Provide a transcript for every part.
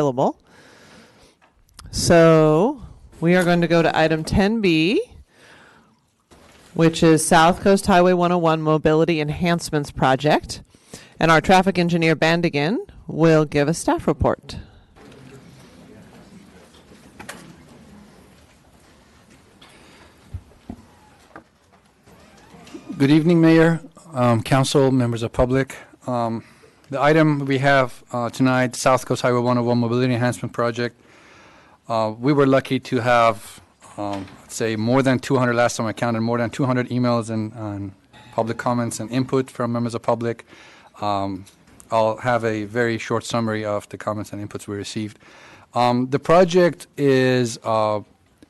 available. So we are going to go to item 10B, which is South Coast Highway 101 Mobility Enhancements Project. And our traffic engineer, Bandigan, will give a staff report. Good evening, Mayor, Council, members of public. The item we have tonight, South Coast Highway 101 Mobility Enhancement Project. We were lucky to have, I'd say, more than 200, last time I counted, more than 200 emails and public comments and input from members of public. I'll have a very short summary of the comments and inputs we received. The project is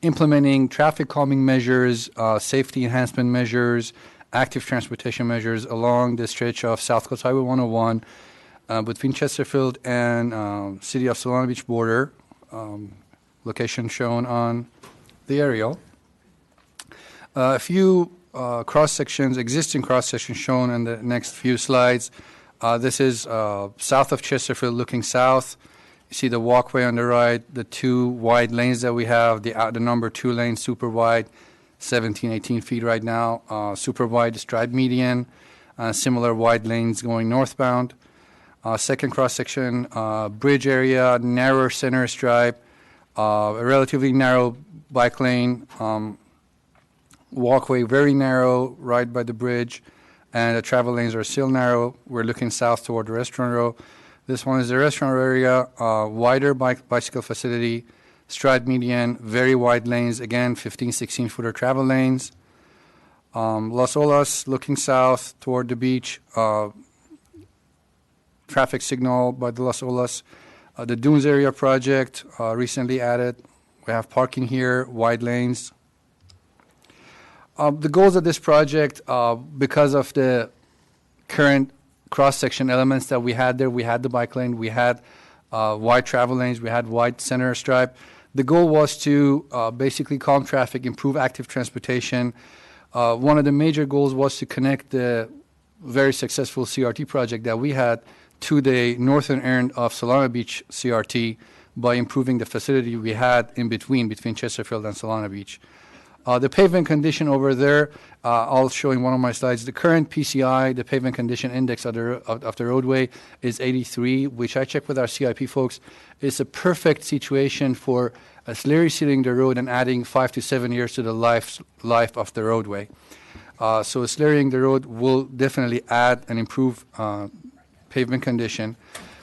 implementing traffic calming measures, safety enhancement measures, active transportation measures along the stretch of South Coast Highway 101 between Chesterfield and City of Solana Beach border, location shown on the aerial. A few cross-sections, existing cross-sections shown in the next few slides. This is south of Chesterfield looking south. You see the walkway on the right, the two wide lanes that we have, the number 2 lane, super wide, 17, 18 feet right now, super wide striped median, similar wide lanes going northbound. Second cross-section, bridge area, narrower center stripe, a relatively narrow bike lane, walkway very narrow right by the bridge, and the travel lanes are still narrow. We're looking south toward the restaurant row. This one is the restaurant area, wider bicycle facility, striped median, very wide lanes, again, 15, 16-footer travel lanes. Las Olas, looking south toward the beach, traffic signal by the Las Olas. The Dunes area project, recently added. We have parking here, wide lanes. The goals of this project, because of the current cross-section elements that we had there, we had the bike lane, we had wide travel lanes, we had wide center stripe. The goal was to basically calm traffic, improve active transportation. One of the major goals was to connect the very successful CRT project that we had to the northern end of Solana Beach CRT by improving the facility we had in between Chesterfield and Solana Beach. The pavement condition over there, I'll show in one of my slides. The current PCI, the pavement condition index of the roadway, is 83, which I checked with our CIP folks. It's a perfect situation for slurry sealing the road and adding 5 to 7 years to the life of the roadway. So slurrying the road will definitely add and improve pavement condition.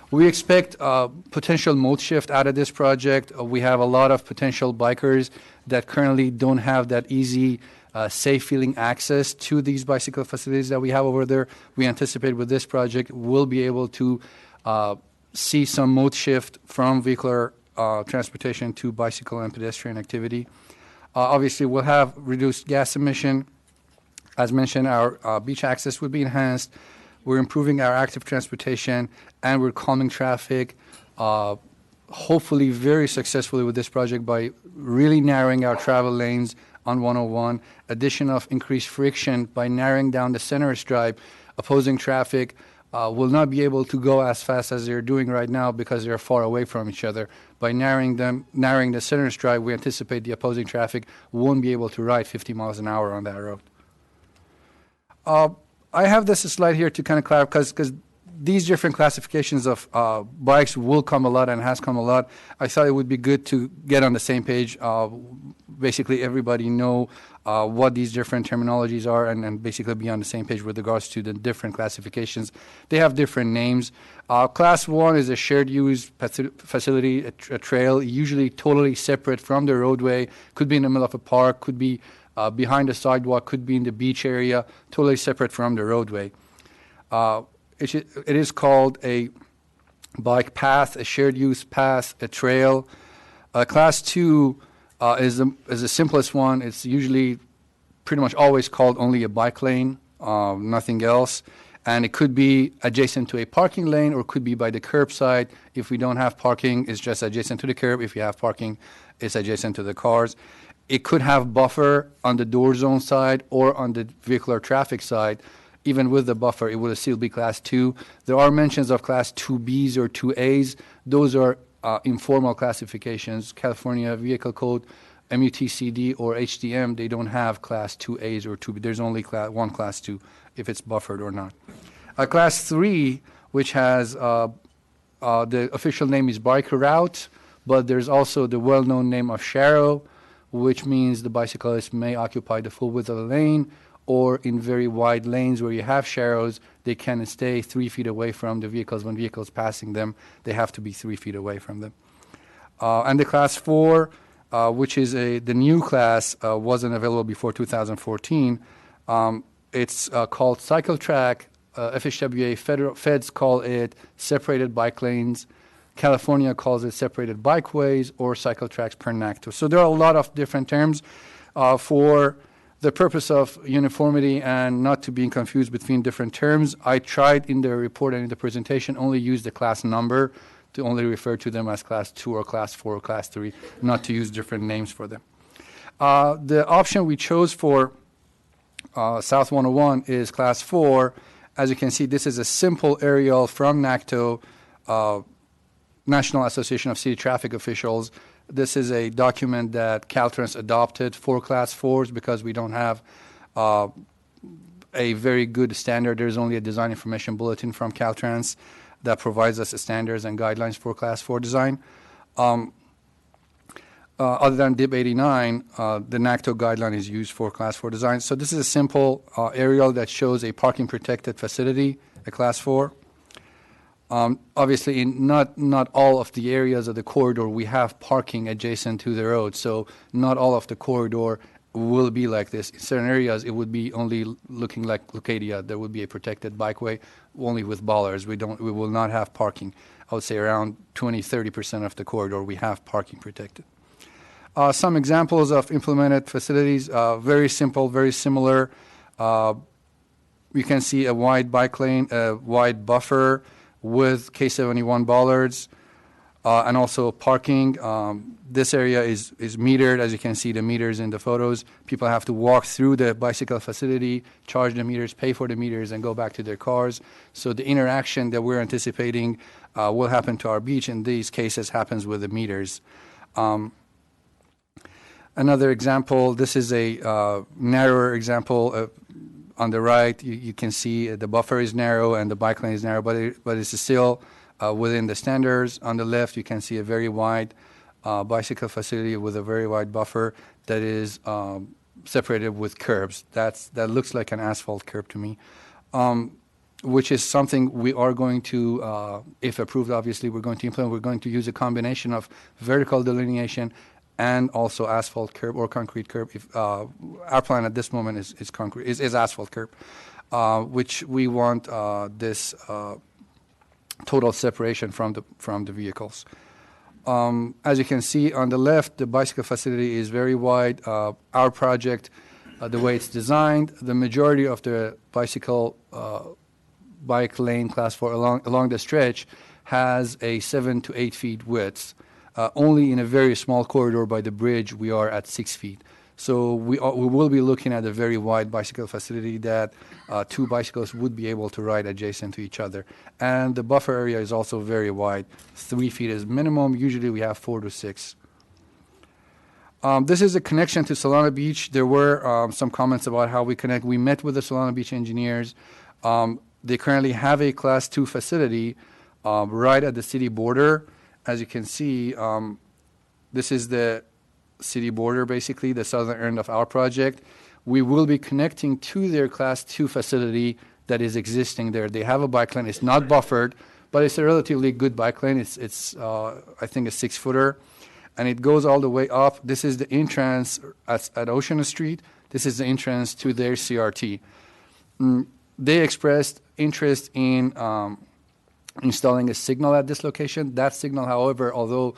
We expect potential mode shift out of this project. We have a lot of potential bikers that currently don't have that easy, safe feeling access to these bicycle facilities that we have over there. We anticipate with this project we'll be able to see some mode shift from vehicular transportation to bicycle and pedestrian activity. Obviously, we'll have reduced gas emission. As mentioned, our beach access will be enhanced. We're improving our active transportation, and we're calming traffic, hopefully very successfully with this project by really narrowing our travel lanes on 101, addition of increased friction by narrowing down the center stripe. Opposing traffic will not be able to go as fast as they're doing right now because they're far away from each other. By narrowing the center stripe, we anticipate the opposing traffic won't be able to ride 50 miles an hour on that road. I have this slide here to kind of clarify because these different classifications of bikes will come a lot and has come a lot. I thought it would be good to get on the same page. Basically, everybody know what these different terminologies are and basically be on the same page with regards to the different classifications. They have different names. Class 1 is a shared use facility, a trail, usually totally separate from the roadway. Could be in the middle of a park, could be behind the sidewalk, could be in the beach area, totally separate from the roadway. It is called a bike path, a shared use path, a trail. Class 2 is the simplest one. It's usually pretty much always called only a bike lane, nothing else. And it could be adjacent to a parking lane or could be by the curbside. If we don't have parking, it's just adjacent to the curb. If you have parking, it's adjacent to the cars. It could have buffer on the door zone side or on the vehicular traffic side. Even with the buffer, it would still be Class 2. There are mentions of Class 2Bs or 2As. Those are informal classifications, California Vehicle Code, MUTCD or HDM, they don't have Class 2As or 2B. There's only one Class 2 if it's buffered or not. Class 3, which has the official name is biker route, but there's also the well-known name of Sharrow, which means the bicyclist may occupy the full width of the lane, or in very wide lanes where you have sharrows, they can stay 3 feet away from the vehicles. When vehicles passing them, they have to be 3 feet away from them. And the Class 4, which is the new class, wasn't available before 2014. It's called cycle track. FHWA feds call it separated bike lanes. California calls it separated bikeways or cycle tracks per NACTO. So there are a lot of different terms for the purpose of uniformity and not to being confused between different terms. I tried in the report and in the presentation only use the class number to only refer to them as Class 2 or Class 4 or Class 3, not to use different names for them. The option we chose for South 101 is Class 4. As you can see, this is a simple aerial from NACTO, National Association of City Traffic Officials. This is a document that Caltrans adopted for Class 4s because we don't have a very good standard. There's only a design information bulletin from Caltrans that provides us the standards and guidelines for Class 4 design. Other than DIB 89, the NACTO guideline is used for Class 4 design. So this is a simple aerial that shows a parking protected facility, a Class 4. Obviously, in not all of the areas of the corridor we have parking adjacent to the road, so not all of the corridor will be like this. In certain areas, it would be only looking like Leucadia. There would be a protected bikeway, only with bollards. We will not have parking. I would say around 20-30% of the corridor we have parking protected. Some examples of implemented facilities, very simple, very similar. You can see a wide bike lane, a wide buffer with K71 bollards, and also parking. This area is metered. As you can see, the meters in the photos. People have to walk through the bicycle facility, charge the meters, pay for the meters, and go back to their cars. So the interaction that we're anticipating will happen to our beach. In these cases, happens with the meters. Another example, this is a narrower example. On the right, you can see the buffer is narrow and the bike lane is narrow, but it's still within the standards. On the left, you can see a very wide bicycle facility with a very wide buffer that is separated with curbs. That looks like an asphalt curb to me, which is something we are going to, if approved, obviously, we're going to implement. We're going to use a combination of vertical delineation and also asphalt curb or concrete curb. If our plan at this moment is concrete, is asphalt curb, which we want this total separation from the vehicles. As you can see on the left, the bicycle facility is very wide. Our project, the way it's designed, the majority of the bike lane Class 4 along the stretch has a 7 to 8 feet width. Only in a very small corridor by the bridge, we are at 6 feet. So we will be looking at a very wide bicycle facility that two bicycles would be able to ride adjacent to each other. And the buffer area is also very wide. 3 feet is minimum. Usually we have 4 to 6. This is a connection to Solana Beach. There were some comments about how we connect. We met with the Solana Beach engineers. They currently have a Class 2 facility right at the city border. As you can see, this is the city border, basically, the southern end of our project. We will be connecting to their Class 2 facility that is existing there. They have a bike lane. It's not buffered, but it's a relatively good bike lane. It's I think, a 6-footer, and it goes all the way up. This is the entrance at Ocean Street. This is the entrance to their CRT. They expressed interest in installing a signal at this location. That signal, however, although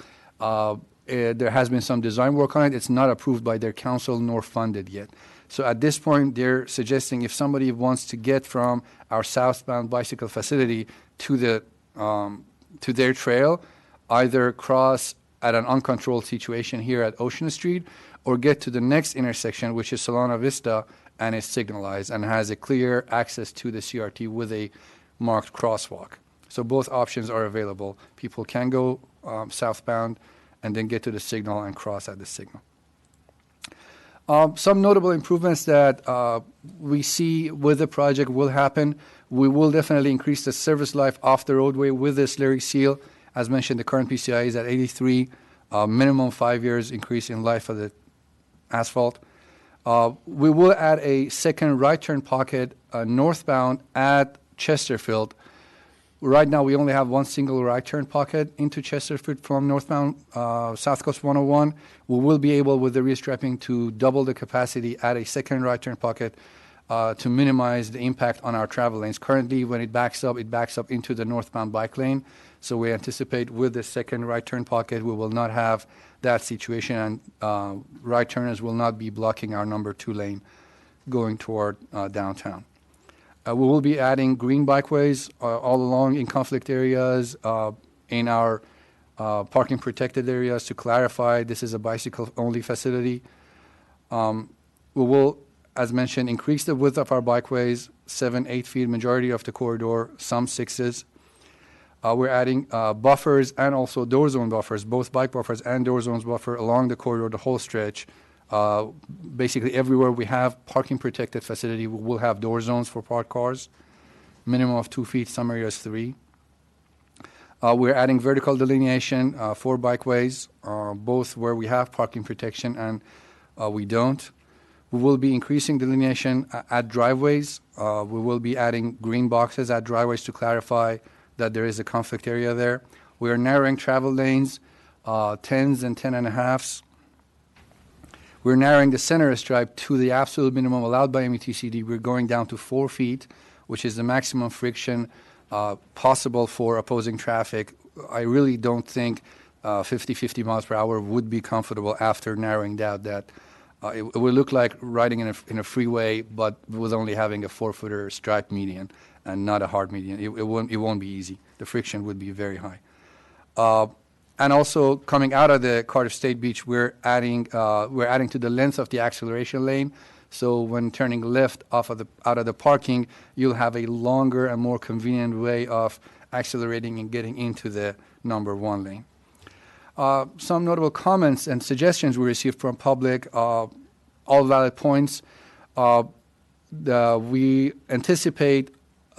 there has been some design work on it, it's not approved by their council nor funded yet. So at this point, they're suggesting if somebody wants to get from our southbound bicycle facility to their trail, either cross at an uncontrolled situation here at Ocean Street or get to the next intersection, which is Solana Vista, and is signalized and has a clear access to the CRT with a marked crosswalk. So both options are available. People can go southbound and then get to the signal and cross at the signal. Some notable improvements that we see with the project will happen. We will definitely increase the service life off the roadway with the slurry seal. As mentioned, the current PCI is at 83, minimum 5 years increase in life of the asphalt. We will add a second right turn pocket northbound at Chesterfield. Right now, we only have one single right turn pocket into Chesterfield from northbound South Coast 101. We will be able, with the restriping, to double the capacity, add a second right turn pocket to minimize the impact on our travel lanes. Currently, when it backs up into the northbound bike lane. So we anticipate with the second right turn pocket, we will not have that situation, and right turners will not be blocking our number 2 lane going toward downtown. We will be adding green bikeways all along in conflict areas, in our parking protected areas. To clarify, this is a bicycle-only facility. We will, as mentioned, increase the width of our bikeways, 7-8 feet, majority of the corridor, some 6s. We're adding buffers and also door zone buffers, both bike buffers and door zones buffer along the corridor, the whole stretch. Basically everywhere we have parking protected facility, we will have door zones for parked cars, minimum of 2 feet, some areas 3. We're adding vertical delineation for bikeways, both where we have parking protection and we don't. We will be increasing delineation at driveways. We will be adding green boxes at driveways to clarify that there is a conflict area there. We are narrowing travel lanes, 10s and 10.5s. We're narrowing the center stripe to the absolute minimum allowed by METCD. We're going down to 4 feet, which is the maximum friction possible for opposing traffic. I really don't think 50 miles per hour would be comfortable after narrowing down that. It would look like riding in a freeway, but with only having a 4-footer stripe median and not a hard median. It won't be easy. The friction would be very high. And also coming out of the Cardiff State Beach, we're adding to the length of the acceleration lane. So when turning left out of the parking, you'll have a longer and more convenient way of accelerating and getting into the number 1 lane. Some notable comments and suggestions we received from public, all valid points. We anticipate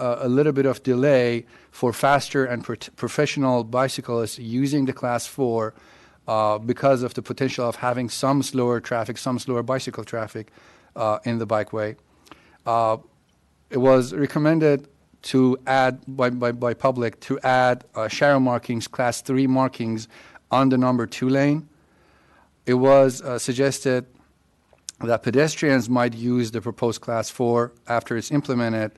a little bit of delay for faster and professional bicyclists using the Class 4 because of the potential of having some slower bicycle traffic in the bikeway. It was recommended to add, by public, to add shadow markings, Class 3 markings on the number 2 lane. It was suggested that pedestrians might use the proposed Class 4 after it's implemented.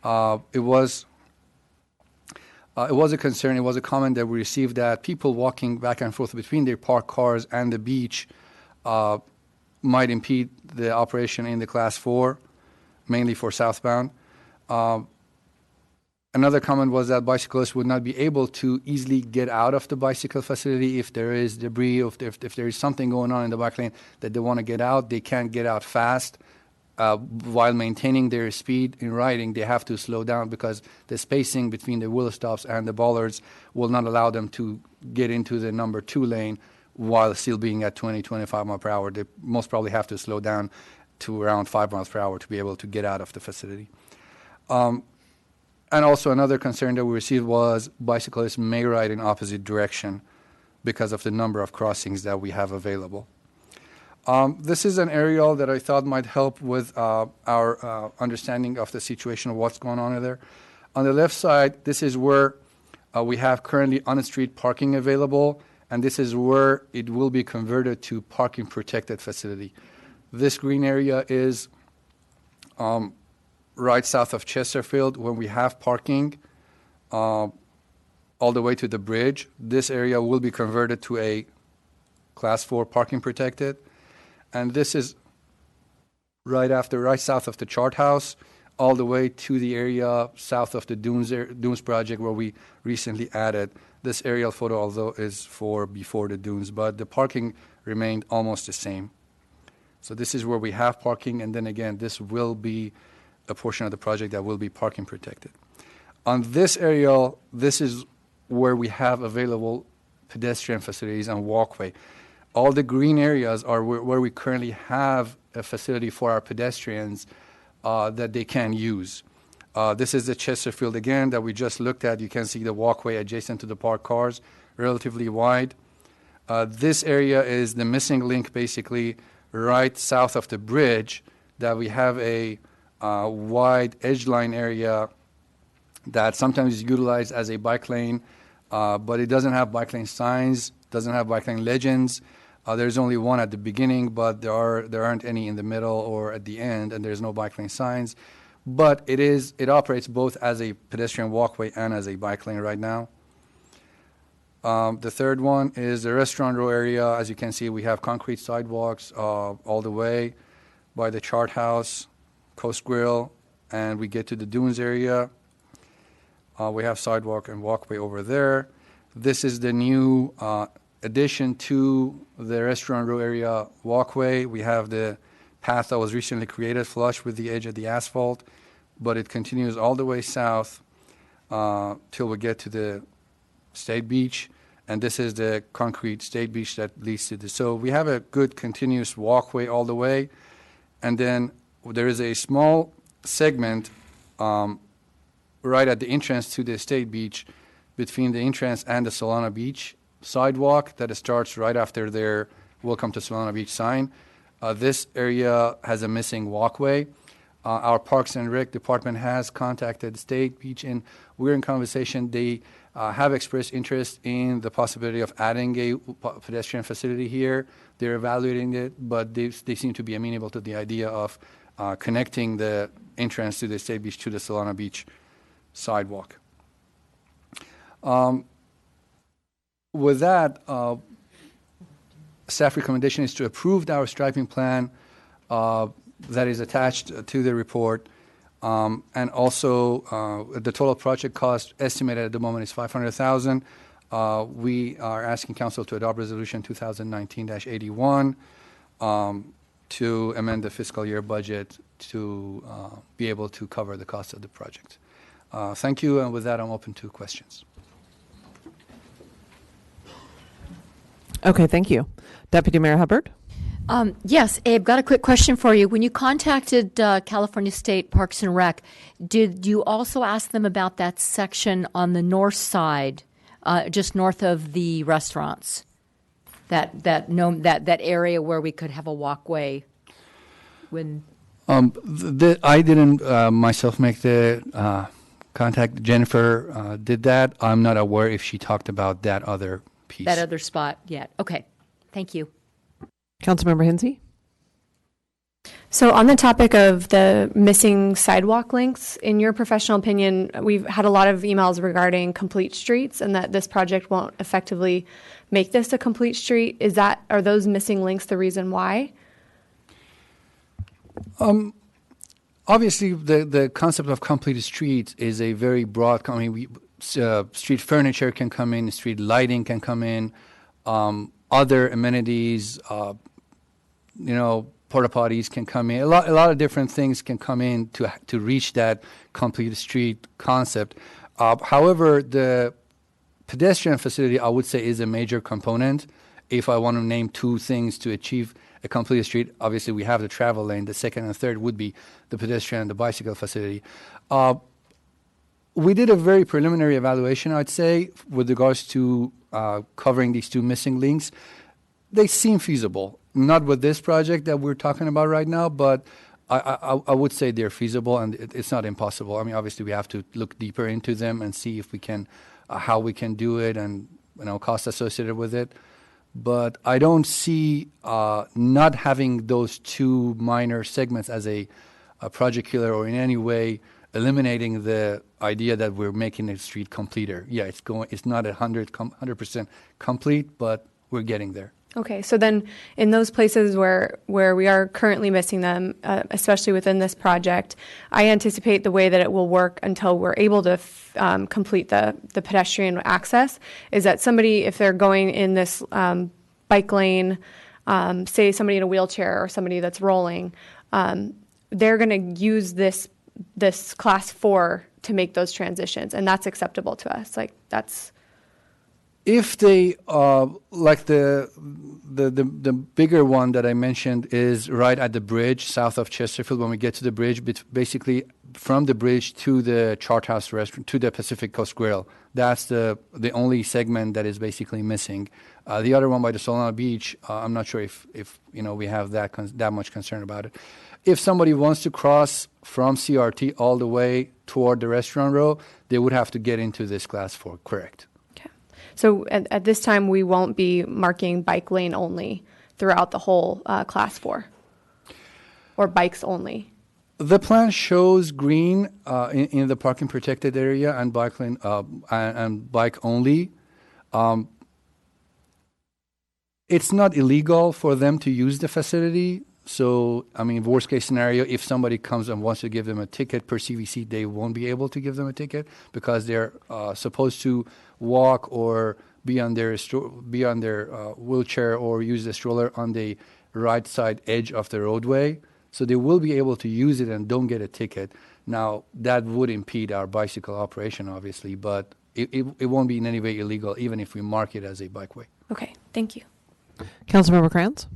It was a concern, it was a comment that we received that people walking back and forth between their parked cars and the beach might impede the operation in the Class 4, mainly for southbound. Another comment was that bicyclists would not be able to easily get out of the bicycle facility if there is debris, if there is something going on in the bike lane that they want to get out. They can't get out fast. While maintaining their speed in riding, they have to slow down because the spacing between the wheel stops and the bollards will not allow them to get into the number 2 lane while still being at 20-25 miles per hour. They most probably have to slow down to around 5 miles per hour to be able to get out of the facility. And also another concern that we received was bicyclists may ride in opposite direction because of the number of crossings that we have available. This is an aerial that I thought might help with our understanding of the situation of what's going on there. On the left side, this is where we have currently on-street parking available, and this is where it will be converted to parking protected facility. This green area is right south of Chesterfield when we have parking all the way to the bridge. This area will be converted to a Class 4 parking protected. And this is right south of the chart house, all the way to the area south of the Dunes project where we recently added. This aerial photo, although, is for before the Dunes, but the parking remained almost the same. So this is where we have parking, and then again, this will be a portion of the project that will be parking protected. On this aerial, this is where we have available pedestrian facilities and walkway. All the green areas are where we currently have a facility for our pedestrians that they can use. This is the Chesterfield again that we just looked at. You can see the walkway adjacent to the parked cars, relatively wide. This area is the missing link, basically right south of the bridge, that we have a wide edge line area that sometimes is utilized as a bike lane, but it doesn't have bike lane signs, doesn't have bike lane legends. There's only one at the beginning, but there aren't any in the middle or at the end, and there's no bike lane signs. But it operates both as a pedestrian walkway and as a bike lane right now. The third one is the restaurant row area. As you can see, we have concrete sidewalks all the way by the Chart House, Coast Grill, and we get to the Dunes area. We have sidewalk and walkway over there. This is the new addition to the restaurant row area walkway. We have the path that was recently created flush with the edge of the asphalt, but it continues all the way south till we get to the State Beach, and this is the concrete State Beach that leads to this. So we have a good continuous walkway all the way, and then there is a small segment right at the entrance to the State Beach between the entrance and the Solana Beach sidewalk that starts right after their Welcome to Solana Beach sign. This area has a missing walkway. Our Parks and Rec department has contacted State Beach, and we're in conversation. They have expressed interest in the possibility of adding a pedestrian facility here. They're evaluating it, but they seem to be amenable to the idea of connecting the entrance to the State Beach to the Solana Beach sidewalk. With that, staff recommendation is to approve our striping plan that is attached to the report, and also the total project cost estimated at the moment is $500,000. We are asking council to adopt resolution 2019-81 to amend the fiscal year budget to be able to cover the cost of the project. Thank you, and with that, I'm open to questions. Okay, thank you. Deputy Mayor Hubbard? Yes, Abe, got a quick question for you. When you contacted California State Parks and Rec, did you also ask them about that section on the north side, just north of the restaurants? That area where we could have a walkway when... I didn't myself make the contact. Jennifer did that. I'm not aware if she talked about that other piece. That other spot yet. Okay. Thank you. Councilmember Hinsey? So on the topic of the missing sidewalk links, in your professional opinion, we've had a lot of emails regarding complete streets and that this project won't effectively make this a complete street. Are those missing links the reason why? Obviously, the concept of complete streets is a very broad. Street furniture can come in, street lighting can come in, other amenities, porta potties can come in. A lot of different things can come in to reach that complete street concept. However, the pedestrian facility, I would say, is a major component. If I want to name two things to achieve a complete street, obviously we have the travel lane. The second and third would be the pedestrian and the bicycle facility. We did a very preliminary evaluation, I'd say, with regards to covering these two missing links. They seem feasible. Not with this project that we're talking about right now, but I would say they're feasible, and it's not impossible. I mean, obviously, we have to look deeper into them and see if we can, how we can do it, and costs associated with it. But I don't see not having those two minor segments as a project killer, or in any way eliminating the idea that we're making the street completer. Yeah, it's not 100% complete, but we're getting there. Okay, so then in those places where we are currently missing them, especially within this project, I anticipate the way that it will work until we're able to complete the pedestrian access is that somebody, if they're going in this bike lane, say somebody in a wheelchair or somebody that's rolling, they're going to use this class 4 to make those transitions, and that's acceptable to us. Like that's If they like the bigger one that I mentioned is right at the bridge south of Chesterfield. When we get to the bridge, basically from the bridge to the Chart House restaurant to the Pacific Coast Grill, that's the only segment that is basically missing. The other one by the Solana Beach, I'm not sure if we have that much concern about it. If somebody wants to cross from CRT all the way toward the restaurant row, they would have to get into this Class 4, correct? so. At this time, we won't be marking bike lane only throughout the whole Class 4, or bikes only. The plan shows green in the parking protected area and bike lane and bike only. It's not illegal for them to use the facility. So, I mean, worst case scenario, if somebody comes and wants to give them a ticket per CVC, they won't be able to give them a ticket because they're supposed to walk or be on their wheelchair or use the stroller on the right side edge of the roadway. So they will be able to use it and don't get a ticket. Now, that would impede our bicycle operation, obviously, but it won't be in any way illegal, even if we mark it as a bikeway. Okay, thank you. Councilmember Kranz?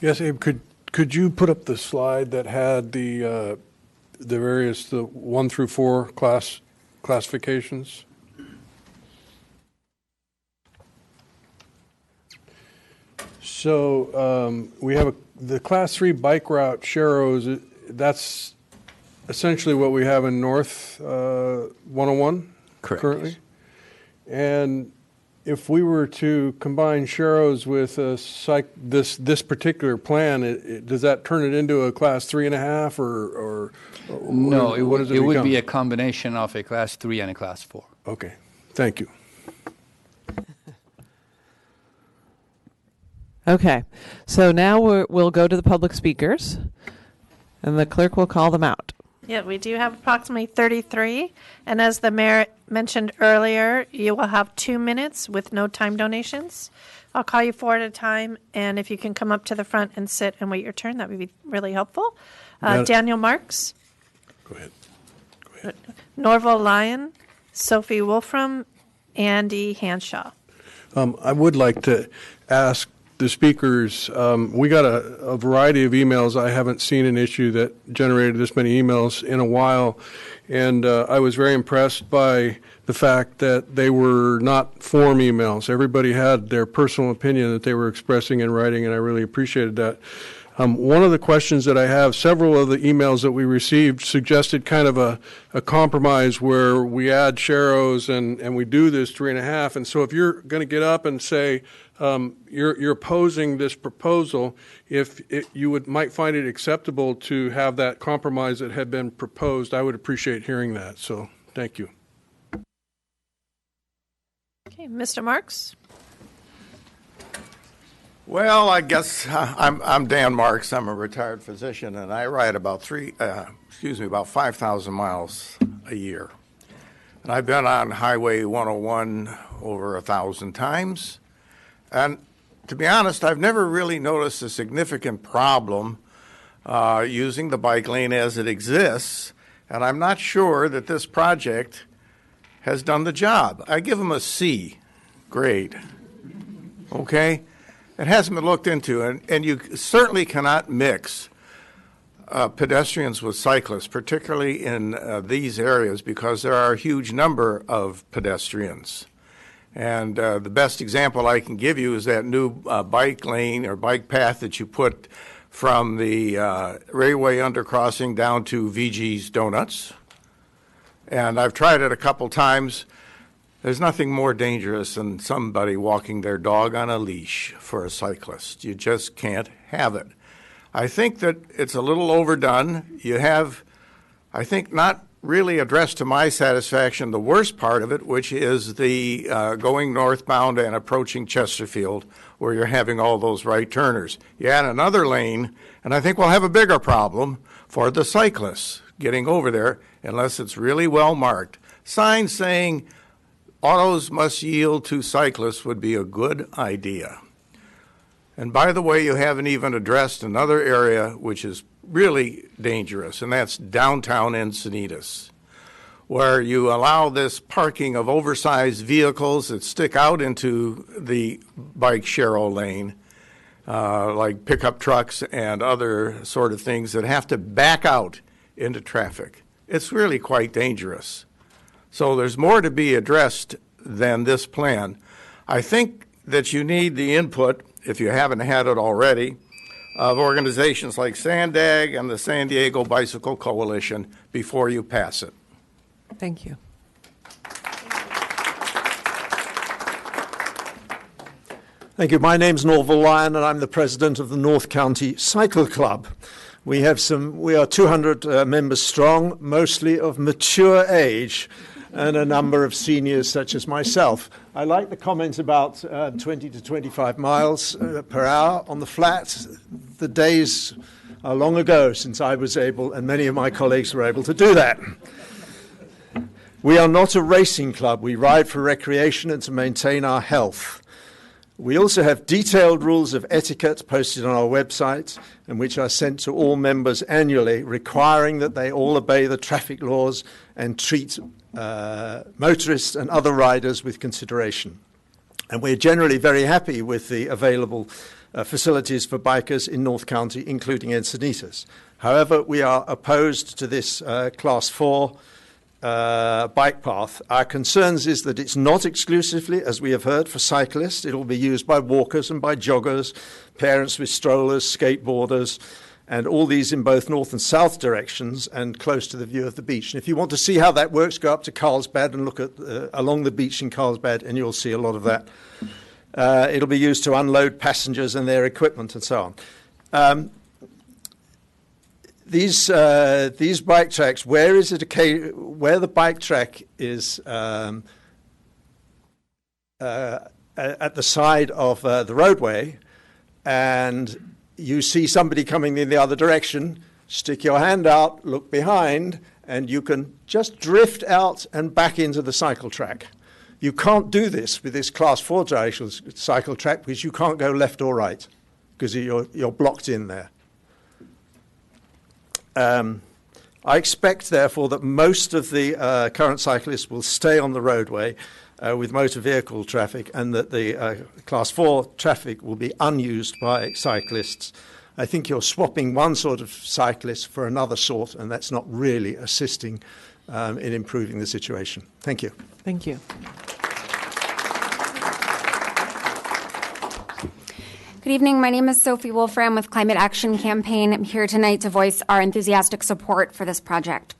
Yes, Abe, could you put up the slide that had the various, the 1 through 4 classifications? So we have the Class 3 bike route, Sharrows, that's essentially what we have in North 101 Correct. currently. And if we were to combine Sharrows with this particular plan, does that turn it into a Class 3.5 or No, it what does would become? be a combination of a Class 3 and a Class 4. Okay, thank you. Okay, so now we'll go to the public speakers, and the clerk will call them out. Yeah, we do have approximately 33. And as the mayor mentioned earlier, you will have 2 minutes with no time donations. I'll call you 4 at a time. And if you can come up to the front and sit and wait your turn, that would be really helpful. Daniel Marks, Go ahead. Norval Lyon, Sophie Wolfram, Andy Hanshaw. I would like to ask the speakers, we got a variety of emails. I haven't seen an issue that generated this many emails in a while. And I was very impressed by the fact that they were not form emails. Everybody had their personal opinion that they were expressing in writing, and I really appreciated that. One of the questions that I have, several of the emails that we received suggested kind of a compromise where we add Sharrows and we do this 3.5. And so if you're going to get up and say you're opposing this proposal, might find it acceptable to have that compromise that had been proposed, I would appreciate hearing that. So thank you. Okay, Mr. Marks. Well, I guess I'm Dan Marks. I'm a retired physician, and I ride about 5,000 miles a year. And I've been on Highway 101 over 1,000 times. And to be honest, I've never really noticed a significant problem using the bike lane as it exists. And I'm not sure that this project has done the job. I give them a C grade. Okay? It hasn't been looked into, and you certainly cannot mix pedestrians with cyclists, particularly in these areas, because there are a huge number of pedestrians. And the best example I can give you is that new bike lane or bike path that you put from the railway undercrossing down to VG's Donuts. And I've tried it a couple times. There's nothing more dangerous than somebody walking their dog on a leash for a cyclist. You just can't have it. I think that it's a little overdone. You have, I think, not really addressed to my satisfaction the worst part of it, which is the going northbound and approaching Chesterfield, where you're having all those right turners. You add another lane, and I think we'll have a bigger problem for the cyclists getting over there unless it's really well marked. Signs saying autos must yield to cyclists would be a good idea. And by the way, you haven't even addressed another area which is really dangerous, and that's downtown Encinitas. where you allow this parking of oversized vehicles that stick out into the bike share lane, like pickup trucks and other sort of things that have to back out into traffic. It's really quite dangerous. So there's more to be addressed than this plan. I think that you need the input, if you haven't had it already, of organizations like SANDAG and the San Diego Bicycle Coalition before you pass it. Thank you. Thank you. My name's Norval Lyon, and I'm the president of the North County Cycle Club. We are 200 members strong, mostly of mature age, and a number of seniors such as myself. I like the comments about 20 to 25 miles per hour on the flat. The days are long ago since I was able, and many of my colleagues were able to do that. We are not a racing club. We ride for recreation and to maintain our health. We also have detailed rules of etiquette posted on our website and which are sent to all members annually, requiring that they all obey the traffic laws and treat motorists and other riders with consideration. And we're generally very happy with the available facilities for bikers in North County, including Encinitas. However, we are opposed to this Class 4 bike path. Our concerns is that it's not exclusively, as we have heard, for cyclists. It will be used by walkers and by joggers, parents with strollers, skateboarders, and all these in both north and south directions and close to the view of the beach. And if you want to see how that works, go up to Carlsbad and look at along the beach in Carlsbad, and you'll see a lot of that. It'll be used to unload passengers and their equipment and so on. These bike tracks, where the bike track is at the side of the roadway, and you see somebody coming in the other direction, stick your hand out, look behind, and you can just drift out and back into the cycle track. You can't do this with this Class 4 cycle track because you can't go left or right because you're blocked in there. I expect, therefore, that most of the current cyclists will stay on the roadway with motor vehicle traffic, and that the Class 4 traffic will be unused by cyclists. I think you're swapping one sort of cyclist for another sort, and that's not really assisting in improving the situation. Thank you. Thank you. Good evening. My name is Sophie Wolfram with Climate Action Campaign. I'm here tonight to voice our enthusiastic support for this project.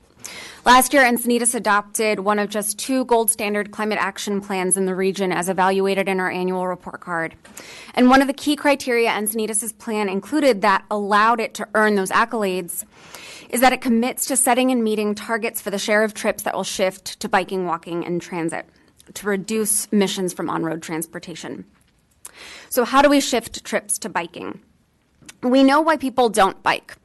Last year, Encinitas adopted one of just 2 gold standard climate action plans in the region as evaluated in our annual report card. And one of the key criteria Encinitas' plan included that allowed it to earn those accolades is that it commits to setting and meeting targets for the share of trips that will shift to biking, walking, and transit to reduce emissions from on-road transportation. So how do we shift trips to biking? We know why people don't bike.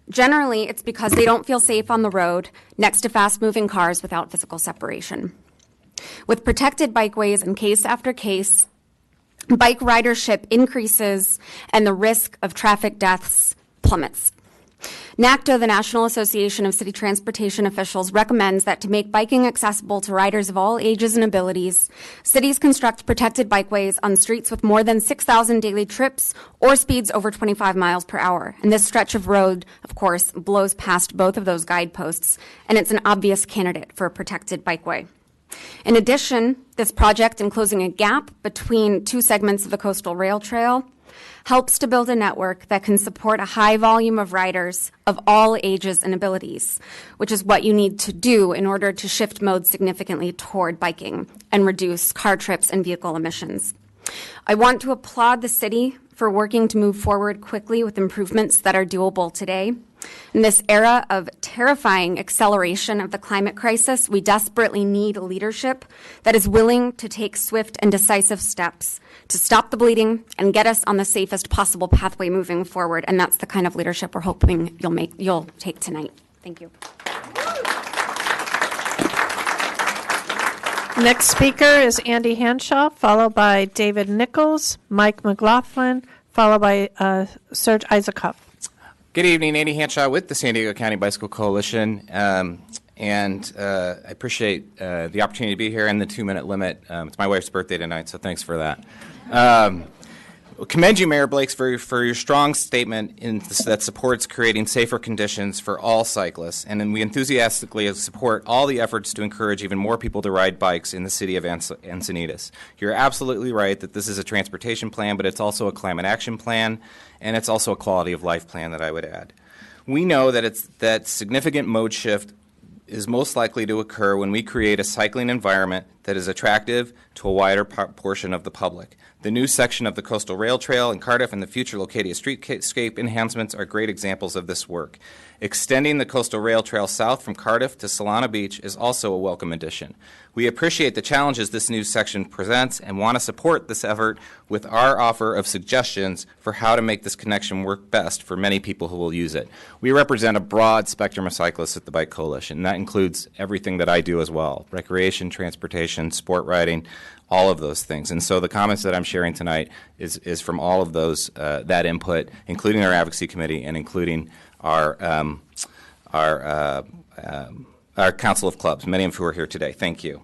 Generally, it's because they don't feel safe on the road next to fast-moving cars without physical separation. With protected bikeways and case after case, bike ridership increases and the risk of traffic deaths plummets. NACTO, the National Association of City Transportation Officials, recommends that to make biking accessible to riders of all ages and abilities, cities construct protected bikeways on streets with more than 6,000 daily trips or speeds over 25 miles per hour. And this stretch of road, of course, blows past both of those guideposts, and it's an obvious candidate for a protected bikeway. In addition, this project, in closing a gap between 2 segments of the coastal rail trail, helps to build a network that can support a high volume of riders of all ages and abilities, which is what you need to do in order to shift modes significantly toward biking and reduce car trips and vehicle emissions. I want to applaud the city for working to move forward quickly with improvements that are doable today. In this era of terrifying acceleration of the climate crisis, we desperately need a leadership that is willing to take swift and decisive steps to stop the bleeding and get us on the safest possible pathway moving forward. And that's the kind of leadership we're hoping you'll take tonight. Thank you. Next speaker is Andy Hanshaw, followed by David Nichols, Mike McLaughlin, followed by Serge Isaacoff. Good evening, Andy Hanshaw with the San Diego County Bicycle Coalition. And I appreciate the opportunity to be here and the 2-minute limit. It's my wife's birthday tonight, so thanks for that. Commend you, Mayor Blakes, for your strong statement that supports creating safer conditions for all cyclists, and then we enthusiastically support all the efforts to encourage even more people to ride bikes in the city of Encinitas. You're absolutely right that this is a transportation plan, but it's also a climate action plan, and it's also a quality of life plan that I would add. We know that significant mode shift is most likely to occur when we create a cycling environment that is attractive to a wider portion of the public. The new section of the Coastal Rail Trail in Cardiff and the future Locata streetscape enhancements are great examples of this work. Extending the Coastal Rail Trail south from Cardiff to Solana Beach is also a welcome addition. We appreciate the challenges this new section presents and want to support this effort with our offer of suggestions for how to make this connection work best for many people who will use it. We represent a broad spectrum of cyclists at the Bike Coalition, and that includes everything that I do as well: recreation, transportation, sport riding, all of those things. And so the comments that I'm sharing tonight is from all of those, that input, including our advocacy committee and including our Council of Clubs, many of whom are here today. Thank you.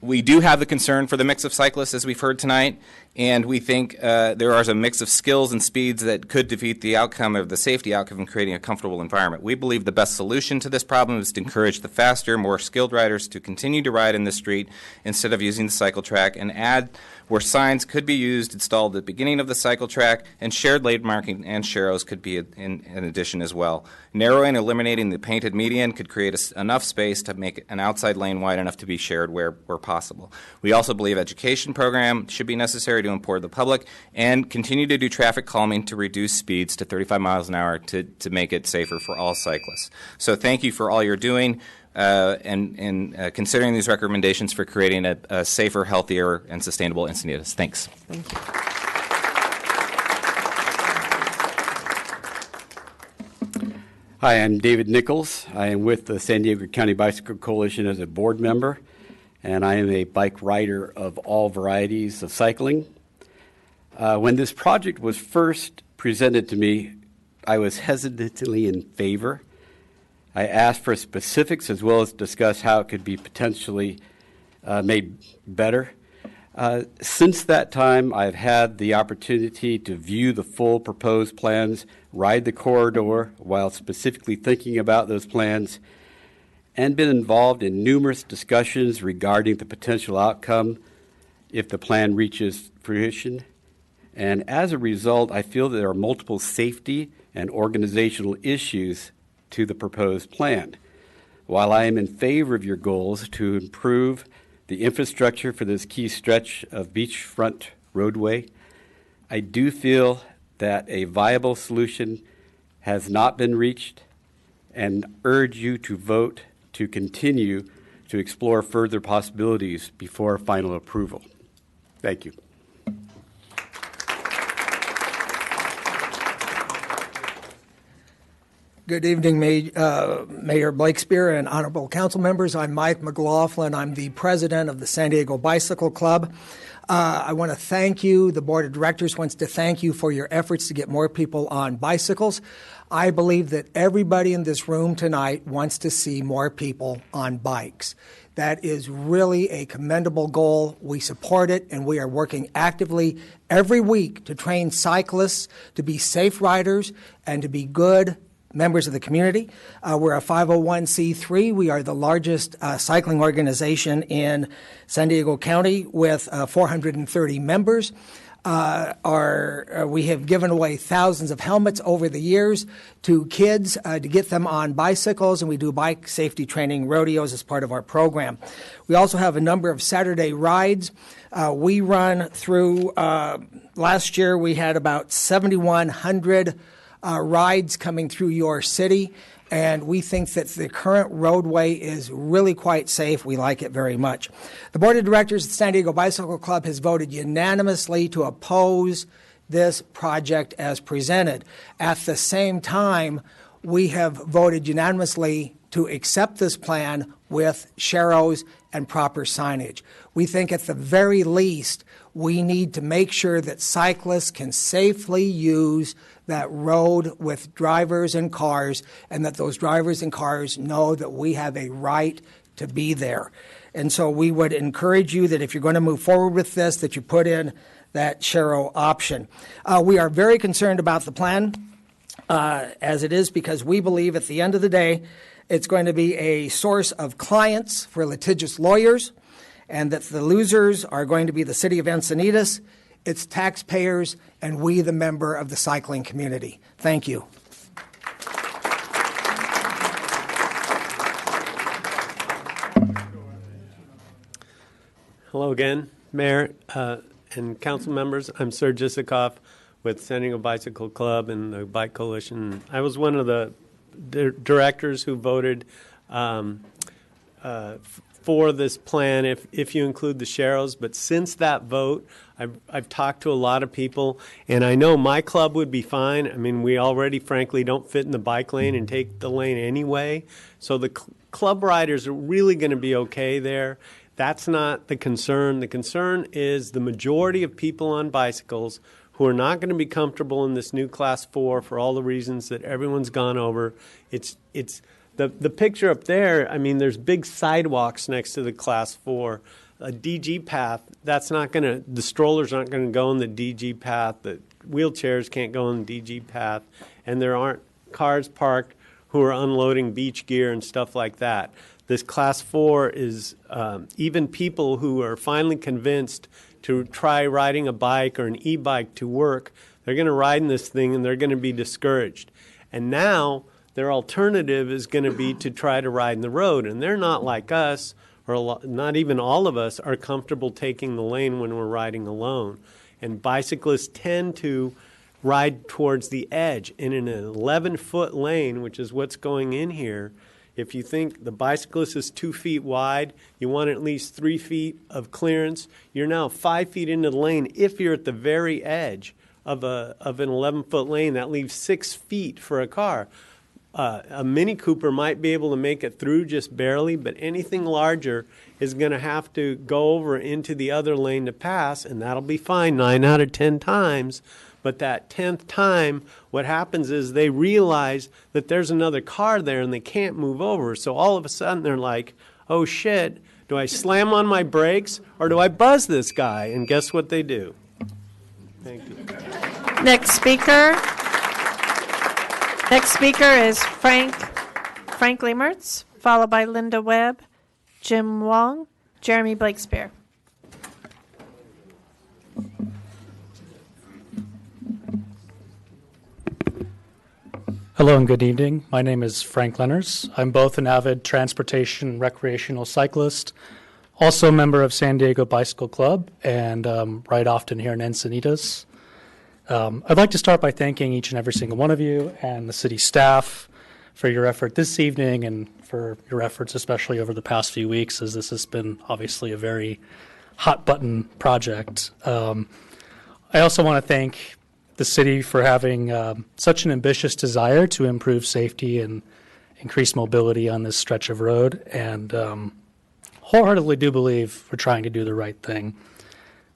We do have the concern for the mix of cyclists, as we've heard tonight, and we think there is a mix of skills and speeds that could defeat the outcome of the safety outcome in creating a comfortable environment. We believe the best solution to this problem is to encourage the faster, more skilled riders to continue to ride in the street instead of using the cycle track, and add where signs could be installed at the beginning of the cycle track, and shared lane marking and sharrows could be in addition as well. Narrowing and eliminating the painted median could create enough space to make an outside lane wide enough to be shared where possible. We also believe education program should be necessary to empower the public and continue to do traffic calming to reduce speeds to 35 miles an hour to make it safer for all cyclists. So thank you for all you're doing. And considering these recommendations for creating a safer, healthier, and sustainable Encinitas. Thanks. Thank you. Hi, I'm David Nichols. I am with the San Diego County Bicycle Coalition as a board member, and I am a bike rider of all varieties of cycling. When this project was first presented to me, I was hesitantly in favor. I asked for specifics as well as discuss how it could be potentially made better. Since that time, I've had the opportunity to view the full proposed plans, ride the corridor while specifically thinking about those plans, and been involved in numerous discussions regarding the potential outcome if the plan reaches fruition. And as a result, I feel there are multiple safety and organizational issues to the proposed plan. While I am in favor of your goals to improve the infrastructure for this key stretch of beachfront roadway, I do feel that a viable solution has not been reached and urge you to vote to continue to explore further possibilities before final approval. Thank you. Good evening, Mayor Blakespear and honorable council members. I'm Mike McLaughlin. I'm the president of the San Diego Bicycle Club. I want to thank you. The board of directors wants to thank you for your efforts to get more people on bicycles. I believe that everybody in this room tonight wants to see more people on bikes. That is really a commendable goal. We support it, and we are working actively every week to train cyclists to be safe riders and to be good members of the community. We're a 501c3. We are the largest cycling organization in San Diego County with 430 members. We have given away thousands of helmets over the years to kids to get them on bicycles, and we do bike safety training rodeos as part of our program. We also have a number of Saturday rides. We run through, last year we had about 7,100 rides coming through your city, and we think that the current roadway is really quite safe. We like it very much. The board of directors of the San Diego Bicycle Club has voted unanimously to oppose this project as presented. At the same time, we have voted unanimously to accept this plan with sharrows and proper signage. We think at the very least We need to make sure that cyclists can safely use that road with drivers and cars, and that those drivers and cars know that we have a right to be there. And so we would encourage you that if you're going to move forward with this, that you put in that Sharrow option. We are very concerned about the plan as it is, because we believe at the end of the day it's going to be a source of clients for litigious lawyers, and that the losers are going to be the city of Encinitas, its taxpayers, and we, the member of the cycling community. Thank you. Hello again, Mayor and council members. I'm Serge Isikoff with San Diego Bicycle Club and the Bike Coalition. I was one of the directors who voted for this plan, if you include the Sharrows. But since that vote, I've talked to a lot of people, and I know my club would be fine. I mean, we already, frankly, don't fit in the bike lane and take the lane anyway. So the club riders are really going to be okay there. That's not the concern. The concern is the majority of people on bicycles who are not going to be comfortable in this new Class 4 for all the reasons that everyone's gone over. It's the picture up there. I mean, there's big sidewalks next to the Class 4. A DG path, the strollers aren't going to go in the DG path. The wheelchairs can't go in the DG path. And there aren't cars parked who are unloading beach gear and stuff like that. This Class 4 is even people who are finally convinced to try riding a bike or an e-bike to work, they're going to ride in this thing and they're going to be discouraged. And now their alternative is going to be to try to ride in the road. And they're not like us, or not even all of us, are comfortable taking the lane when we're riding alone. And bicyclists tend to ride towards the edge. And in an 11-foot lane, which is what's going in here, if you think the bicyclist is 2 feet wide, you want at least 3 feet of clearance. You're now 5 feet into the lane. If you're at the very edge of an 11-foot lane, that leaves 6 feet for a car. A Mini Cooper might be able to make it through just barely, but anything larger is going to have to go over into the other lane to pass, and that'll be fine 9 out of 10 times. But that 10th time, what happens is they realize that there's another car there and they can't move over. So all of a sudden they're like, oh shit, do I slam on my brakes or do I buzz this guy? And guess what they do? Thank you. Next speaker is Frank Lemertz, followed by Linda Webb, Jim Wong, Jeremy Blakespeare. Hello and good evening. My name is Frank Lemertz. I'm both an avid transportation recreational cyclist, also a member of San Diego Bicycle Club, and ride often here in Encinitas. I'd like to start by thanking each and every single one of you and the city staff for your effort this evening and for your efforts especially over the past few weeks, as this has been obviously a very hot-button project. I also want to thank the city for having such an ambitious desire to improve safety and increase mobility on this stretch of road, and wholeheartedly do believe we're trying to do the right thing.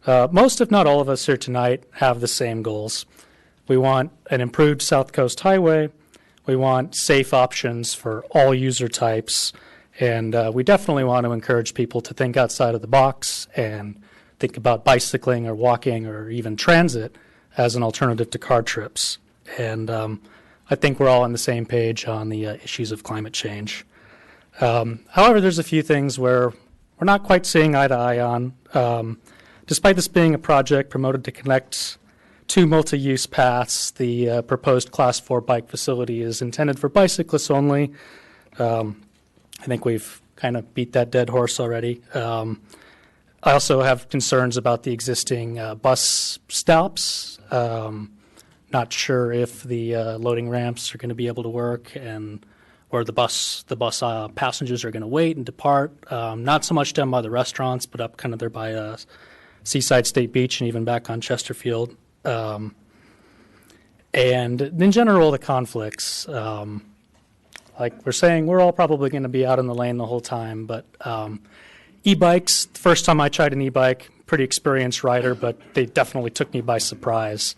Most, if not all of us here tonight have the same goals. We want an improved South Coast Highway. We want safe options for all user types. And we definitely want to encourage people to think outside of the box and think about bicycling or walking or even transit as an alternative to car trips. And I think we're all on the same page on the issues of climate change. However, there's a few things where we're not quite seeing eye to eye on. Despite this being a project promoted to connect two multi-use paths, the proposed Class 4 bike facility is intended for bicyclists only. I think we've kind of beat that dead horse already. I also have concerns about the existing bus stops. Not sure if the loading ramps are going to be able to work, and or the bus passengers are going to wait and depart. Not so much down by the restaurants, but up kind of there by Seaside State Beach and even back on Chesterfield. And in general, the conflicts. Like we're saying, we're all probably going to be out in the lane the whole time, but e-bikes, the first time I tried an e-bike, pretty experienced rider, but they definitely took me by surprise.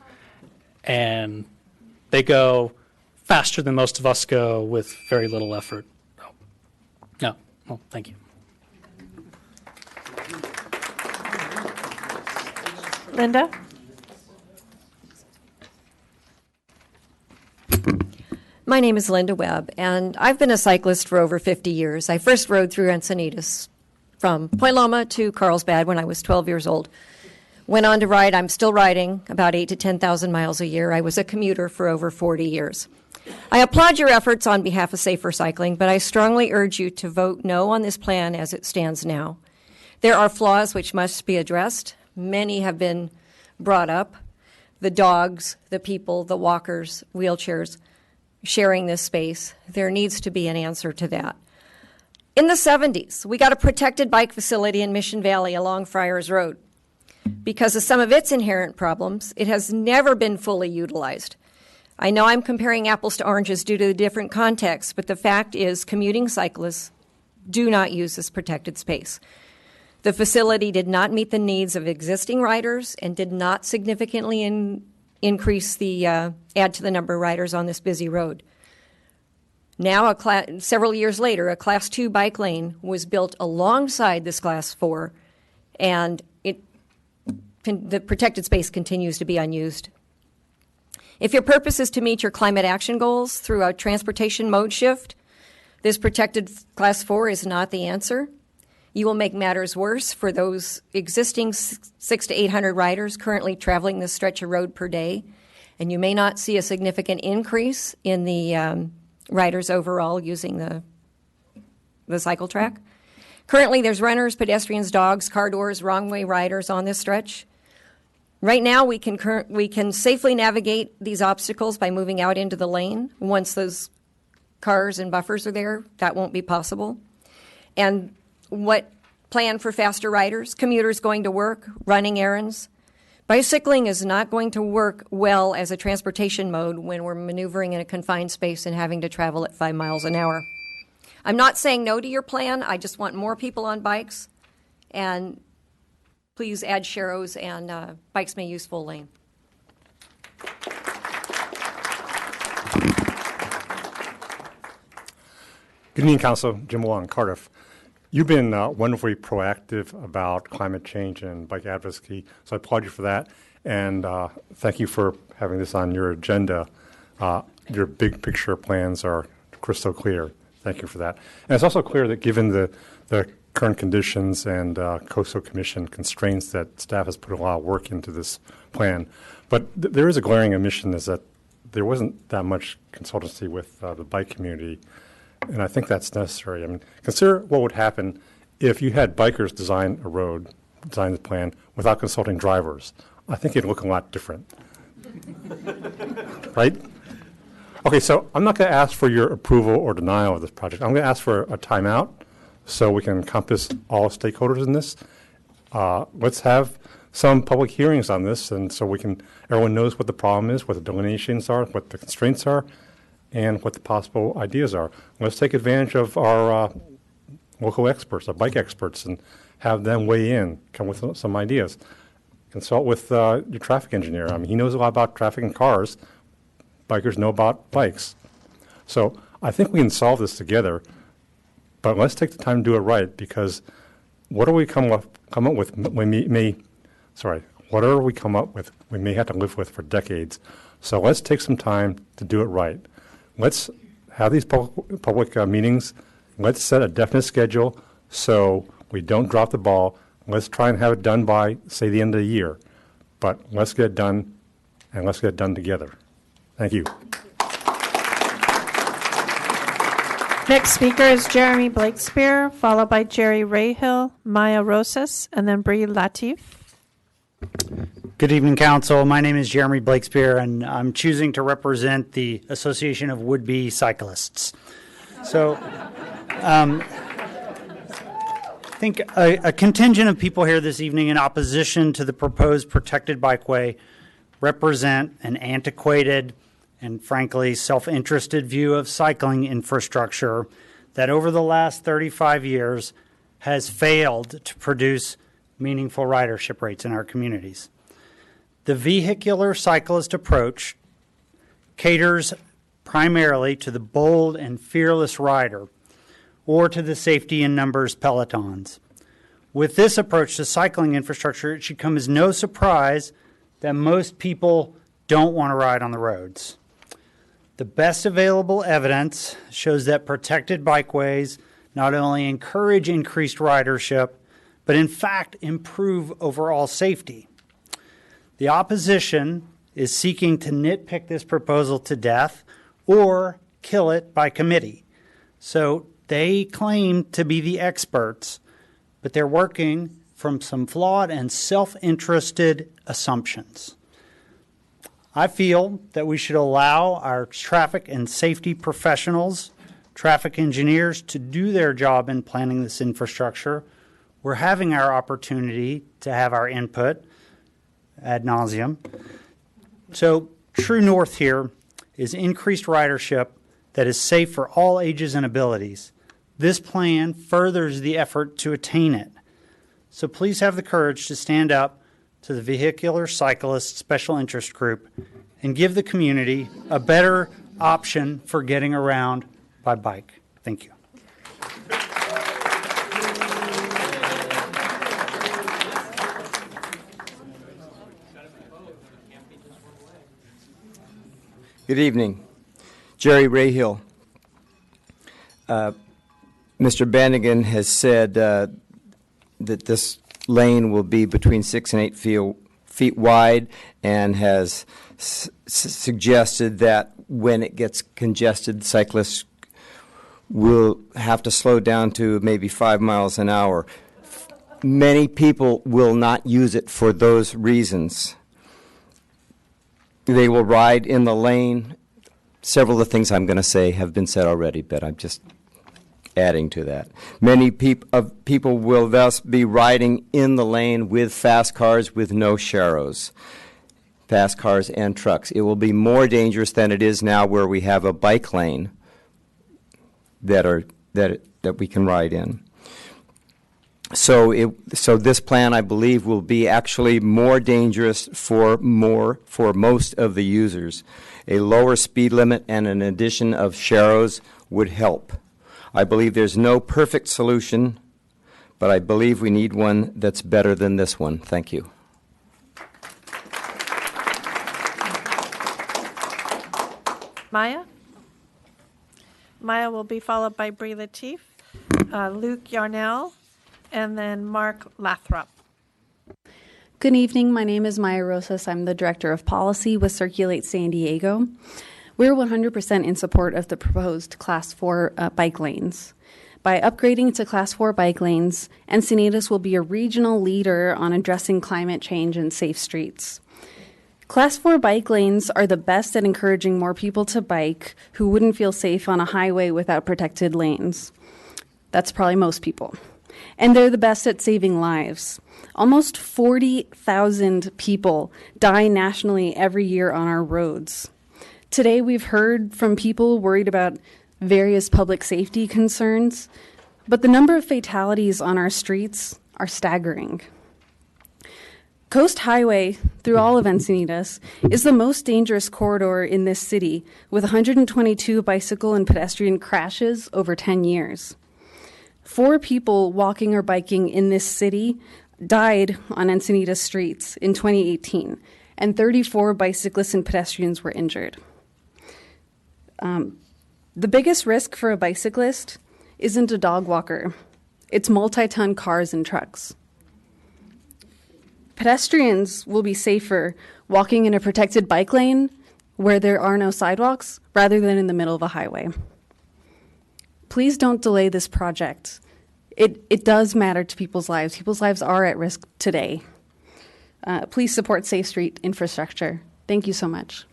And they go faster than most of us go with very little effort. No, well, thank you. Linda? My name is Linda Webb, and I've been a cyclist for over 50 years. I first rode through Encinitas from Point Loma to Carlsbad when I was 12 years old. Went on to ride, I'm still riding, about 8,000 to 10,000 miles a year. I was a commuter for over 40 years. I applaud your efforts on behalf of safer cycling, but I strongly urge you to vote no on this plan as it stands now. There are flaws which must be addressed. Many have been brought up. The dogs, the people, the walkers, wheelchairs, sharing this space. There needs to be an answer to that. In the 70s, we got a protected bike facility in Mission Valley along Friars Road. Because of some of its inherent problems, it has never been fully utilized. I know I'm comparing apples to oranges due to the different contexts, but the fact is commuting cyclists do not use this protected space. The facility did not meet the needs of existing riders and did not significantly increase the add to the number of riders on this busy road. Now, several years later, a Class 2 bike lane was built alongside this Class 4, and the protected space continues to be unused. If your purpose is to meet your climate action goals through a transportation mode shift, this protected Class 4 is not the answer. You will make matters worse for those existing 600 to 800 riders currently traveling this stretch of road per day, and you may not see a significant increase in the riders overall using the cycle track. Currently, there's runners, pedestrians, dogs, car doors, wrong-way riders on this stretch. Right now, we can safely navigate these obstacles by moving out into the lane. Once those cars and buffers are there, that won't be possible. And what plan for faster riders, commuters going to work, running errands? Bicycling is not going to work well as a transportation mode when we're maneuvering in a confined space and having to travel at 5 miles an hour. I'm not saying no to your plan. I just want more people on bikes. And please add sharrows and bikes may use full lane. Good evening, Council. Jim Wong, Cardiff. You've been wonderfully proactive about climate change and bike advocacy, so I applaud you for that. And thank you for having this on your agenda. Your big picture plans are crystal clear. Thank you for that. And it's also clear that given the current conditions and Coastal Commission constraints that staff has put a lot of work into this plan. But there is a glaring omission is that there wasn't that much consultancy with the bike community. And I think that's necessary. I mean, consider what would happen if you had bikers design a road, design the plan, without consulting drivers. I think it'd look a lot different. Right? Okay, so I'm not going to ask for your approval or denial of this project. I'm going to ask for a timeout so we can encompass all stakeholders in this. Let's have some public hearings on this, and so everyone knows what the problem is, what the delineations are, what the constraints are, and what the possible ideas are. Let's take advantage of our local experts, our bike experts, and have them weigh in, come with some ideas. Consult with your traffic engineer. I mean, he knows a lot about traffic and cars. Bikers know about bikes. So I think we can solve this together, but let's take the time to do it right, because what do we come up with we may have to live with for decades. So let's take some time to do it right. Let's have these public meetings. Let's set a definite schedule so we don't drop the ball. Let's try and have it done by, say, the end of the year. But let's get it done, and let's get it done together. Thank you. Next speaker is Jeremy Blakespear, followed by Jerry Rahill, Maya Rosas, and then Bree Latif. Good evening, Council. My name is Jeremy Blakespear, and I'm choosing to represent the Association of Would-Be Cyclists. So I think a contingent of people here this evening in opposition to the proposed protected bikeway represent an antiquated and frankly self-interested view of cycling infrastructure that over the last 35 years has failed to produce meaningful ridership rates in our communities. The vehicular cyclist approach caters primarily to the bold and fearless rider or to the safety in numbers pelotons. With this approach to cycling infrastructure, it should come as no surprise that most people don't want to ride on the roads. The best available evidence shows that protected bikeways not only encourage increased ridership, but in fact improve overall safety. The opposition is seeking to nitpick this proposal to death or kill it by committee. So they claim to be the experts, but they're working from some flawed and self-interested assumptions. I feel that we should allow our traffic and safety professionals, traffic engineers, to do their job in planning this infrastructure. We're having our opportunity to have our input ad nauseum. So true north here is increased ridership that is safe for all ages and abilities. This plan furthers the effort to attain it. So please have the courage to stand up to the Vehicular Cyclist Special Interest Group and give the community a better option for getting around by bike. Thank you. Good evening. Jerry Rahill. Mr. Bannigan has said that this lane will be between 6 and 8 feet wide and has suggested that when it gets congested, cyclists will have to slow down to maybe 5 miles an hour. Many people will not use it for those reasons. They will ride in the lane. Several of the things I'm going to say have been said already, but I'm just adding to that. Many people will thus be riding in the lane with fast cars with no sharrows, fast cars and trucks. It will be more dangerous than it is now, where we have a bike lane that we can ride in. So this plan, I believe, will be actually more dangerous for most of the users. A lower speed limit and an addition of sharrows would help. I believe there's no perfect solution, but I believe we need one that's better than this one. Thank you. Maya? Maya will be followed by Bree Latif, Luke Yarnell, and then Mark Lathrop. Good evening. My name is Maya Rosas. I'm the Director of Policy with Circulate San Diego. We're 100% in support of the proposed Class 4 bike lanes. By upgrading to Class 4 bike lanes, Encinitas will be a regional leader on addressing climate change and safe streets. Class 4 bike lanes are the best at encouraging more people to bike who wouldn't feel safe on a highway without protected lanes. That's probably most people. And they're the best at saving lives. Almost 40,000 people die nationally every year on our roads. Today, we've heard from people worried about various public safety concerns, but the number of fatalities on our streets are staggering. Coast Highway, through all of Encinitas, is the most dangerous corridor in this city, with 122 bicycle and pedestrian crashes over 10 years. 4 people walking or biking in this city died on Encinitas streets in 2018, and 34 bicyclists and pedestrians were injured. The biggest risk for a bicyclist isn't a dog walker. It's multi-ton cars and trucks. Pedestrians will be safer walking in a protected bike lane where there are no sidewalks rather than in the middle of a highway. Please don't delay this project. It does matter to people's lives. People's lives are at risk today. Please support safe street infrastructure. Thank you so much.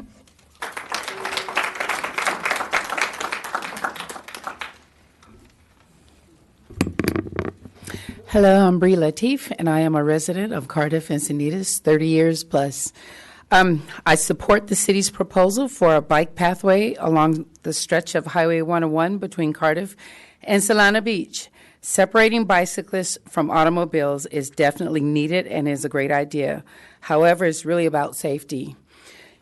Hello, I'm Bree Latif, and I am a resident of Cardiff, Encinitas, 30 years plus. I support the city's proposal for a bike pathway along the stretch of Highway 101 between Cardiff and Solana Beach. Separating bicyclists from automobiles is definitely needed and is a great idea. However, it's really about safety.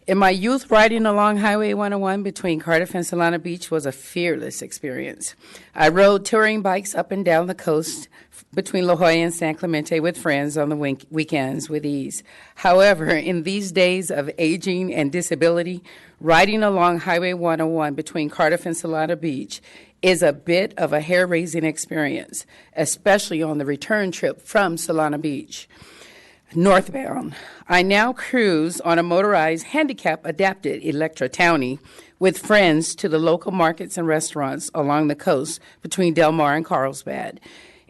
In my youth, riding along Highway 101 between Cardiff and Solana Beach was a fearless experience. I rode touring bikes up and down the coast between La Jolla and San Clemente with friends on the weekends with ease. However, in these days of aging and disability, riding along Highway 101 between Cardiff and Solana Beach is a bit of a hair-raising experience, especially on the return trip from Solana Beach. Northbound, I now cruise on a motorized, handicap-adapted Electra Townie with friends to the local markets and restaurants along the coast between Del Mar and Carlsbad.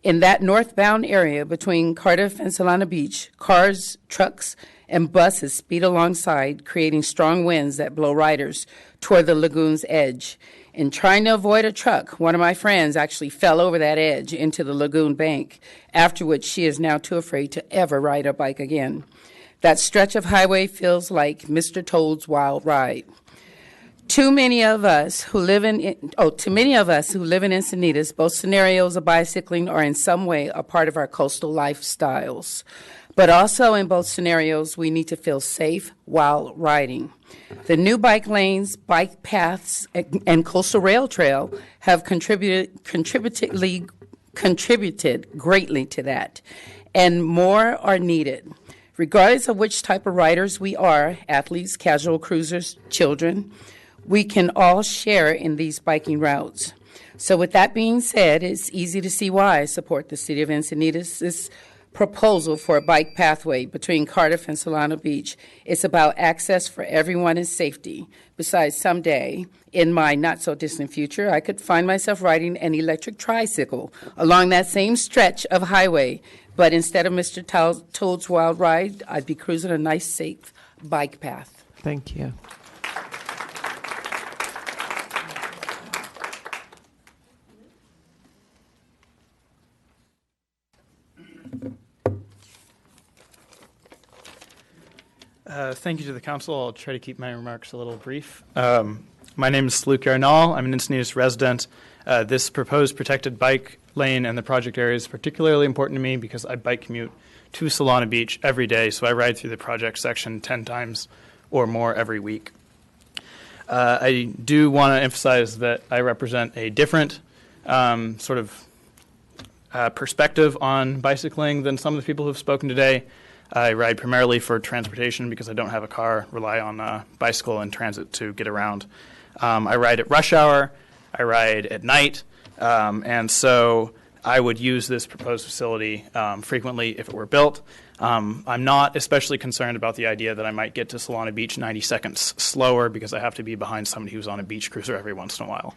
In that northbound area between Cardiff and Solana Beach, cars, trucks, and buses speed alongside, creating strong winds that blow riders toward the lagoon's edge. In trying to avoid a truck, one of my friends actually fell over that edge into the lagoon bank, after which she is now too afraid to ever ride a bike again. That stretch of highway feels like Mr. Toad's Wild Ride. To many of us who live in Encinitas, both scenarios of bicycling are in some way a part of our coastal lifestyles. But also in both scenarios, we need to feel safe while riding. The new bike lanes, bike paths, and coastal rail trail have contributed greatly to that, and more are needed. Regardless of which type of riders we are, athletes, casual cruisers, children, we can all share in these biking routes. So with that being said, it's easy to see why I support the City of Encinitas' proposal for a bike pathway between Cardiff and Solana Beach. It's about access for everyone and safety. Besides, someday, in my not-so-distant future, I could find myself riding an electric tricycle along that same stretch of highway. But instead of Mr. Toad's Wild Ride, I'd be cruising a nice, safe bike path. Thank you. Thank you to the council. I'll try to keep my remarks a little brief. My name is Luke Arnall. I'm an Encinitas resident. This proposed protected bike lane and the project area is particularly important to me because I bike commute to Solana Beach every day, so I ride through the project section 10 times or more every week. I do want to emphasize that I represent a different perspective on bicycling than some of the people who have spoken today. I ride primarily for transportation because I don't have a car, rely on bicycle and transit to get around. I ride at rush hour, I ride at night, and so I would use this proposed facility frequently if it were built. I'm not especially concerned about the idea that I might get to Solana Beach 90 seconds slower because I have to be behind somebody who's on a beach cruiser every once in a while.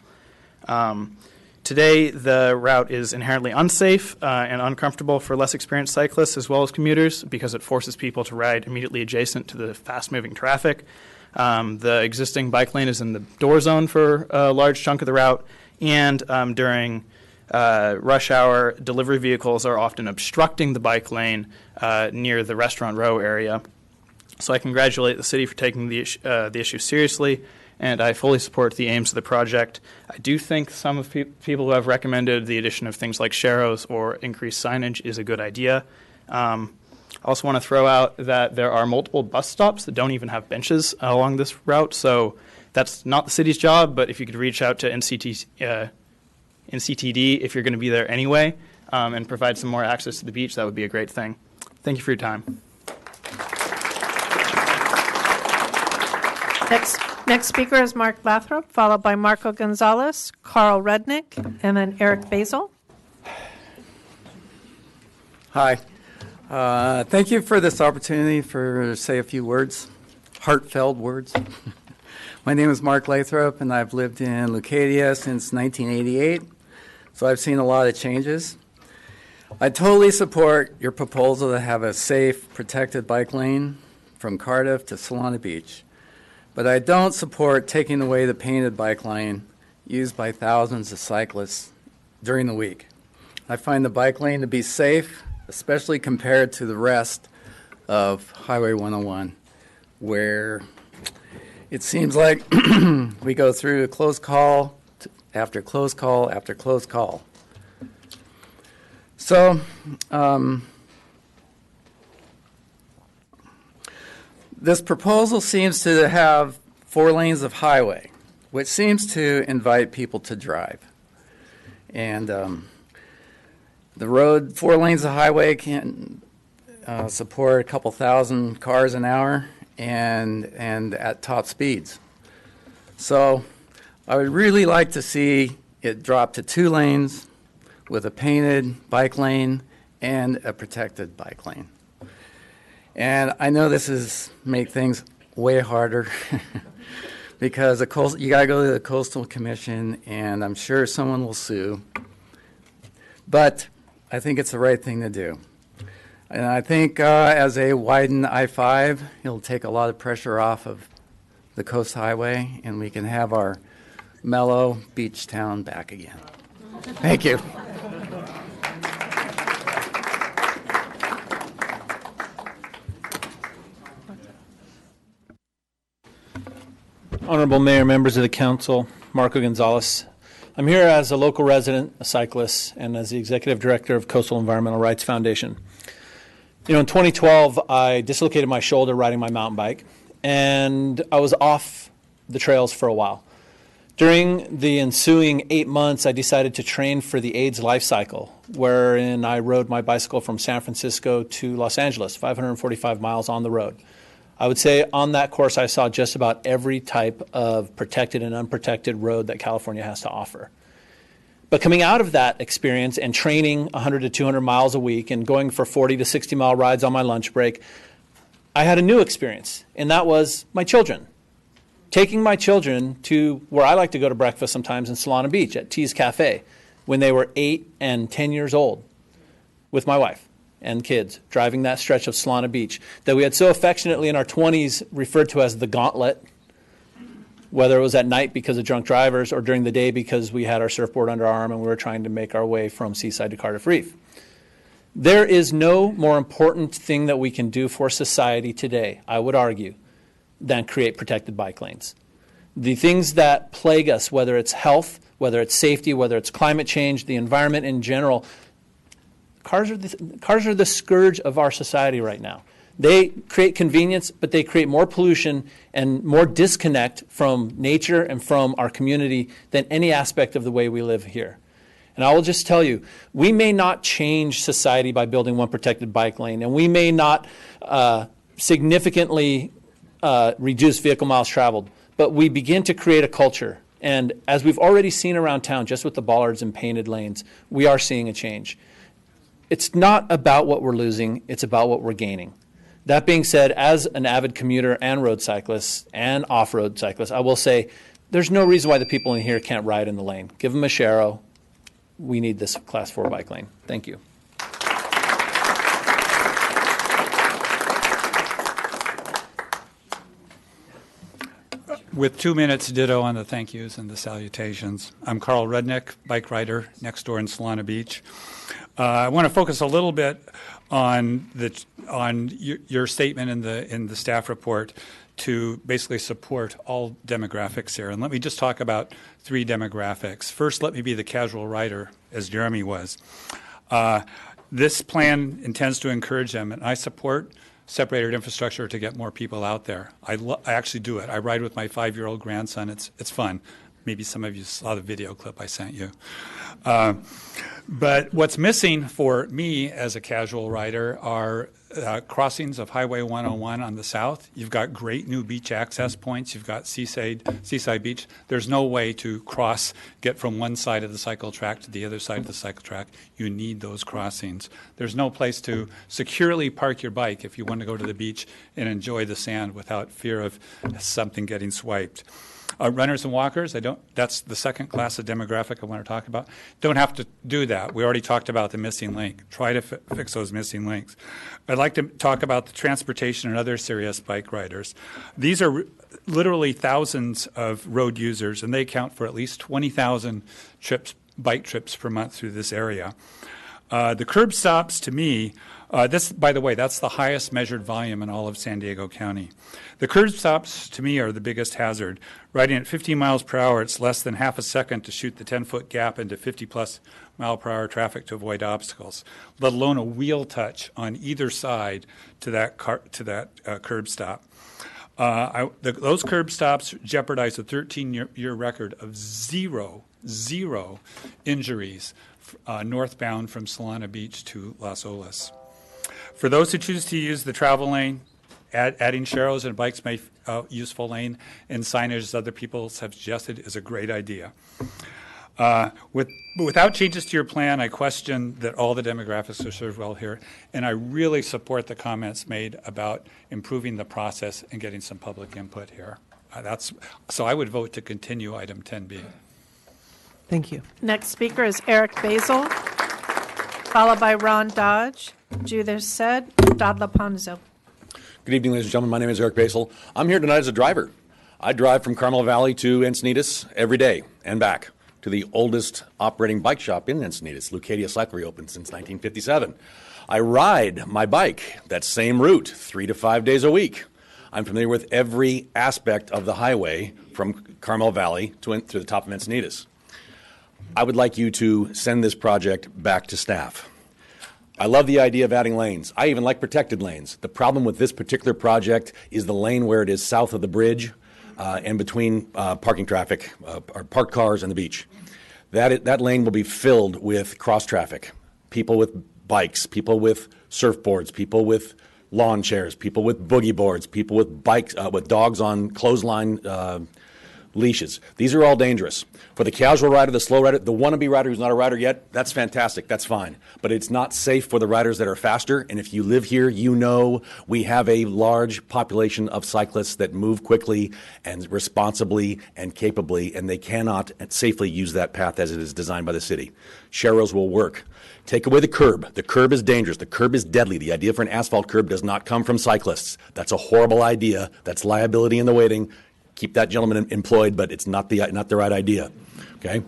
Today, the route is inherently unsafe and uncomfortable for less experienced cyclists as well as commuters because it forces people to ride immediately adjacent to the fast-moving traffic. The existing bike lane is in the door zone for a large chunk of the route, and during rush hour, delivery vehicles are often obstructing the bike lane near the restaurant row area. So I congratulate the city for taking the issue seriously, and I fully support the aims of the project. I do think some of people who have recommended the addition of things like sharrows or increased signage is a good idea. I also want to throw out that there are multiple bus stops that don't even have benches along this route, so that's not the city's job, but if you could reach out to NCTD if you're going to be there anyway and provide some more access to the beach, that would be a great thing. Thank you for your time. Next speaker is Mark Lathrop, followed by Marco Gonzalez, Carl Rednick, and then Eric Basil. Hi. Thank you for this opportunity to say a few words, heartfelt words. My name is Mark Lathrop, and I've lived in Leucadia since 1988, so I've seen a lot of changes. I totally support your proposal to have a safe, protected bike lane from Cardiff to Solana Beach. But I don't support taking away the painted bike lane used by thousands of cyclists during the week. I find the bike lane to be safe, especially compared to the rest of Highway 101, where it seems like we go through close call after close call after close call. So, this proposal seems to have 4 lanes of highway, which seems to invite people to drive. And the road, 4 lanes of highway can support a couple thousand cars an hour and at top speeds. So I would really like to see it drop to 2 lanes with a painted bike lane and a protected bike lane. And I know this is make things way harder because you got to go to the Coastal Commission, and I'm sure someone will sue. But I think it's the right thing to do. And I think as they widen I-5, it'll take a lot of pressure off of the Coast Highway, and we can have our mellow beach town back again. Thank you. Honorable Mayor, members of the council, Marco Gonzalez. I'm here as a local resident, a cyclist, and as the executive director of Coastal Environmental Rights Foundation. You know, in 2012, I dislocated my shoulder riding my mountain bike, and I was off the trails for a while. During the ensuing 8 months, I decided to train for the AIDS life cycle, wherein I rode my bicycle from San Francisco to Los Angeles, 545 miles on the road. I would say on that course, I saw just about every type of protected and unprotected road that California has to offer. But coming out of that experience and training 100 to 200 miles a week and going for 40 to 60 mile rides on my lunch break, I had a new experience, and that was my children. Taking my children to where I like to go to breakfast sometimes in Solana Beach at Tea's Cafe when they were 8 and 10 years old with my wife and kids, driving that stretch of Solana Beach that we had so affectionately in our 20s referred to as the gauntlet, whether it was at night because of drunk drivers or during the day because we had our surfboard under our arm and we were trying to make our way from Seaside to Cardiff Reef. There is no more important thing that we can do for society today, I would argue, than create protected bike lanes. The things that plague us, whether it's health, whether it's safety, whether it's climate change, the environment in general, cars are the scourge of our society right now. They create convenience, but they create more pollution and more disconnect from nature and from our community than any aspect of the way we live here. And I will just tell you, we may not change society by building one protected bike lane, and we may not significantly reduce vehicle miles traveled, but we begin to create a culture. And as we've already seen around town, just with the bollards and painted lanes, we are seeing a change. It's not about what we're losing, it's about what we're gaining. That being said, as an avid commuter and road cyclist and off-road cyclist, I will say there's no reason why the people in here can't ride in the lane. Give them a Shero. We need this Class 4 bike lane. Thank you. With 2 minutes, ditto on the thank yous and the salutations. I'm Carl Rudnick, bike rider next door in Solana Beach. I want to focus a little bit on your statement in the staff report to basically support all demographics here. And let me just talk about 3 demographics. First, let me be the casual rider, as Jeremy was. This plan intends to encourage them, and I support separated infrastructure to get more people out there. I actually do it. I ride with my 5-year-old grandson. It's fun. Maybe some of you saw the video clip I sent you. But what's missing for me as a casual rider are crossings of Highway 101 on the south. You've got great new beach access points. You've got Seaside Beach. There's no way to get from one side of the cycle track to the other side of the cycle track. You need those crossings. There's no place to securely park your bike if you want to go to the beach and enjoy the sand without fear of something getting swiped. Runners and walkers, that's the second class of demographic I want to talk about. Don't have to do that. We already talked about the missing link. Try to fix those missing links. I'd like to talk about the transportation and other serious bike riders. These are literally thousands of road users, and they account for at least 20,000 bike trips per month through this area. The curb stops, to me, this, by the way, that's the highest measured volume in all of San Diego County. The curb stops, to me, are the biggest hazard. Riding at 15 miles per hour, it's less than half a second to shoot the 10-foot gap into 50-plus mile per hour traffic to avoid obstacles, let alone a wheel touch on either side to that curb stop. Those curb stops jeopardize a 13-year record of zero injuries northbound from Solana Beach to Las Olas. For those who choose to use the travel lane, adding sharrows and bikes may useful lane and signage, as other people have suggested, is a great idea. Without changes to your plan, I question that all the demographics are served well here, and I really support the comments made about improving the process and getting some public input here. So I would vote to continue item 10B. Thank you. Next speaker is Eric Basil, followed by Ron Dodge, Judith Said, Dodd Laponzo. Good evening, ladies and gentlemen. My name is Eric Basil. I'm here tonight as a driver. I drive from Carmel Valley to Encinitas every day and back to the oldest operating bike shop in Encinitas, Leucadia Cyclery, opened since 1957. I ride my bike that same route 3 to 5 days a week. I'm familiar with every aspect of the highway from Carmel Valley to the top of Encinitas. I would like you to send this project back to staff. I love the idea of adding lanes. I even like protected lanes. The problem with this particular project is the lane where it is south of the bridge and between parking traffic, or parked cars and the beach. That lane will be filled with cross traffic, people with bikes, people with surfboards, people with lawn chairs, people with boogie boards, people with bikes, with dogs on clothesline leashes. These are all dangerous. For the casual rider, the slow rider, the wannabe rider who's not a rider yet, that's fantastic, that's fine. But it's not safe for the riders that are faster, and if you live here, you know we have a large population of cyclists that move quickly and responsibly and capably, and they cannot safely use that path as it is designed by the city. Sharrows will work. Take away the curb. The curb is dangerous. The curb is deadly. The idea for an asphalt curb does not come from cyclists. That's a horrible idea. That's liability in the waiting. Keep that gentleman employed, but it's not the right idea. Okay,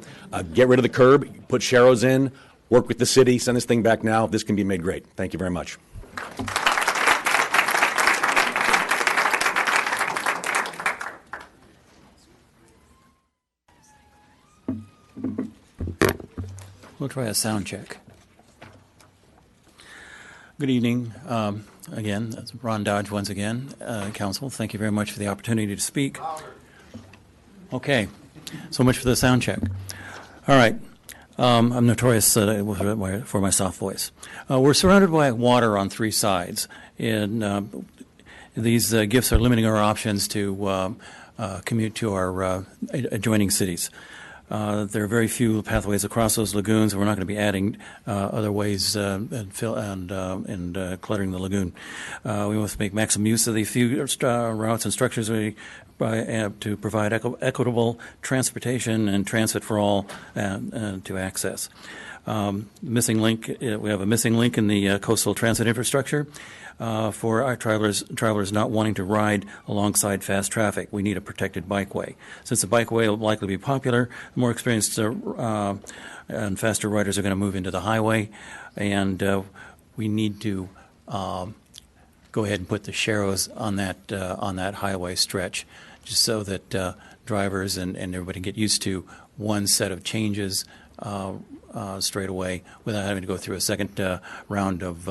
get rid of the curb, put sharrows in, work with the city, send this thing back now. This can be made great. Thank you very much. We'll try a sound check. Good evening. Again, that's Ron Dodge once again. Council, thank you very much for the opportunity to speak. Okay, so much for the sound check. All right, I'm notorious for my soft voice. We're surrounded by water on three sides, and these gifts are limiting our options to commute to our adjoining cities. There are very few pathways across those lagoons, and we're not going to be adding other ways and cluttering the lagoon. We must make maximum use of the few routes and structures to provide equitable transportation and transit for all to access. Missing link. We have a missing link in the coastal transit infrastructure. For our travelers not wanting to ride alongside fast traffic. We need a protected bikeway. Since the bikeway will likely be popular, the more experienced and faster riders are going to move into the highway, and we need to go ahead and put the sharrows on that highway stretch, just so that drivers and everybody can get used to one set of changes straight away without having to go through a second round of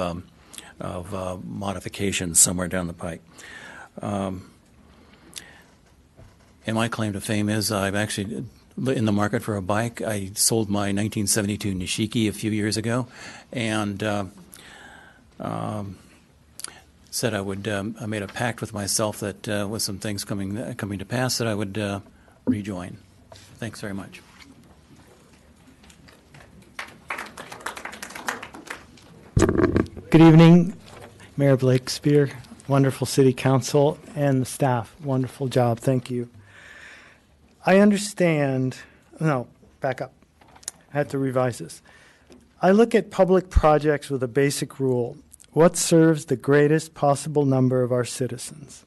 modifications somewhere down the pike. And my claim to fame is I'm actually in the market for a bike. I sold my 1972 Nishiki a few years ago, and said I would. I made a pact with myself that with some things coming to pass, that I would rejoin. Thanks very much. Good evening, Mayor Blakespear, wonderful City Council, and the staff. Wonderful job. Thank you. I understand. No, back up. I have to revise this. I look at public projects with a basic rule. What serves the greatest possible number of our citizens?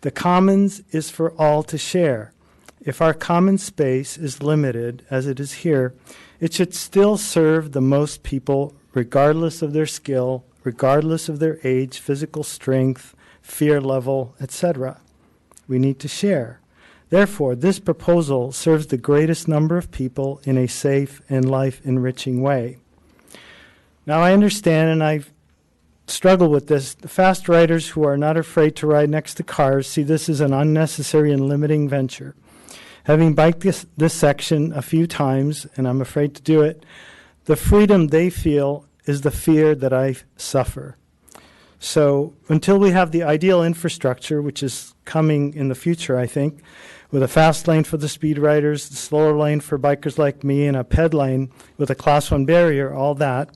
The commons is for all to share. If our common space is limited, as it is here, it should still serve the most people regardless of their skill, regardless of their age, physical strength, fear level, etc. We need to share. Therefore, this proposal serves the greatest number of people in a safe and life-enriching way. Now, I understand, and I've struggled with this, the fast riders who are not afraid to ride next to cars see this as an unnecessary and limiting venture. Having biked this section a few times, and I'm afraid to do it, the freedom they feel is the fear that I suffer. So until we have the ideal infrastructure, which is coming in the future, I think, with a fast lane for the speed riders, the slower lane for bikers like me, and a ped lane with a Class 1 barrier, all that,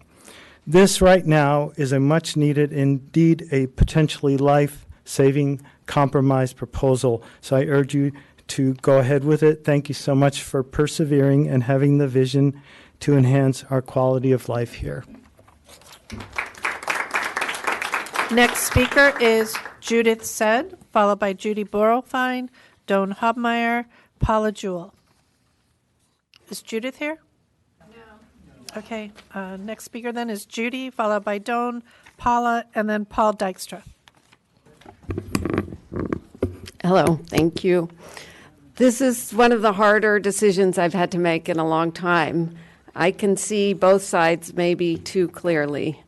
this right now is a much needed, indeed a potentially life-saving compromise proposal. So I urge you to go ahead with it. Thank you so much for persevering and having the vision to enhance our quality of life here. Next speaker is Judith Said, followed by Judy Borrelfine, Doan Hobmeyer, Paula Jewell. Is Judith here? Okay, next speaker then is Judy, followed by Doan, Paula, and then Paul Dykstra. Hello, thank you. This is one of the harder decisions I've had to make in a long time. I can see both sides maybe too clearly.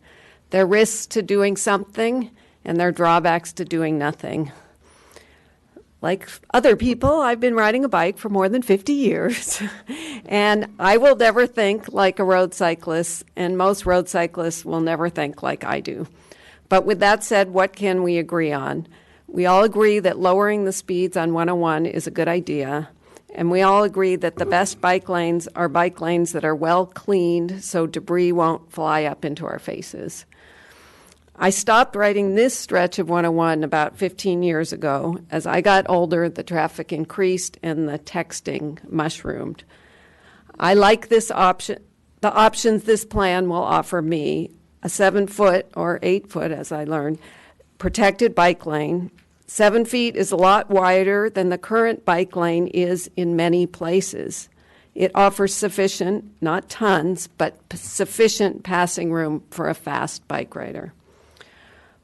There are risks to doing something, and there are drawbacks to doing nothing. Like other people, I've been riding a bike for more than 50 years, and I will never think like a road cyclist, and most road cyclists will never think like I do. But with that said, what can we agree on? We all agree that lowering the speeds on 101 is a good idea, and we all agree that the best bike lanes are bike lanes that are well cleaned so debris won't fly up into our faces. I stopped riding this stretch of 101 about 15 years ago. As I got older, the traffic increased and the texting mushroomed. I like this option, the options this plan will offer me: a 7-foot or 8-foot, as I learned, protected bike lane. 7 feet is a lot wider than the current bike lane is in many places. It offers sufficient, not tons, but sufficient passing room for a fast bike rider.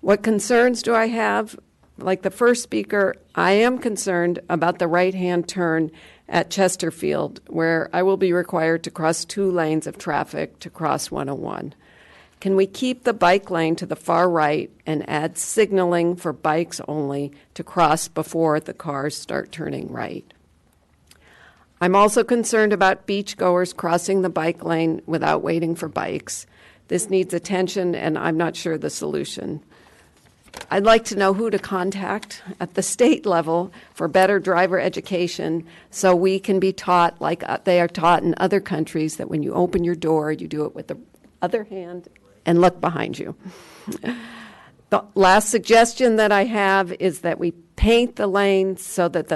What concerns do I have? Like the first speaker, I am concerned about the right-hand turn at Chesterfield, where I will be required to cross 2 lanes of traffic to cross 101. Can we keep the bike lane to the far right and add signaling for bikes only to cross before the cars start turning right? I'm also concerned about beachgoers crossing the bike lane without waiting for bikes. This needs attention, and I'm not sure the solution. I'd like to know who to contact at the state level for better driver education so we can be taught like they are taught in other countries, that when you open your door, you do it with the other hand and look behind you. The last suggestion that I have is that we paint the lanes so that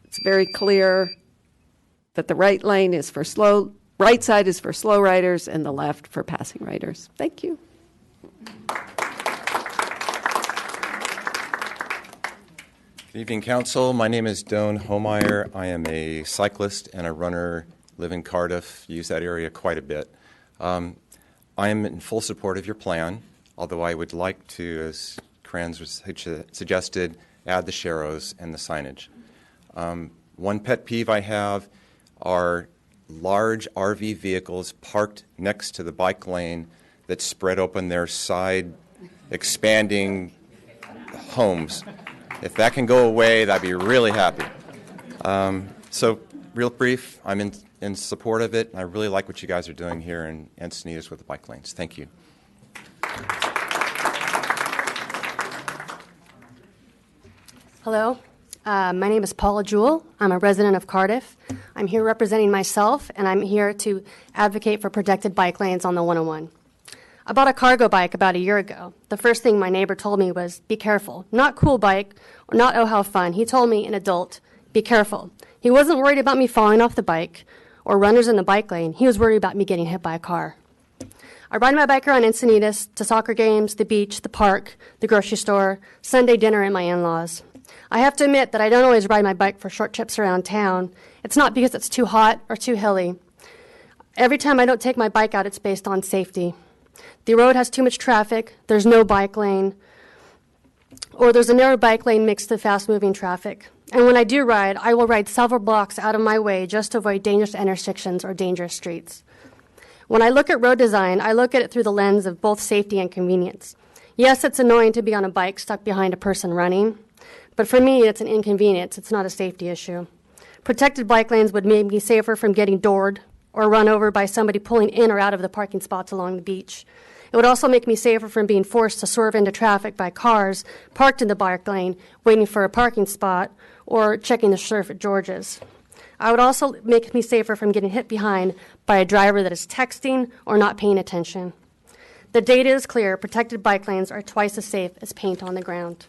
it's very clear that the right lane is for right side is for slow riders and the left for passing riders. Thank you. Good evening, Council. My name is Doan Hobmeyer. I am a cyclist and a runner, live in Cardiff, use that area quite a bit. I am in full support of your plan, although I would like to, as Kranz suggested, add the sharrows and the signage. One pet peeve I have are large RV vehicles parked next to the bike lane that spread open their side expanding homes. If that can go away, I'd be really happy. So real brief, I'm in support of it. I really like what you guys are doing here in Encinitas with the bike lanes. Thank you. Hello, my name is Paula Jewell. I'm a resident of Cardiff. I'm here representing myself, and I'm here to advocate for protected bike lanes on the 101. I bought a cargo bike about a year ago. The first thing my neighbor told me was, be careful. Not cool bike, or not oh how fun. He told me, an adult, be careful. He wasn't worried about me falling off the bike or runners in the bike lane. He was worried about me getting hit by a car. I ride my bike around Encinitas to soccer games, the beach, the park, the grocery store, Sunday dinner, and my in-laws. I have to admit that I don't always ride my bike for short trips around town. It's not because it's too hot or too hilly. Every time I don't take my bike out, it's based on safety. The road has too much traffic, there's no bike lane, or there's a narrow bike lane mixed with fast-moving traffic. And when I do ride, I will ride several blocks out of my way just to avoid dangerous intersections or dangerous streets. When I look at road design, I look at it through the lens of both safety and convenience. Yes, it's annoying to be on a bike stuck behind a person running, but for me, it's an inconvenience. It's not a safety issue. Protected bike lanes would make me safer from getting doored or run over by somebody pulling in or out of the parking spots along the beach. It would also make me safer from being forced to swerve into traffic by cars parked in the bike lane, waiting for a parking spot, or checking the surf at George's. I would also make me safer from getting hit behind by a driver that is texting or not paying attention. The data is clear. Protected bike lanes are twice as safe as paint on the ground.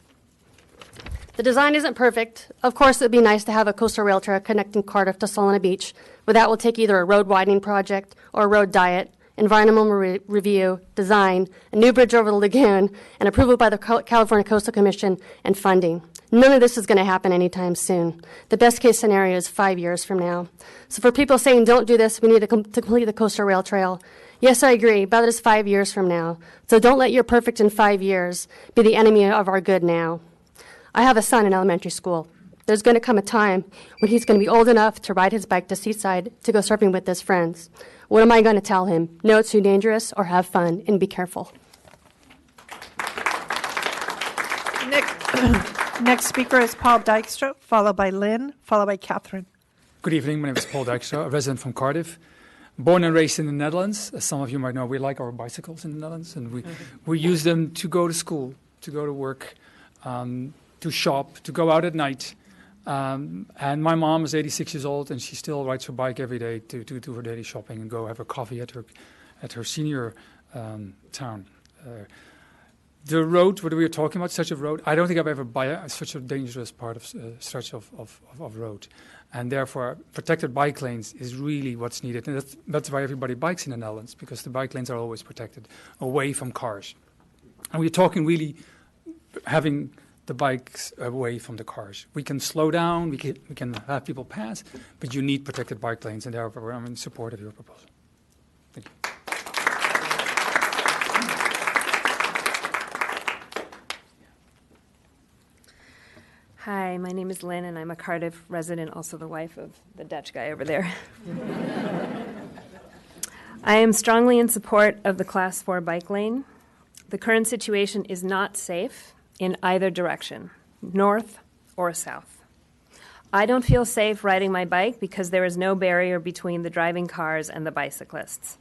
The design isn't perfect. Of course, it would be nice to have a coastal rail trail connecting Cardiff to Solana Beach, but that will take either a road widening project or a road diet, environmental review, design, a new bridge over the lagoon, and approval by the California Coastal Commission and funding. None of this is going to happen anytime soon. The best case scenario is 5 years from now. So for people saying don't do this, we need to complete the coastal rail trail. Yes, I agree, but it is 5 years from now. So don't let your perfect in 5 years be the enemy of our good now. I have a son in elementary school. There's going to come a time when he's going to be old enough to ride his bike to Seaside to go surfing with his friends. What am I going to tell him? No, it's too dangerous, or have fun and be careful. Next speaker is Paul Dykstra, followed by Lynn, followed by Catherine. Good evening. My name is Paul Dykstra, a resident from Cardiff. Born and raised in the Netherlands. As some of you might know, we like our bicycles in the Netherlands, and we use them to go to school, to go to work, to shop, to go out at night. And my mom is 86 years old, and she still rides her bike every day to do her daily shopping and go have a coffee at her senior town. The road, what we were talking about, such a road, I don't think I've ever been such a dangerous part of stretch of road. And therefore, protected bike lanes is really what's needed. And that's why everybody bikes in the Netherlands, because the bike lanes are always protected, away from cars. And we're talking really having the bikes away from the cars. We can slow down, we can have people pass, but you need protected bike lanes, and therefore I'm in support of your proposal. Thank you. Hi, my name is Lynn, and I'm a Cardiff resident, also the wife of the Dutch guy over there. I am strongly in support of the Class 4 bike lane. The current situation is not safe in either direction, north or south. I don't feel safe riding my bike because there is no barrier between the driving cars and the bicyclists.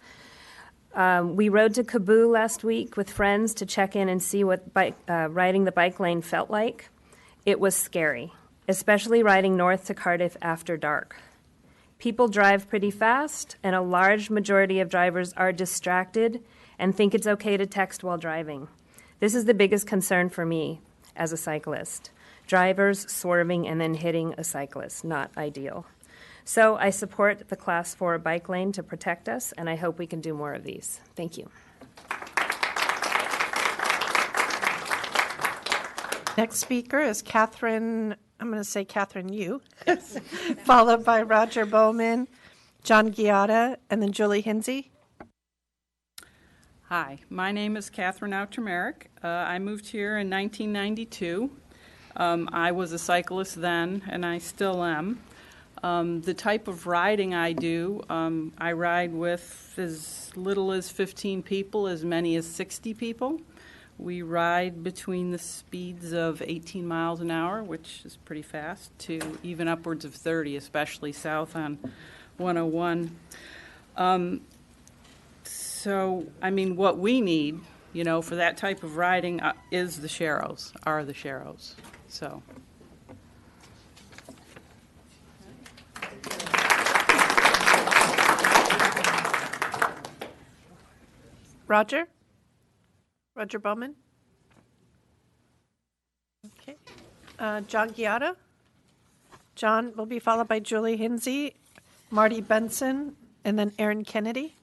We rode to Cebu last week with friends to check in and see what riding the bike lane felt like. It was scary, especially riding north to Cardiff after dark. People drive pretty fast, and a large majority of drivers are distracted and think it's okay to text while driving. This is the biggest concern for me as a cyclist. Drivers swerving and then hitting a cyclist, not ideal. So I support the Class 4 bike lane to protect us, and I hope we can do more of these. Thank you. Next speaker is Catherine, I'm going to say Catherine Yu, followed by Roger Bowman, John Giotta, and then Julie Hinsey. Hi, my name is Catherine Outermerick. I moved here in 1992. I was a cyclist then, and I still am. The type of riding I do, I ride with as little as 15 people, as many as 60 people. We ride between the speeds of 18 miles an hour, which is pretty fast, to even upwards of 30, especially south on 101. So, I mean, what we need, you know, for that type of riding is the Sharrows, are the Sharrows. So. Roger? Roger Bowman? Okay. John Giotta? John will be followed by Julie Hinsey, Marty Benson, and then Aaron Kennedy.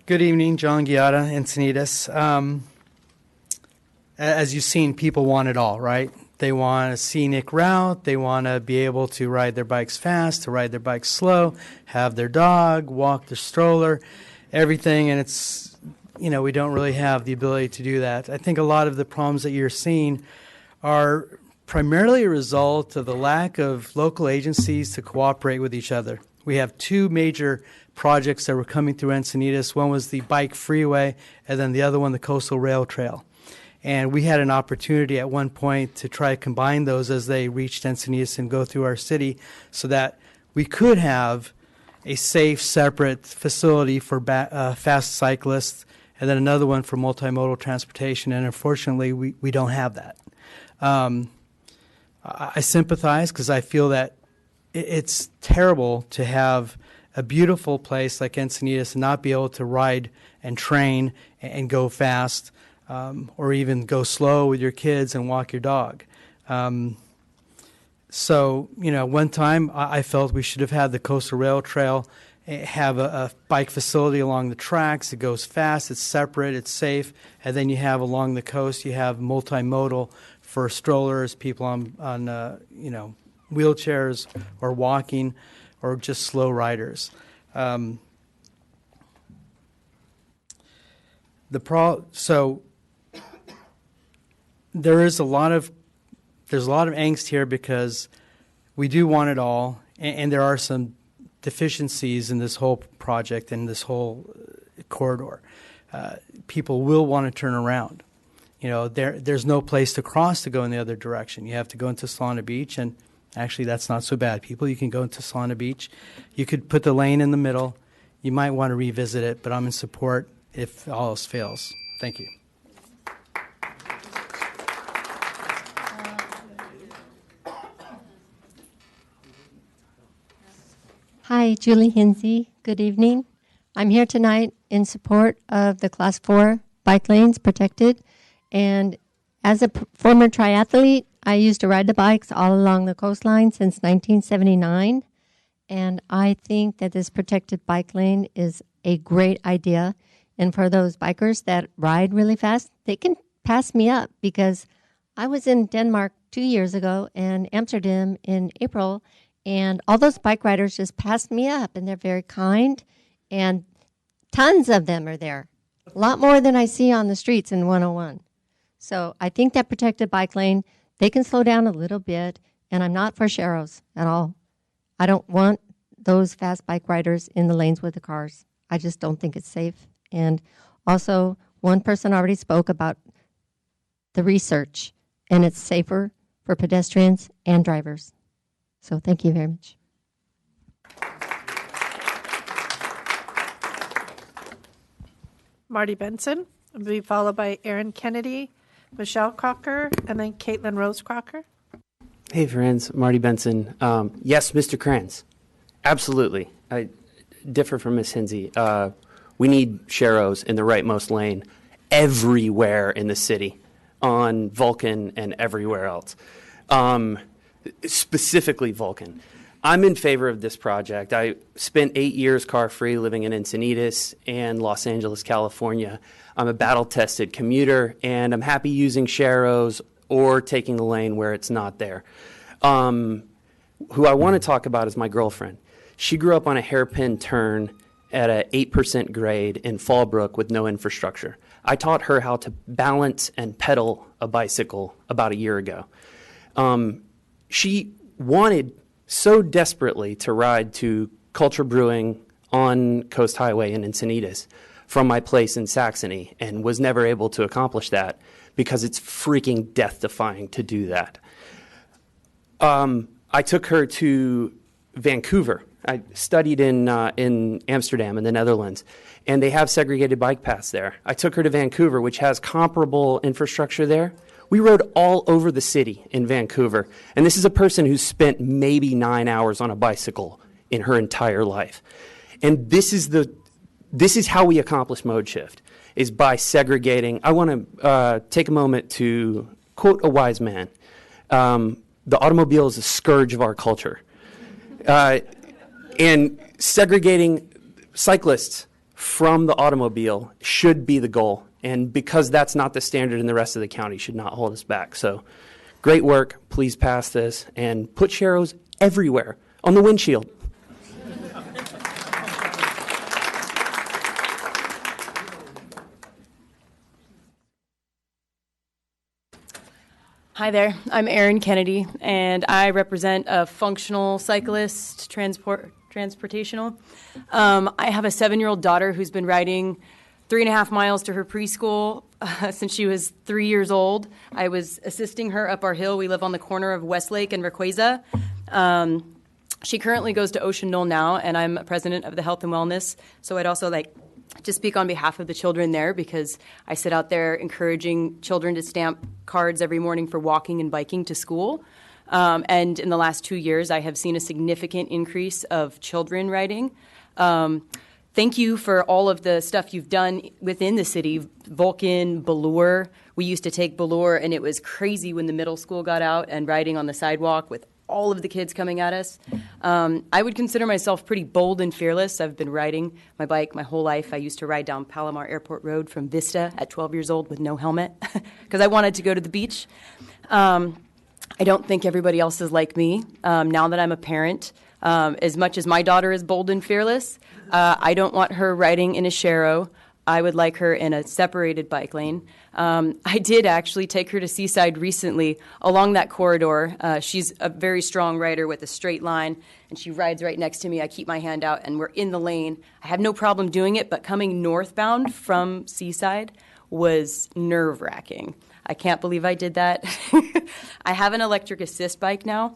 Good evening, John Giotta, Encinitas. As you've seen, people want it all, right? They want a scenic route. They want to be able to ride their bikes fast, to ride their bikes slow, have their dog, walk their stroller, everything. And it's, we don't really have the ability to do that. I think a lot of the problems that you're seeing are primarily a result of the lack of local agencies to cooperate with each other. We have two major projects that were coming through Encinitas. One was the bike freeway, and then the other one, the Coastal Rail Trail. And we had an opportunity at one point to try to combine those as they reached Encinitas and go through our city so that we could have a safe, separate facility for fast cyclists and then another one for multimodal transportation. And unfortunately, we don't have that. I sympathize because I feel that it's terrible to have a beautiful place like Encinitas and not be able to ride and train and go fast. Or even go slow with your kids and walk your dog. So, one time I felt we should have had the Coastal Rail Trail have a bike facility along the tracks. It goes fast, it's separate, it's safe, and then you have along the coast, you have multimodal for strollers, people on wheelchairs or walking, or just slow riders. So there's a lot of angst here because we do want it all, and there are some deficiencies in this whole project and this whole corridor. People will want to turn around. There's no place to cross to go in the other direction. You have to go into Solana Beach, and actually that's not so bad. You can go into Solana Beach. You could put the lane in the middle. You might want to revisit it, but I'm in support if all else fails. Thank you. Hi, Julie Hinsey. Good evening. I'm here tonight in support of the Class 4 bike lanes protected. And as a former triathlete, I used to ride the bikes all along the coastline since 1979. And I think that this protected bike lane is a great idea. And for those bikers that ride really fast, they can pass me up because I was in Denmark 2 years ago and Amsterdam in April. And all those bike riders just passed me up, and they're very kind, and tons of them are there. A lot more than I see on the streets in 101. So I think that protected bike lane, they can slow down a little bit, and I'm not for sharrows at all. I don't want those fast bike riders in the lanes with the cars. I just don't think it's safe. And also, one person already spoke about the research, and it's safer for pedestrians and drivers. So thank you very much. Marty Benson will be followed by Aaron Kennedy, Michelle Crocker, and then Caitlin Rose Crocker. Hey, friends. Marty Benson. Yes, Mr. Kranz. Absolutely. I differ from Ms. Hinsey. We need sharrows in the rightmost lane everywhere in the city, on Vulcan and everywhere else. Specifically Vulcan. I'm in favor of this project. I spent 8 years car-free living in Encinitas and Los Angeles, California. I'm a battle-tested commuter, and I'm happy using sharrows or taking the lane where it's not there. Who I want to talk about is my girlfriend. She grew up on a hairpin turn at an 8% grade in Fallbrook with no infrastructure. I taught her how to balance and pedal a bicycle about a year ago. She wanted so desperately to ride to Culture Brewing on Coast Highway in Encinitas from my place in Saxony and was never able to accomplish that because it's freaking death-defying to do that. I took her to Vancouver. I studied in Amsterdam in the Netherlands, and they have segregated bike paths there. I took her to Vancouver, which has comparable infrastructure there. We rode all over the city in Vancouver, and this is a person who's spent maybe 9 hours on a bicycle in her entire life. And this is how we accomplish mode shift, is by segregating. I want to take a moment to quote a wise man. The automobile is a scourge of our culture. And segregating cyclists from the automobile should be the goal. And because that's not the standard in the rest of the county, should not hold us back. So Great work. Please pass this and put Sharrows everywhere on the windshield. Hi there, I'm Erin Kennedy, and I represent a functional cyclist transportational. I have a 7-year-old daughter who's been riding 3.5 miles to her preschool since she was 3 years old. I was assisting her up our hill. We live on the corner of Westlake and Requesa. She currently goes to Ocean Knoll now, and I'm president of the Health and Wellness, so I'd also like to speak on behalf of the children there, because I sit out there encouraging children to stamp cards every morning for walking and biking to school. And in the last 2 years, I have seen a significant increase of children riding. Thank you for all of the stuff you've done within the city. Vulcan, Ballure. We used to take Ballure, and it was crazy when the middle school got out and riding on the sidewalk with all of the kids coming at us. I would consider myself pretty bold and fearless. I've been riding my bike my whole life. I used to ride down Palomar Airport Road from Vista at 12 years old with no helmet because I wanted to go to the beach. I don't think everybody else is like me. Now that I'm a parent, as much as my daughter is bold and fearless, I don't want her riding in a Sharrow. I would like her in a separated bike lane. I did actually take her to Seaside recently along that corridor. She's a very strong rider with a straight line, and she rides right next to me. I keep my hand out, and we're in the lane. I have no problem doing it, but coming northbound from Seaside was nerve-wracking. I can't believe I did that. I have an electric assist bike now,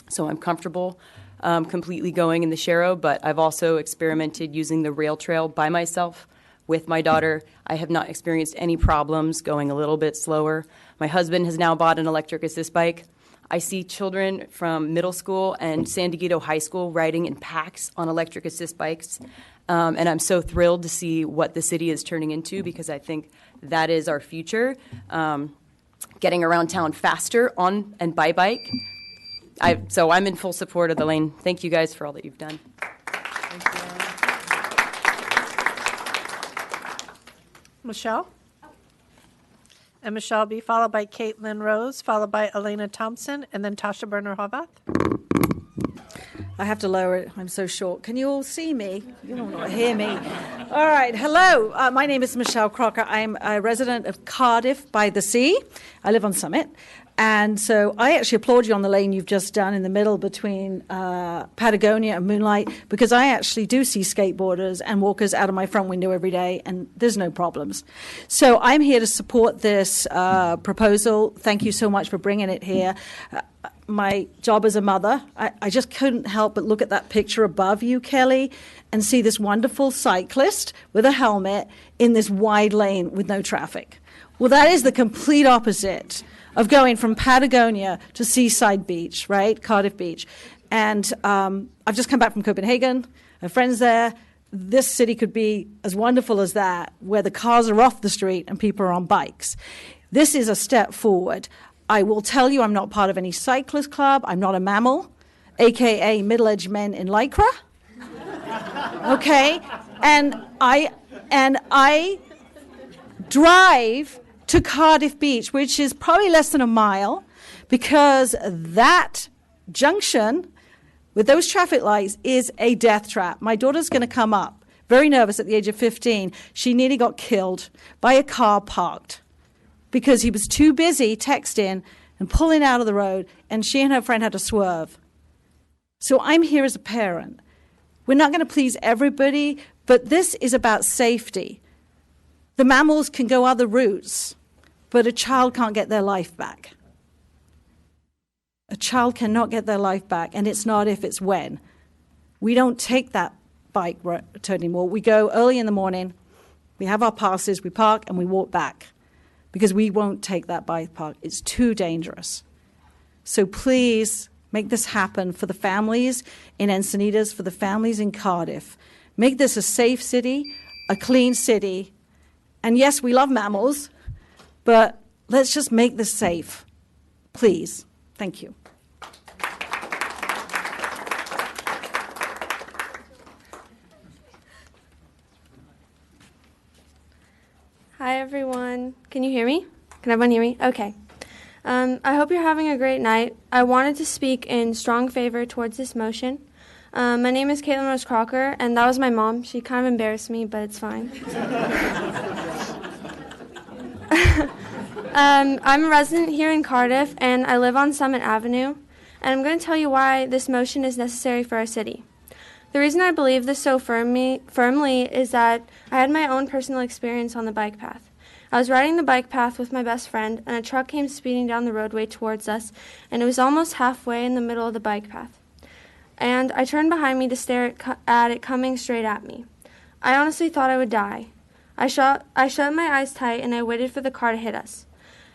so I'm comfortable completely going in the Sharrow, but I've also experimented using the rail trail by myself with my daughter. I have not experienced any problems going a little bit slower. My husband has now bought an electric assist bike. I see children from middle school and San Diego High School riding in packs on electric assist bikes. And I'm so thrilled to see what the city is turning into, because I think that is our future. Getting around town faster on and by bike. So I'm in full support of the lane. Thank you guys for all that you've done. Michelle? And Michelle will be followed by Caitlin Rose, followed by Elena Thompson, and then Tasha Berner Horvath. I have to lower it. I'm so short. Can you all see me? You don't want to hear me. All right. Hello. My name is Michelle Crocker. I'm a resident of Cardiff by the Sea. I live on Summit. And so I actually applaud you on the lane you've just done in the middle between Patagonia and Moonlight, because I actually do see skateboarders and walkers out of my front window every day, and there's no problems. So I'm here to support this proposal. Thank you so much for bringing it here. My job as a mother, I just couldn't help but look at that picture above you, Kelly, and see this wonderful cyclist with a helmet in this wide lane with no traffic. Well, that is the complete opposite of going from Patagonia to Seaside Beach, right? Cardiff Beach. And I've just come back from Copenhagen. I have friends there. This city could be as wonderful as that, where the cars are off the street and people are on bikes. This is a step forward. I will tell you, I'm not part of any cyclist club. I'm not a mammal, AKA middle-aged men in Lycra. Okay? And I drive to Cardiff Beach, which is probably less than a mile, because that junction with those traffic lights is a death trap. My daughter's going to come up, very nervous at the age of 15. She nearly got killed by a car parked because he was too busy texting and pulling out of the road, and she and her friend had to swerve. So I'm here as a parent. We're not going to please everybody, but this is about safety. The mammals can go other routes, but a child can't get their life back. A child cannot get their life back, and it's not if, it's when. We don't take that bike route anymore. We go early in the morning, we have our passes, we park, and we walk back, because we won't take that bike park. It's too dangerous. So please make this happen for the families in Encinitas, for the families in Cardiff. Make this a safe city, a clean city. And yes, we love mammals, but let's just make this safe. Please. Thank you. Hi, everyone. Can you hear me? Can everyone hear me? Okay. I hope you're having a great night. I wanted to speak in strong favor towards this motion. My name is Caitlin Rose Crocker, and that was my mom. She kind of embarrassed me, but it's fine. I'm a resident here in Cardiff, and I live on Summit Avenue, and I'm going to tell you why this motion is necessary for our city. The reason I believe this so firmly is that I had my own personal experience on the bike path. I was riding the bike path with my best friend, and a truck came speeding down the roadway towards us, and it was almost halfway in the middle of the bike path. And I turned behind me to stare at it coming straight at me. I honestly thought I would die. I shut my eyes tight, and I waited for the car to hit us.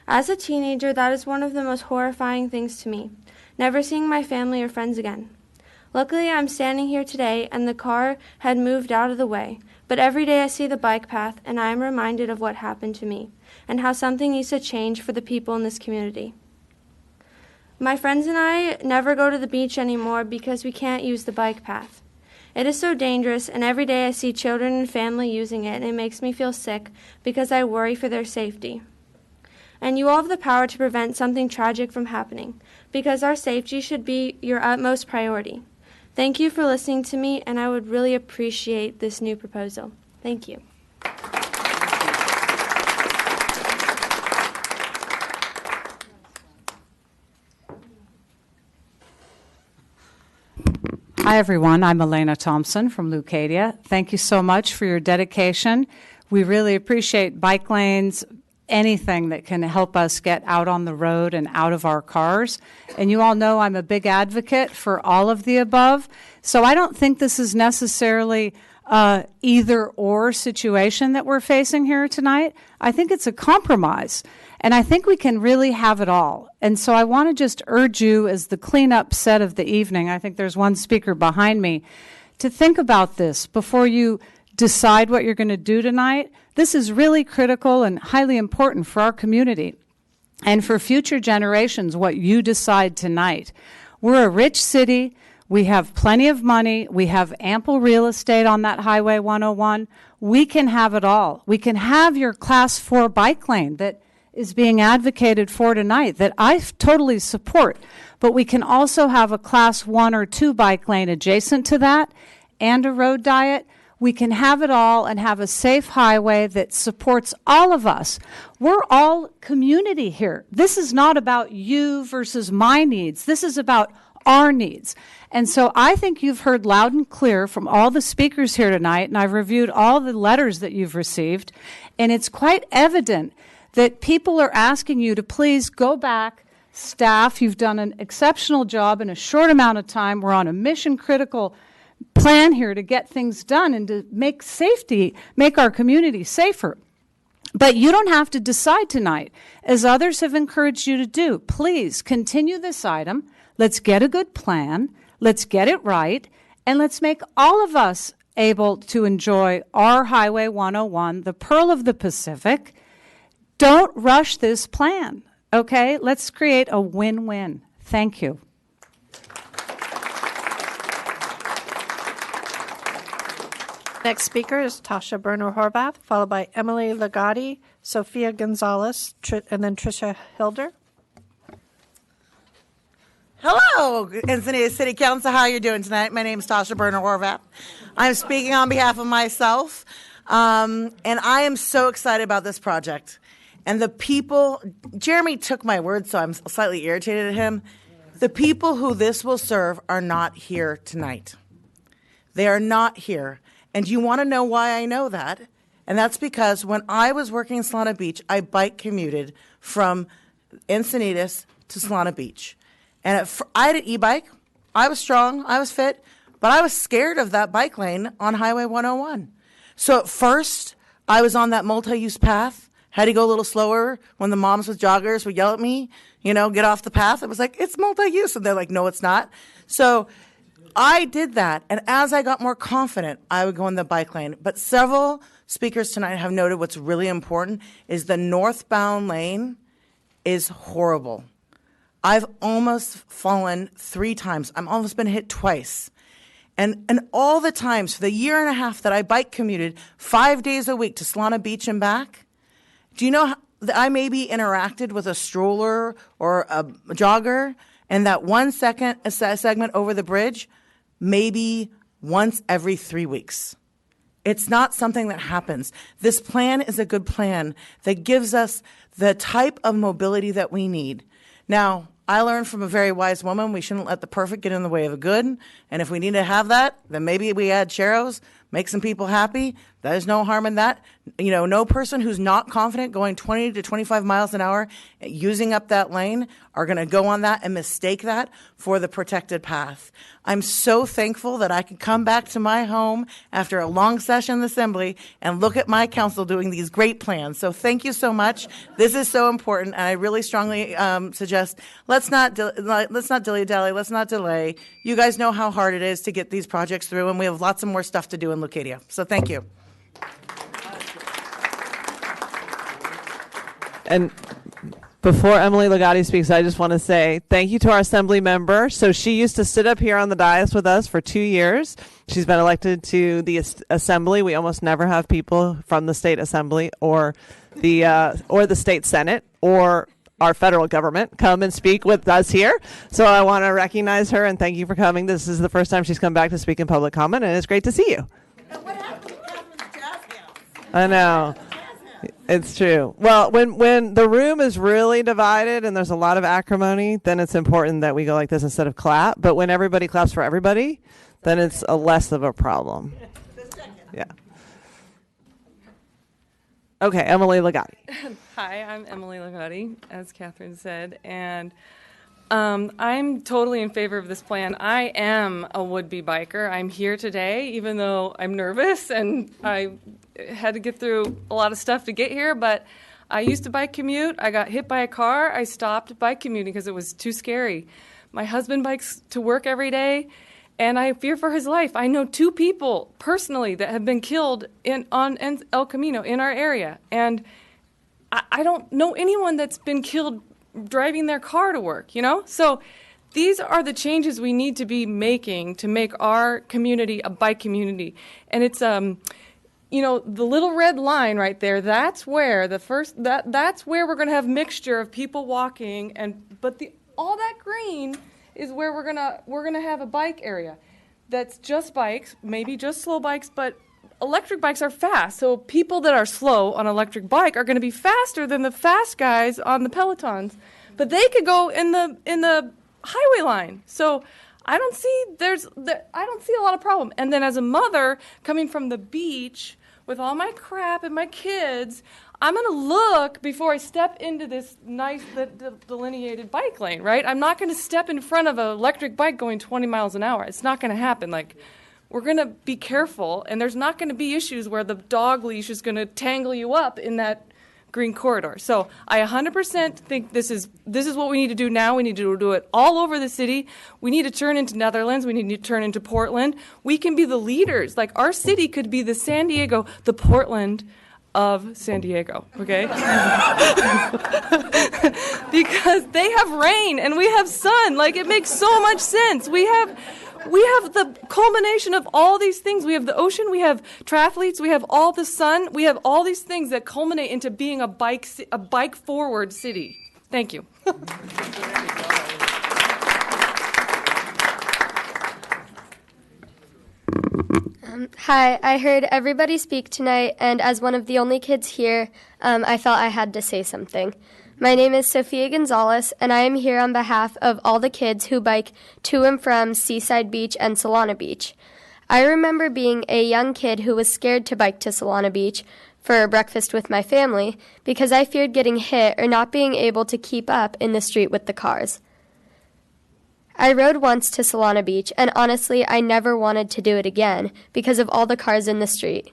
As a teenager, that is one of the most horrifying things to me, never seeing my family or friends again. Luckily, I'm standing here today, and the car had moved out of the way. But every day I see the bike path, and I am reminded of what happened to me, and how something needs to change for the people in this community. My friends and I never go to the beach anymore because we can't use the bike path. It is so dangerous, and every day I see children and family using it, and it makes me feel sick because I worry for their safety. And you all have the power to prevent something tragic from happening, because our safety should be your utmost priority. Thank you for listening to me, and I would really appreciate this new proposal. Thank you. Hi, everyone. I'm Elena Thompson from Leucadia. Thank you so much for your dedication. We really appreciate bike lanes, anything that can help us get out on the road and out of our cars. And you all know I'm a big advocate for all of the above. So I don't think this is necessarily either or situation that we're facing here tonight. I think it's a compromise. And I think we can really have it all. And so I want to just urge you, as the cleanup set of the evening, I think there's one speaker behind me, to think about this before you decide what you're going to do tonight. This is really critical and highly important for our community and for future generations, what you decide tonight. We're a rich city. We have plenty of money. We have ample real estate on that Highway 101. We can have it all. We can have your Class 4 bike lane that is being advocated for tonight that I totally support. But we can also have a Class 1 or 2 bike lane adjacent to that and a road diet. We can have it all and have a safe highway that supports all of us. We're all community here. This is not about you versus my needs. This is about our needs. And so I think you've heard loud and clear from all the speakers here tonight, and I've reviewed all the letters that you've received, and it's quite evident that people are asking you to please go back. Staff, you've done an exceptional job in a short amount of time. We're on a mission-critical plan here to get things done and to make our community safer. But you don't have to decide tonight, as others have encouraged you to do. Please continue this item. Let's get a good plan. Let's get it right. And let's make all of us able to enjoy our Highway 101, the Pearl of the Pacific. Don't rush this plan, okay? Let's create a win-win. Thank you. Next speaker is Tasha Berner Horvath, followed by Emily Ligotti, Sophia Gonzalez, and then Tricia Hilder. Hello, Encinitas City Council. How are you doing tonight? My name is Tasha Berner Horvath. I'm speaking on behalf of myself, and I am so excited about this project. And the people, Jeremy took my words, so I'm slightly irritated at him. The people who this will serve are not here tonight. They are not here. And you want to know why I know that? And that's because when I was working in Solana Beach, I bike commuted from Encinitas to Solana Beach. And I had an e-bike. I was strong. I was fit. But I was scared of that bike lane on Highway 101. So at first, I was on that multi-use path. Had to go a little slower when the moms with joggers would yell at me, get off the path. It was like, it's multi-use. And they're like, no, it's not. So I did that. And as I got more confident, I would go in the bike lane. But several speakers tonight have noted what's really important is the northbound lane is horrible. I've almost fallen 3 times. I've almost been hit twice. And all the times for the year and a half that I bike commuted 5 days a week to Solana Beach and back, do you know I maybe interacted with a stroller or a jogger, and that 1 second segment over the bridge, maybe once every 3 weeks. It's not something that happens. This plan is a good plan that gives us the type of mobility that we need. Now, I learned from a very wise woman, we shouldn't let the perfect get in the way of the good. And if we need to have that, then maybe we add Cheros, make some people happy. There's no harm in that. You know, no person who's not confident going 20 to 25 miles an hour using up that lane are going to go on that and mistake that for the protected path. I'm so thankful that I could come back to my home after a long session in the assembly and look at my council doing these great plans. So thank you so much. This is so important, and I really strongly suggest let's not dilly-dally, let's not delay. You guys know how hard it is to get these projects through, and we have lots of more stuff to do in Leucadia. So thank you. And before Emily Legati speaks, I just want to say thank you to our assembly member. So she used to sit up here on the dais with us for 2 years. She's been elected to the assembly. We almost never have people from the state assembly or the state senate or our federal government come and speak with us here. So I want to recognize her and thank you for coming. This is the first time she's come back to speak in public comment, and it's great to see you. I know. It's true. Well, when the room is really divided and there's a lot of acrimony, then it's important that we go like this instead of clap. But when everybody claps for everybody, then it's less of a problem. Yeah. Okay, Emily Legati. Hi, I'm Emily Legati, as Catherine said, and I'm totally in favor of this plan. I am a would-be biker. I'm here today, even though I'm nervous and I had to get through a lot of stuff to get here, but I used to bike commute. I got hit by a car. I stopped bike commuting because it was too scary. My husband bikes to work every day, and I fear for his life. I know 2 people personally that have been killed on El Camino in our area, and I don't know anyone that's been killed driving their car to work, you know? So these are the changes we need to be making to make our community a bike community. And it's, you know, the little red line right there, that's where that's where we're going to have mixture of people walking, but all that green is where we're going to have a bike area that's just bikes, maybe just slow bikes, but electric bikes are fast. So people that are slow on electric bike are going to be faster than the fast guys on the Pelotons, but they could go in the highway line. So I don't see a lot of problem. And then as a mother coming from the beach with all my crap and my kids, I'm going to look before I step into this nice delineated bike lane, right? I'm not going to step in front of an electric bike going 20 miles an hour. It's not going to happen. Like, we're going to be careful, and there's not going to be issues where the dog leash is going to tangle you up in that green corridor. So I 100% think this is what we need to do now. We need to do it all over the city. We need to turn into Netherlands. We need to turn into Portland. We can be the leaders. Like, our city could be the San Diego, the Portland of San Diego, okay? Because they have rain and we have sun. Like, it makes so much sense. We have the culmination of all these things. We have the ocean, we have triathletes, we have all the sun, we have all these things that culminate into being a bike forward city. Thank you. Hi, I heard everybody speak tonight, and as one of the only kids here, I felt I had to say something. My name is Sofia Gonzalez, and I am here on behalf of all the kids who bike to and from Seaside Beach and Solana Beach. I remember being a young kid who was scared to bike to Solana Beach for breakfast with my family because I feared getting hit or not being able to keep up in the street with the cars. I rode once to Solana Beach, and honestly, I never wanted to do it again because of all the cars in the street.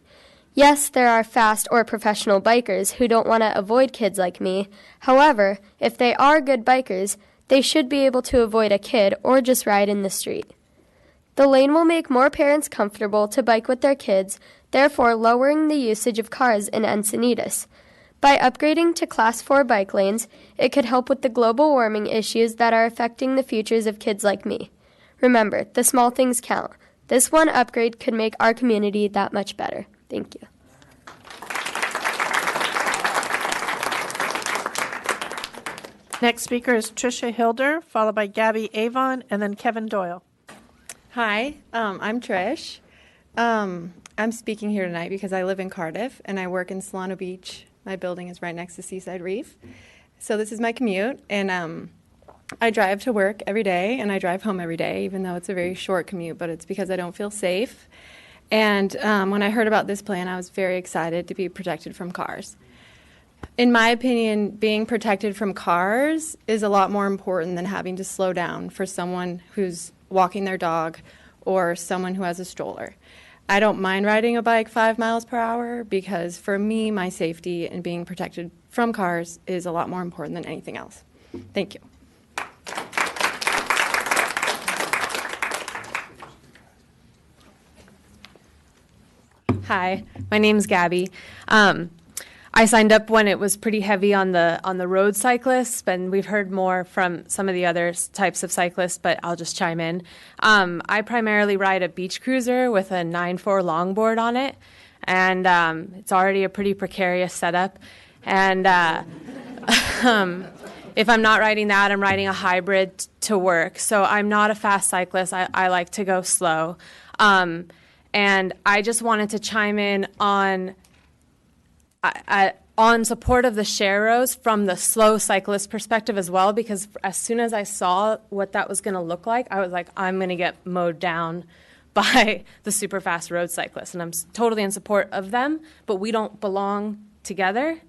Yes, there are fast or professional bikers who don't want to avoid kids like me. However, if they are good bikers, they should be able to avoid a kid or just ride in the street. The lane will make more parents comfortable to bike with their kids, therefore lowering the usage of cars in Encinitas. By upgrading to Class 4 bike lanes, it could help with the global warming issues that are affecting the futures of kids like me. Remember, the small things count. This one upgrade could make our community that much better. Thank you. Next speaker is Tricia Hilder, followed by Gabby Avon, and then Kevin Doyle. Hi, I'm Trish. I'm speaking here tonight because I live in Cardiff and I work in Solano Beach. My building is right next to Seaside Reef. So this is my commute, and I drive to work every day and I drive home every day, even though it's a very short commute, but it's because I don't feel safe. And when I heard about this plan, I was very excited to be protected from cars. In my opinion, being protected from cars is a lot more important than having to slow down for someone who's walking their dog or someone who has a stroller. I don't mind riding a bike 5 miles per hour because for me, my safety and being protected from cars is a lot more important than anything else. Thank you. Hi, my name's Gabby. I signed up when it was pretty heavy on the road cyclists, and we've heard more from some of the other types of cyclists, but I'll just chime in. I primarily ride a beach cruiser with a 9.4 longboard on it, and it's already a pretty precarious setup. And if I'm not riding that, I'm riding a hybrid to work. So I'm not a fast cyclist. I like to go slow. And I just wanted to chime in on support of the Sharrows from the slow cyclist perspective as well, because as soon as I saw what that was going to look like, I was like, I'm going to get mowed down by the super fast road cyclists. And I'm totally in support of them, but we don't belong together.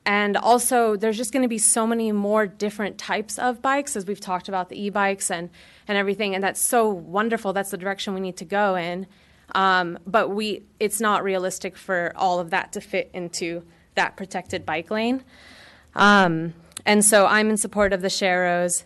And also, there's just going to be so many more different types of bikes, as we've talked about the e-bikes and everything, and that's so wonderful. That's the direction we need to go in. But it's not realistic for all of that to fit into that protected bike lane. And so I'm in support of the Sharrows.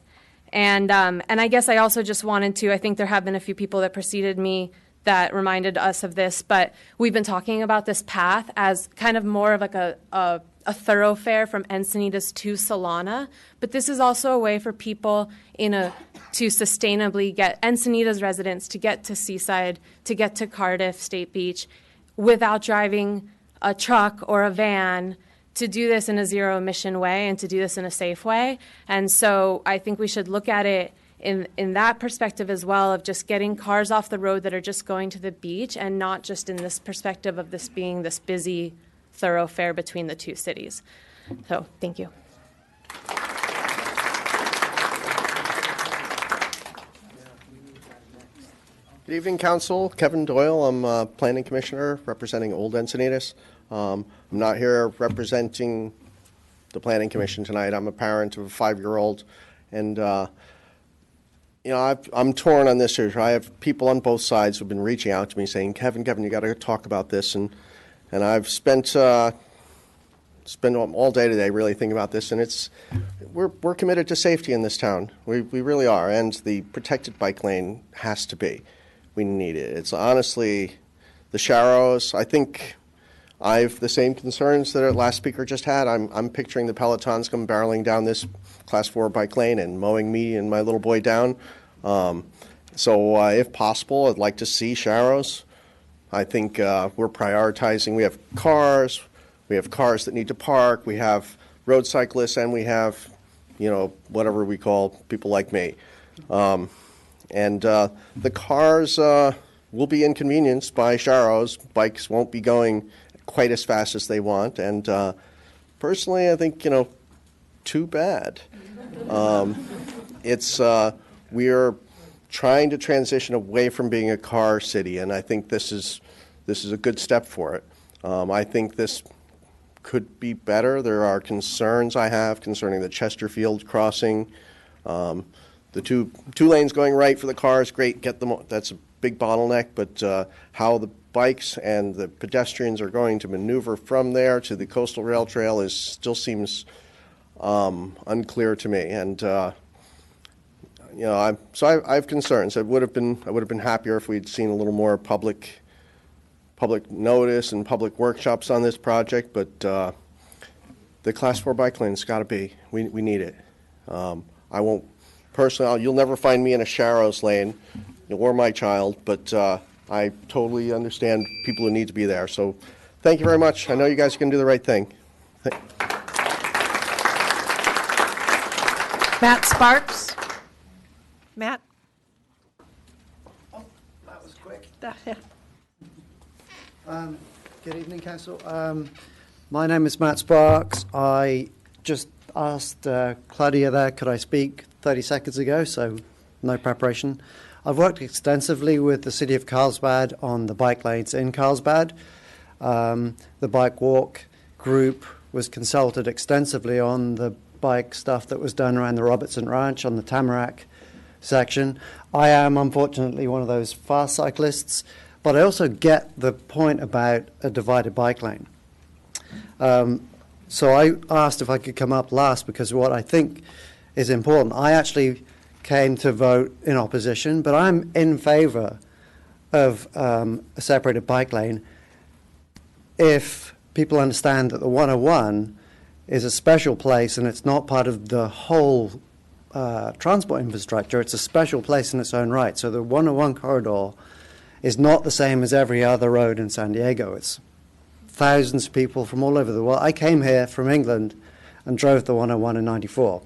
And I guess I also just wanted to, I think there have been a few people that preceded me that reminded us of this, but we've been talking about this path as kind of more of like a thoroughfare from Encinitas to Solana. But this is also a way for people to sustainably get Encinitas residents to get to Seaside, to get to Cardiff State Beach without driving a truck or a van, to do this in a zero emission way and to do this in a safe way. And so I think we should look at it in that perspective as well, of just getting cars off the road that are just going to the beach, and not just in this perspective of this being this busy thoroughfare between the two cities. So thank you. Good evening, Council. Kevin Doyle. I'm Planning Commissioner representing Old Encinitas. I'm not here representing the Planning Commission tonight. I'm a parent of a 5-year-old, and I'm torn on this issue. I have people on both sides who've been reaching out to me saying, Kevin, you got to talk about this, and I've spent all day today really thinking about this, and we're committed to safety in this town. We really are, and the protected bike lane has to be. We need it. It's honestly the Sharrows. I think I have the same concerns that our last speaker just had. I'm picturing the Pelotons come barreling down this Class 4 bike lane and mowing me and my little boy down. So if possible, I'd like to see Sharrows. I think we're prioritizing. We have cars that need to park, we have road cyclists, and we have, whatever we call people like me. And the cars will be inconvenienced by Sharrows. Bikes won't be going quite as fast as they want. And personally, I think, too bad. We're trying to transition away from being a car city, and I think this is a good step for it. I think this could be better. There are concerns I have concerning the Chesterfield crossing. The two lanes going right for the cars, great, get them. That's a big bottleneck, but how the bikes and the pedestrians are going to maneuver from there to the coastal rail trail still seems unclear to me. And I have concerns. I would have been happier if we'd seen a little more public notice and public workshops on this project. But the Class 4 bike lane's got to be. We need it. I won't personally. You'll never find me in a Sharrows lane, or my child. But I totally understand people who need to be there. So, thank you very much. I know you guys are going to do the right thing. Matt Sparks. Matt? That was quick. Yeah. Good evening, Council. My name is Matt Sparks. I just asked Claudia there, could I speak 30 seconds ago, so no preparation. I've worked extensively with the City of Carlsbad on the bike lanes in Carlsbad. The bike walk group was consulted extensively on the bike stuff that was done around the Robertson Ranch on the Tamarack section. I am unfortunately one of those fast cyclists, but I also get the point about a divided bike lane. So I asked if I could come up last because what I think is important. I actually came to vote in opposition, but I'm in favour of a separated bike lane if people understand that the 101 is a special place and it's not part of the whole transport infrastructure. It's a special place in its own right. So the 101 corridor is not the same as every other road in San Diego. It's thousands of people from all over the world. I came here from England and drove the 101 in '94.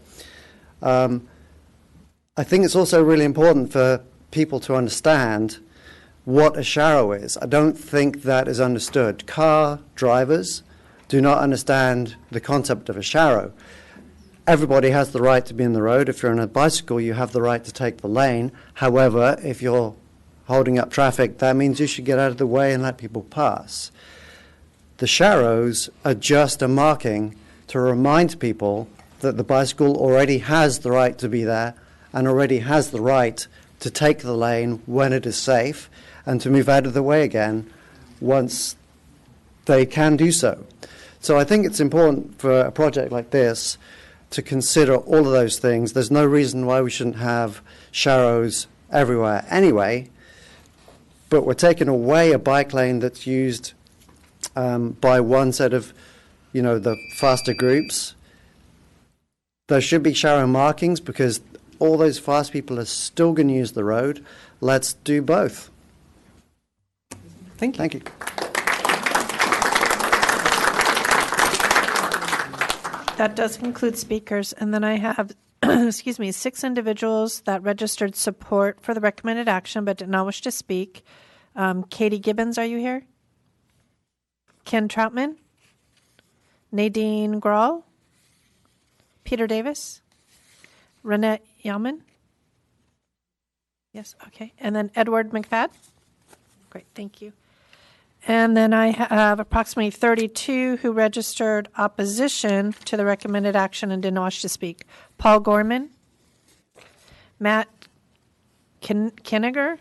I think it's also really important for people to understand what a sharrow is. I don't think that is understood. Car drivers do not understand the concept of a sharrow. Everybody has the right to be in the road. If you're on a bicycle, you have the right to take the lane. However, if you're holding up traffic, that means you should get out of the way and let people pass. The sharrows are just a marking to remind people that the bicycle already has the right to be there and already has the right to take the lane when it is safe and to move out of the way again once they can do so. So I think it's important for a project like this to consider all of those things. There's no reason why we shouldn't have sharrows everywhere anyway, but we're taking away a bike lane that's used by one set of, the faster groups. There should be sharrow markings because all those fast people are still going to use the road. Let's do both. Thank you. Thank you. That does conclude speakers. And then I have, 6 individuals that registered support for the recommended action but did not wish to speak. Katie Gibbons, are you here? Ken Troutman? Nadine Grawl? Peter Davis? Renette Yaman? Yes, okay. And then Edward McFadden? Great, thank you. And then I have approximately 32 who registered opposition to the recommended action and didn't wish to speak. Paul Gorman? Matt Kinniger?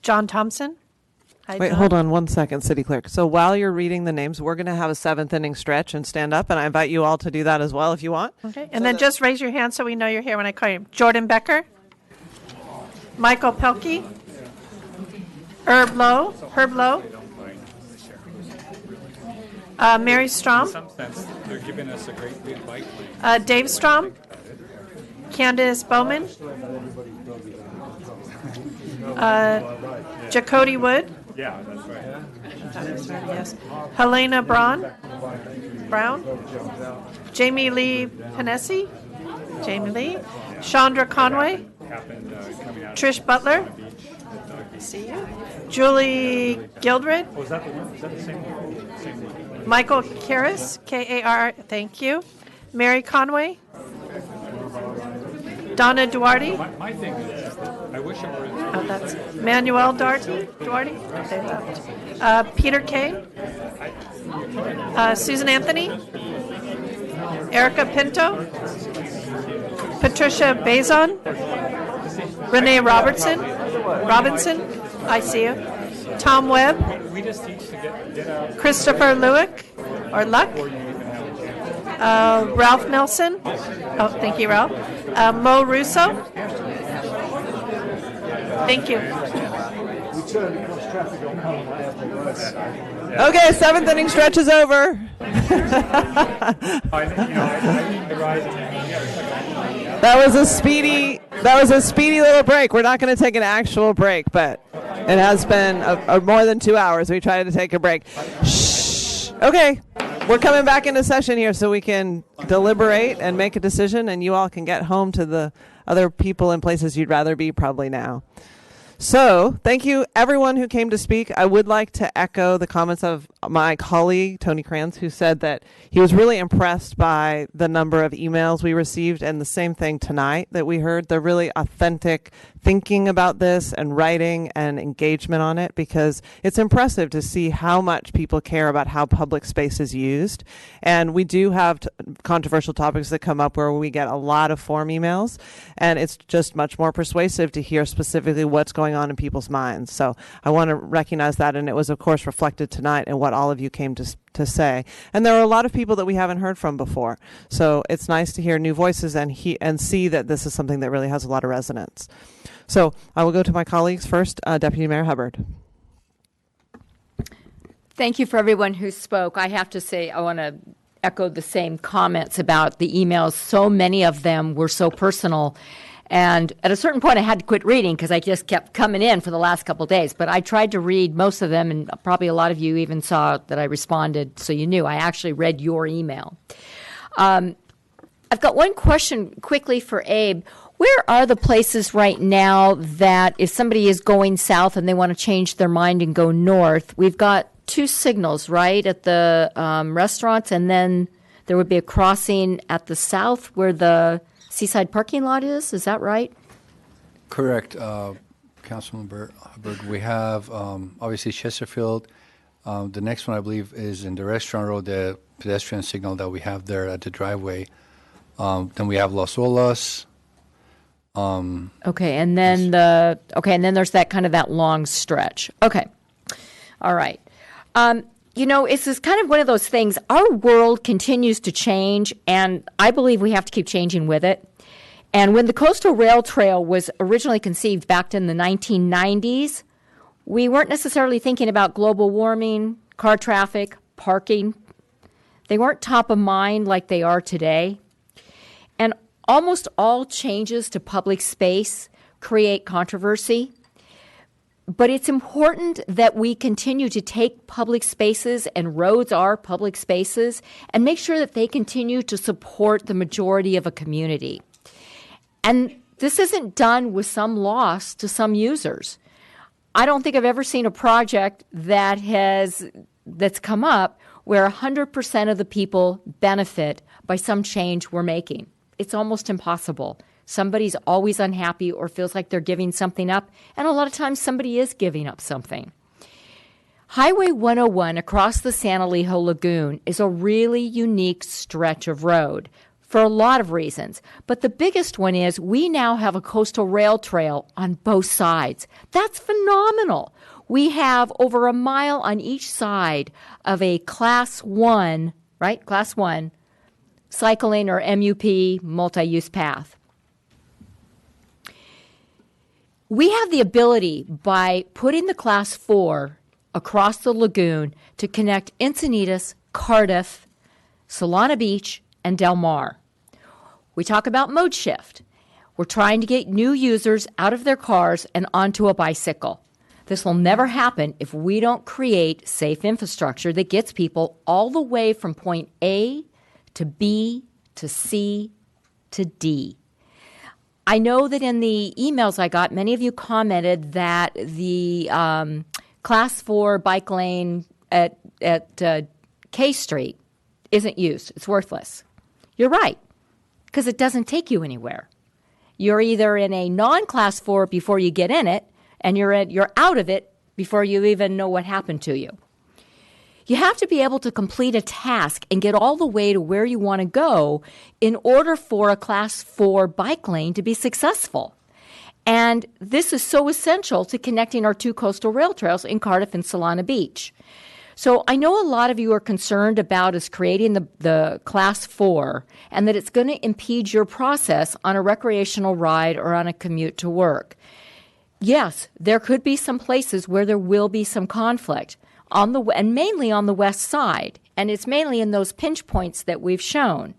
John Thompson? Hi, Wait, John. hold on 1 second, City Clerk. So while you're reading the names, we're going to have a 7th inning stretch and stand up, and I invite you all to do that as well if you want. Okay, and then just raise your hand so we know you're here when I call you. Jordan Becker? Michael Pelkey? Herb Lowe? Mary Strom? In some sense, they're giving us a great big bike lane. Dave Strom? Candace Bowman? Jacody Wood? Yeah, that's right. Yes. Helena Brown? Jamie Lee Panesi? Chandra Conway? Trish Butler? See you. Julie Gildred? Oh, is that the one? Is that the same one? Same one. Michael Karras, K-A-R, thank you. Mary Conway? Donna Duarte? My thing is, I wish it were. Oh, that's Manuel Duarte? Peter Kay? Susan Anthony? Erica Pinto? Patricia Bazon? Renee Robinson? I see you. Tom Webb? We just teach to get out. Christopher Luck? Ralph Nelson? Oh, thank you, Ralph. Mo Russo? Thank you. Okay, 7th inning stretch is over. That was a speedy little break. We're not going to take an actual break, but it has been more than 2 hours. We tried to take a break. Shh. Okay. we're coming back into session here so we can deliberate and make a decision, and you all can get home to the other people and places you'd rather be probably now. So thank you, everyone who came to speak. I would like to echo the comments of my colleague, Tony Kranz, who said that he was really impressed by the number of emails we received, and the same thing tonight that we heard. They're really authentic thinking about this and writing and engagement on it, because it's impressive to see how much people care about how public space is used. And we do have controversial topics that come up where we get a lot of form emails, and it's just much more persuasive to hear specifically what's going on in people's minds. So I want to recognize that, and it was of course reflected tonight in what all of you came to say. And there are a lot of people that we haven't heard from before. So it's nice to hear new voices and see that this is something that really has a lot of resonance. So I will go to my colleagues first. Deputy Mayor Hubbard. Thank you for everyone who spoke. I have to say, I want to echo the same comments about the emails. So many of them were so personal. And at a certain point, I had to quit reading because I just kept coming in for the last couple of days. But I tried to read most of them, and probably a lot of you even saw that I responded, so you knew I actually read your email. I've got one question quickly for Abe. Where are the places right now that if somebody is going south and they want to change their mind and go north, we've got 2 signals, right, at the restaurants, and then there would be a crossing at the south where the Seaside parking lot is that right? Correct, Councilman Hubbard. We have obviously Chesterfield. The next one, I believe, is in the Restaurant Road, the pedestrian signal that we have there at the driveway. Then we have Las Olas. Okay, and then there's that kind of that long stretch. Okay, all right. It's just kind of one of those things. Our world continues to change, and I believe we have to keep changing with it. And when the Coastal Rail Trail was originally conceived back in the 1990s, we weren't necessarily thinking about global warming, car traffic, parking. They weren't top of mind like they are today. And almost all changes to public space create controversy. But it's important that we continue to take public spaces, and roads are public spaces, and make sure that they continue to support the majority of a community. And this isn't done with some loss to some users. I don't think I've ever seen a project that's come up where 100% of the people benefit by some change we're making. It's almost impossible. Somebody's always unhappy or feels like they're giving something up, and a lot of times somebody is giving up something. Highway 101 across the San Elijo Lagoon is a really unique stretch of road for a lot of reasons, but the biggest one is we now have a coastal rail trail on both sides. That's phenomenal. We have over a mile on each side of a Class 1, right? Class 1 cycling or MUP multi-use path. We have the ability, by putting the Class 4 across the lagoon, to connect Encinitas, Cardiff, Solana Beach, and Del Mar. We talk about mode shift. We're trying to get new users out of their cars and onto a bicycle. This will never happen if we don't create safe infrastructure that gets people all the way from point A to B to C to D. I know that in the emails I got, many of you commented that the Class 4 bike lane at K Street isn't used. It's worthless. You're right, because it doesn't take you anywhere. You're either in a non-Class 4 before you get in it, and you're out of it before you even know what happened to you. You have to be able to complete a task and get all the way to where you want to go in order for a Class 4 bike lane to be successful. And this is so essential to connecting our 2 coastal rail trails in Cardiff and Solana Beach. So I know a lot of you are concerned about us creating the Class 4 and that it's going to impede your process on a recreational ride or on a commute to work. Yes, there could be some places where there will be some conflict, and mainly on the west side, and it's mainly in those pinch points that we've shown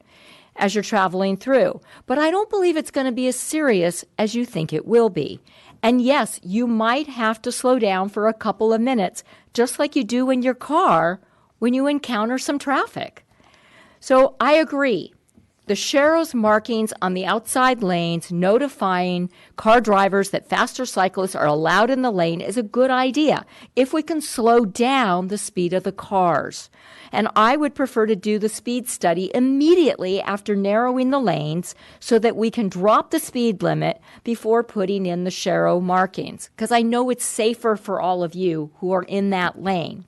as you're traveling through. But I don't believe it's going to be as serious as you think it will be. And yes, you might have to slow down for a couple of minutes, just like you do in your car when you encounter some traffic. So I agree. The Sharrows markings on the outside lanes notifying car drivers that faster cyclists are allowed in the lane is a good idea if we can slow down the speed of the cars. And I would prefer to do the speed study immediately after narrowing the lanes so that we can drop the speed limit before putting in the Sharrow markings, because I know it's safer for all of you who are in that lane.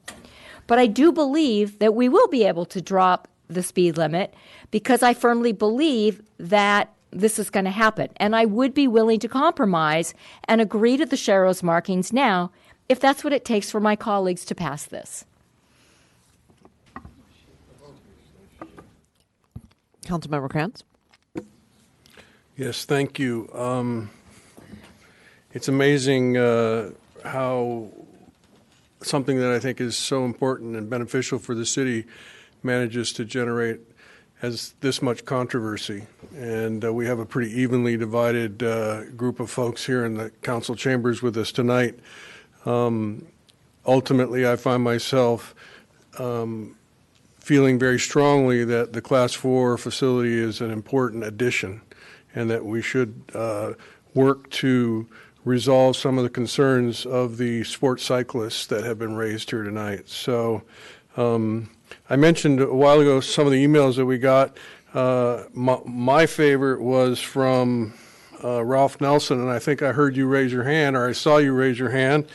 But I do believe that we will be able to drop the speed limit because I firmly believe that this is going to happen. And I would be willing to compromise and agree to the Sharrows markings now if that's what it takes for my colleagues to pass this. Councilmember Krantz. Yes, thank you. It's amazing how something that I think is so important and beneficial for the city manages to generate as this much controversy. And we have a pretty evenly divided group of folks here in the council chambers with us tonight. Ultimately, I find myself feeling very strongly that the Class 4 facility is an important addition and that we should work to resolve some of the concerns of the sports cyclists that have been raised here tonight. So I mentioned a while ago some of the emails that we got. My favorite was from Ralph Nelson, and I think I heard you raise your hand, or I saw you raise your hand.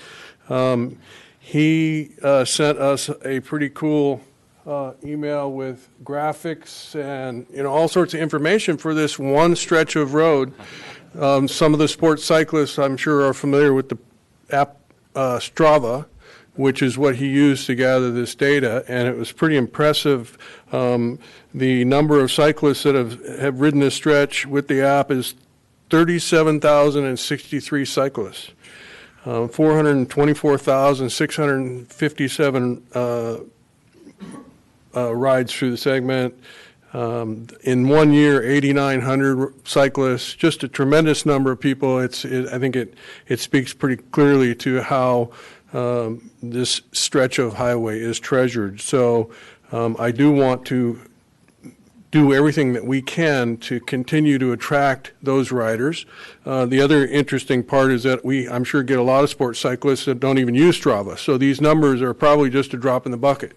He sent us a pretty cool email with graphics and all sorts of information for this one stretch of road. Some of the sports cyclists, I'm sure, are familiar with the app Strava, which is what he used to gather this data, and it was pretty impressive. The number of cyclists that have ridden this stretch with the app is 37,063 cyclists, 424,657 rides through the segment. In 1 year, 8,900 cyclists, just a tremendous number of people. I think it speaks pretty clearly to how this stretch of highway is treasured. So I do want to do everything that we can to continue to attract those riders. The other interesting part is that I'm sure, get a lot of sports cyclists that don't even use Strava. So these numbers are probably just a drop in the bucket.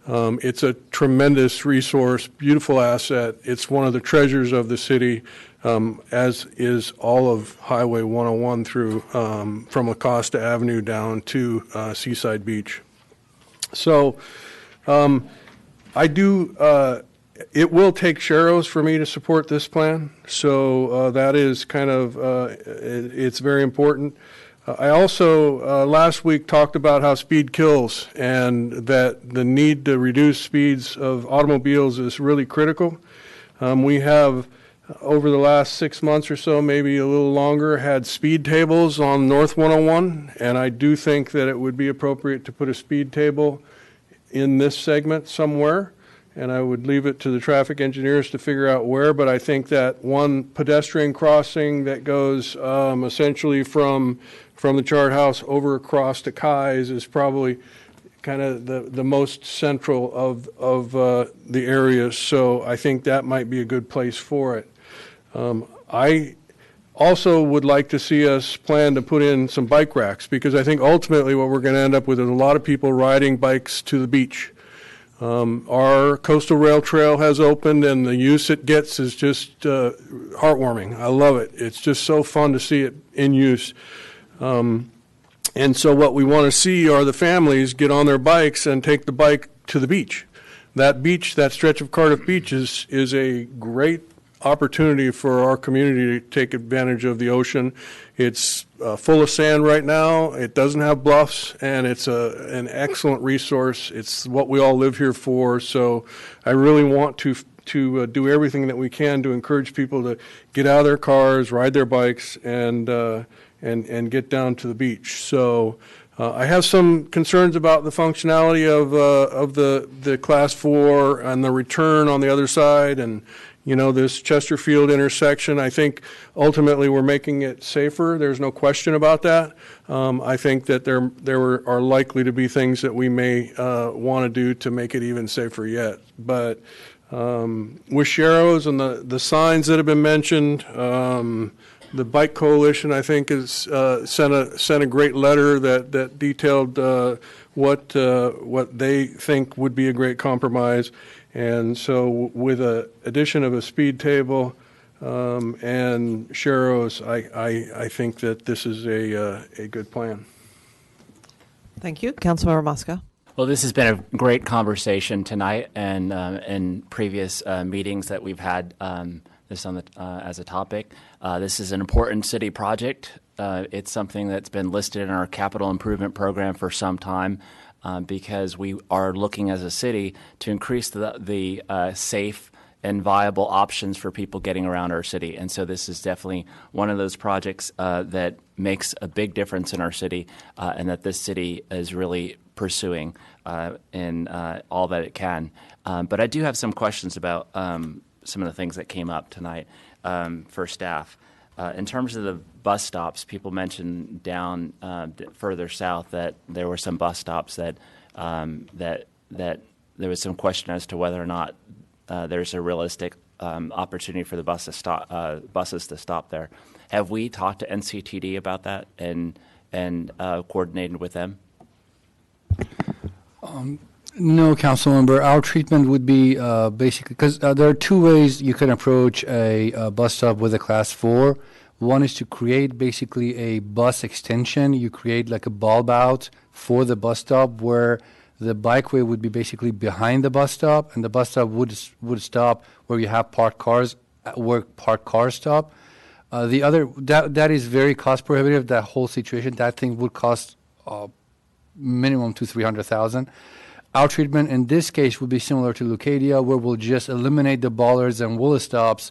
It's a tremendous resource, beautiful asset. It's one of the treasures of the city, as is all of Highway 101 through from La Costa Avenue down to Seaside Beach. So I do, it will take Sharrows for me to support this plan. So that is kind of, it's very important. I also, last week, talked about how speed kills and that the need to reduce speeds of automobiles is really critical. We have, over the last 6 months or so, maybe a little longer, had speed tables on North 101, and I do think that it would be appropriate to put a speed table in this segment somewhere, and I would leave it to the traffic engineers to figure out where, but I think that one pedestrian crossing that goes essentially from the Chart House over across to Kai's is probably kind of the most central of the area, so I think that might be a good place for it. I also would like to see us plan to put in some bike racks, because I think ultimately what we're going to end up with is a lot of people riding bikes to the beach. Our coastal rail trail has opened, and the use it gets is just heartwarming. I love it. It's just so fun to see it in use. And so what we want to see are the families get on their bikes and take the bike to the beach. That beach, that stretch of Cardiff Beach is a great opportunity for our community to take advantage of the ocean. It's full of sand right now. It doesn't have bluffs, and it's an excellent resource. It's what we all live here for. So I really want to do everything that we can to encourage people to get out of their cars, ride their bikes, and get down to the beach. So I have some concerns about the functionality of the Class 4 and the return on the other side, and this Chesterfield intersection. I think ultimately we're making it safer. There's no question about that. I think that there are likely to be things that we may want to do to make it even safer yet. But with Sharrows and the signs that have been mentioned, the Bike Coalition, I think, has sent a great letter that detailed what they think would be a great compromise. And so with an addition of a speed table and Sharrows, I think that this is a good plan. Thank you. Councilmember Mosca. Well, this has been a great conversation tonight, and in previous meetings that we've had this on as a topic. This is an important city project. It's something that's been listed in our capital improvement program for some time because we are looking as a city to increase the safe and viable options for people getting around our city. And so this is definitely one of those projects that makes a big difference in our city and that this city is really pursuing in all that it can. But I do have some questions about some of the things that came up tonight for staff. In terms of the bus stops, people mentioned down further south that there were some bus stops that there was some question as to whether or not there's a realistic opportunity for the buses to stop there. Have we talked to NCTD about that and coordinated with them? No, Councilmember. Our treatment would be basically, because there are two ways you can approach a bus stop with a Class 4. One is to create basically a bus extension. You create like a bulb out for the bus stop where the bikeway would be basically behind the bus stop, and the bus stop would stop where you have parked cars, where parked cars stop. The other, that is very cost prohibitive, that whole situation. That thing would cost minimum to $300,000. Our treatment in this case would be similar to Leucadia, where we'll just eliminate the bollards and will stops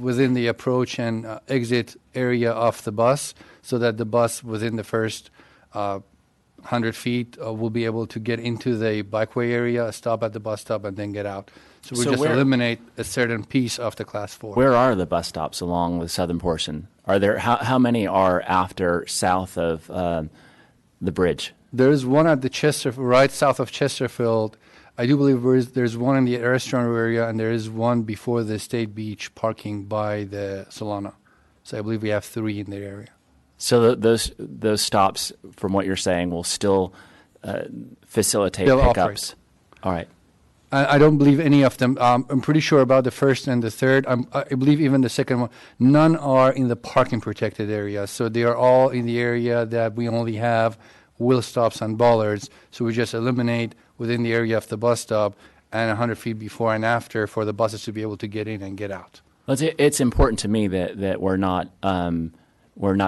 within the approach and exit area of the bus, so that the bus within the first 100 feet will be able to get into the bikeway area, stop at the bus stop, and then get out. So we just eliminate a certain piece of the Class 4. Where are the bus stops along the southern portion? Are there how many are after south of the bridge? There is one at the right south of Chesterfield. I do believe there's one in the restaurant area, and there is one before the State Beach parking by the Solana. So I believe we have 3 in the area. So those stops, from what you're saying, will still facilitate They'll pickups? Operate. All right. I don't believe any of them. I'm pretty sure about the first and the third. I believe even the second one. None are in the parking protected area. So they are all in the area that we only have wheel stops and bollards. So we just eliminate within the area of the bus stop and 100 feet before and after for the buses to be able to get in and get out. Well, it's important to me that we're not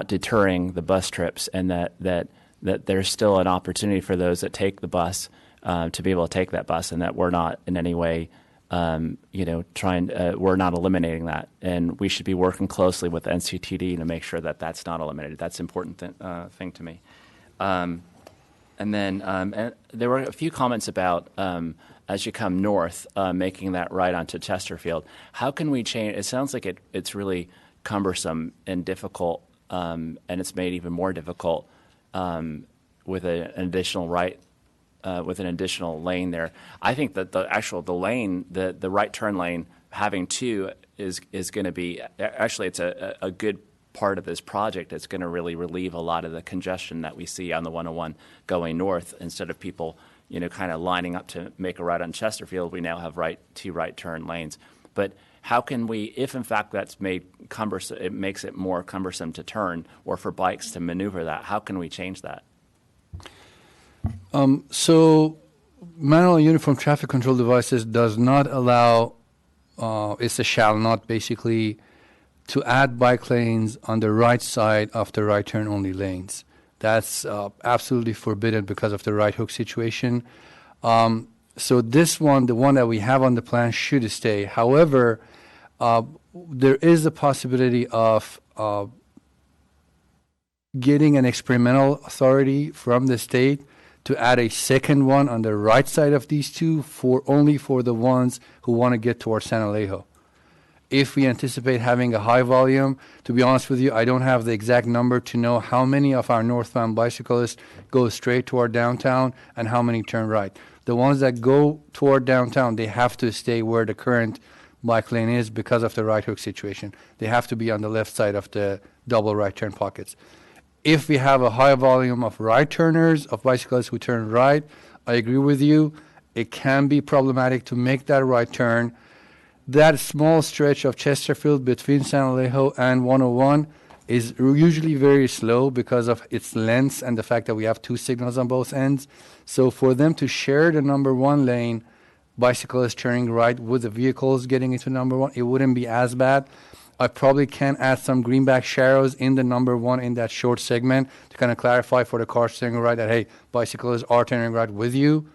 deterring the bus trips, and that there's still an opportunity for those that take the bus to be able to take that bus, and that we're not in any way, we're not eliminating that. And we should be working closely with NCTD to make sure that that's not eliminated. That's an important thing to me. And then there were a few comments about as you come north, making that right onto Chesterfield. How can we change? It sounds like it's really cumbersome and difficult, and it's made even more difficult with an additional with an additional lane there. I think that the lane, the right turn lane, having 2 is going to be actually it's a good part of this project. It's going to really relieve a lot of the congestion that we see on the 101 going north. Instead of people, kind of lining up to make a right on Chesterfield, we now have 2 right turn lanes. But how can we, if in fact that's made cumbersome, it makes it more cumbersome to turn or for bikes to maneuver that, how can we change that? So manual uniform traffic control devices does not allow, it's a shall not basically, to add bike lanes on the right side of the right turn only lanes. That's absolutely forbidden because of the right hook situation. So this one, the one that we have on the plan, should stay. However, there is a possibility of getting an experimental authority from the state to add a second one on the right side of these 2 only for the ones who want to get towards San Alejo. If we anticipate having a high volume, to be honest with you, I don't have the exact number to know how many of our northbound bicyclists go straight toward downtown and how many turn right. The ones that go toward downtown, they have to stay where the current bike lane is because of the right hook situation. They have to be on the left side of the double right turn pockets. If we have a high volume of right turners, of bicyclists who turn right, I agree with you. It can be problematic to make that right turn. That small stretch of Chesterfield between San Alejo and 101 is usually very slow because of its length and the fact that we have two signals on both ends. So for them to share the number one lane, bicyclists turning right with the vehicles getting into number one, it wouldn't be as bad. I probably can add some greenback sharrows in the number one in that short segment to kind of clarify for the cars turning right that, hey, bicyclists are turning right with you.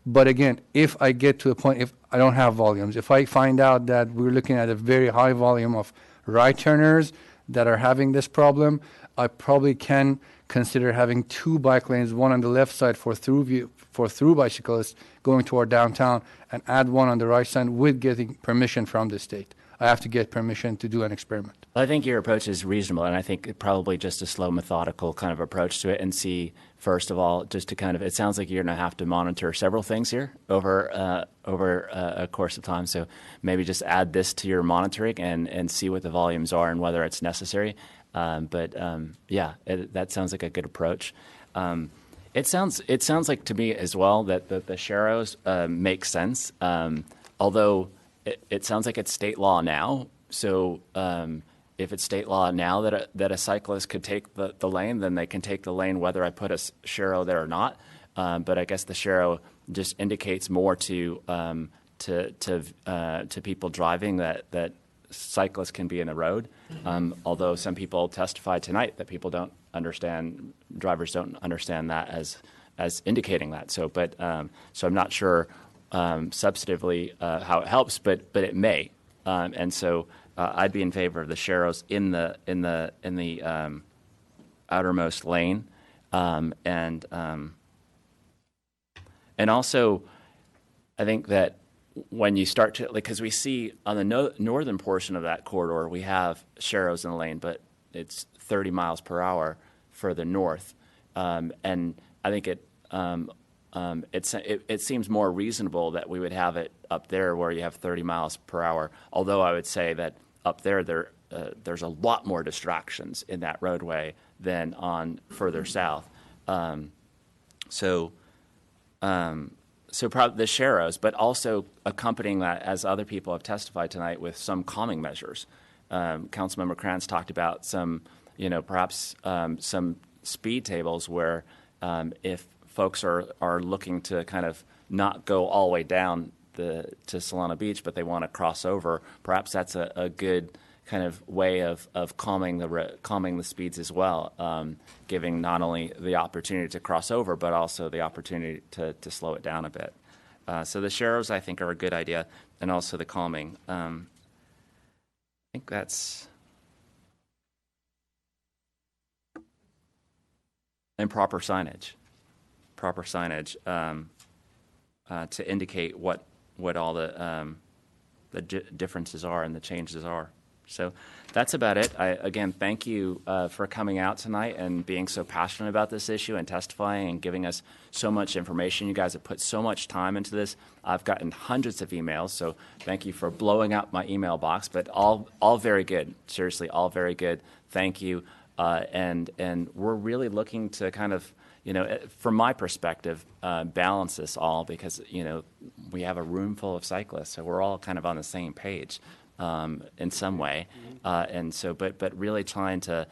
But again, if I get to a point, if I don't have volumes, if I find out that we're looking at a very high volume of right turners that are having this problem, I probably can consider having two bike lanes, one on the left side for through bicyclists going toward downtown, and add one on the right side with getting permission from the state. I have to get permission to do an experiment. I think your approach is reasonable, and I think probably just a slow, methodical kind of approach to it, and see, first of all, just to kind of, it sounds like you're going to have to monitor several things here over a course of time. So maybe just add this to your monitoring and see what the volumes are and whether it's necessary. Yeah, that sounds like a good approach. It sounds like to me as well that the sharrows make sense, although it sounds like it's state law now. So if it's state law now that a cyclist could take the lane, then they can take the lane whether I put a sharrow there or not. But I guess the sharrow just indicates more to people driving that cyclists can be in the road. Although some people testified tonight that drivers don't understand that as indicating that. So I'm not sure substantively how it helps, but it may. And so I'd be in favor of the sharrows in the outermost lane, and also I think that when you start to, because we see on the northern portion of that corridor we have sharrows in the lane, but it's 30 miles per hour further north, and I think it seems more reasonable that we would have it up there where you have 30 miles per hour. Although I would say that up there there's a lot more distractions in that roadway than on further south. So probably the sharrows, but also accompanying that, as other people have testified tonight, with some calming measures. Councilmember Krantz talked about some, perhaps some speed tables where if folks are looking to kind of not go all the way down to Solana Beach, but they want to cross over, perhaps that's a good kind of way of calming the speeds as well, giving not only the opportunity to cross over, but also the opportunity to slow it down a bit. So the sharrows, I think, are a good idea, and also the calming. I think that's... And proper signage to indicate what all the differences are and the changes are. So that's about it. Again, thank you for coming out tonight and being so passionate about this issue and testifying and giving us so much information. You guys have put so much time into this. I've gotten hundreds of emails, so thank you for blowing up my email box, but all very good. Seriously, all very good. Thank you. And we're really looking to kind of, from my perspective, balance this all because, we have a room full of cyclists, so we're all kind of on the same page in some way. And so, but really trying to,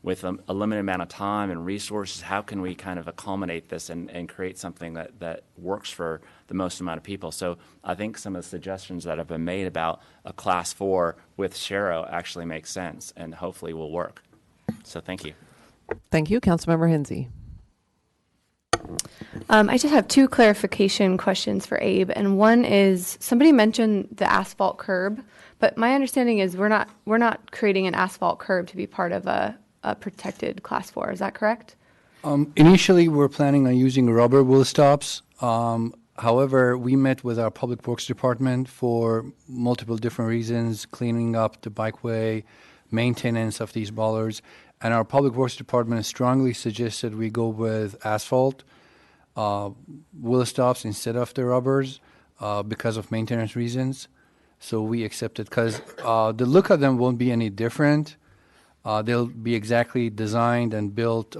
with a limited amount of time and resources, how can we kind of accommodate this and create something that works for the most amount of people? So I think some of the suggestions that have been made about a Class 4 with sharrow actually make sense and hopefully will work. So thank you. Thank you. Councilmember Hinsey. I just have two clarification questions for Abe, and one is somebody mentioned the asphalt curb, but my understanding is we're not creating an asphalt curb to be part of a protected Class 4. Is that correct? Initially, we're planning on using rubber wheel stops. However, we met with our Public Works Department for multiple different reasons, cleaning up the bikeway, maintenance of these bollards, and our Public Works Department strongly suggested we go with asphalt wheel stops instead of the rubbers because of maintenance reasons. So we accepted because the look of them won't be any different. They'll be exactly designed and built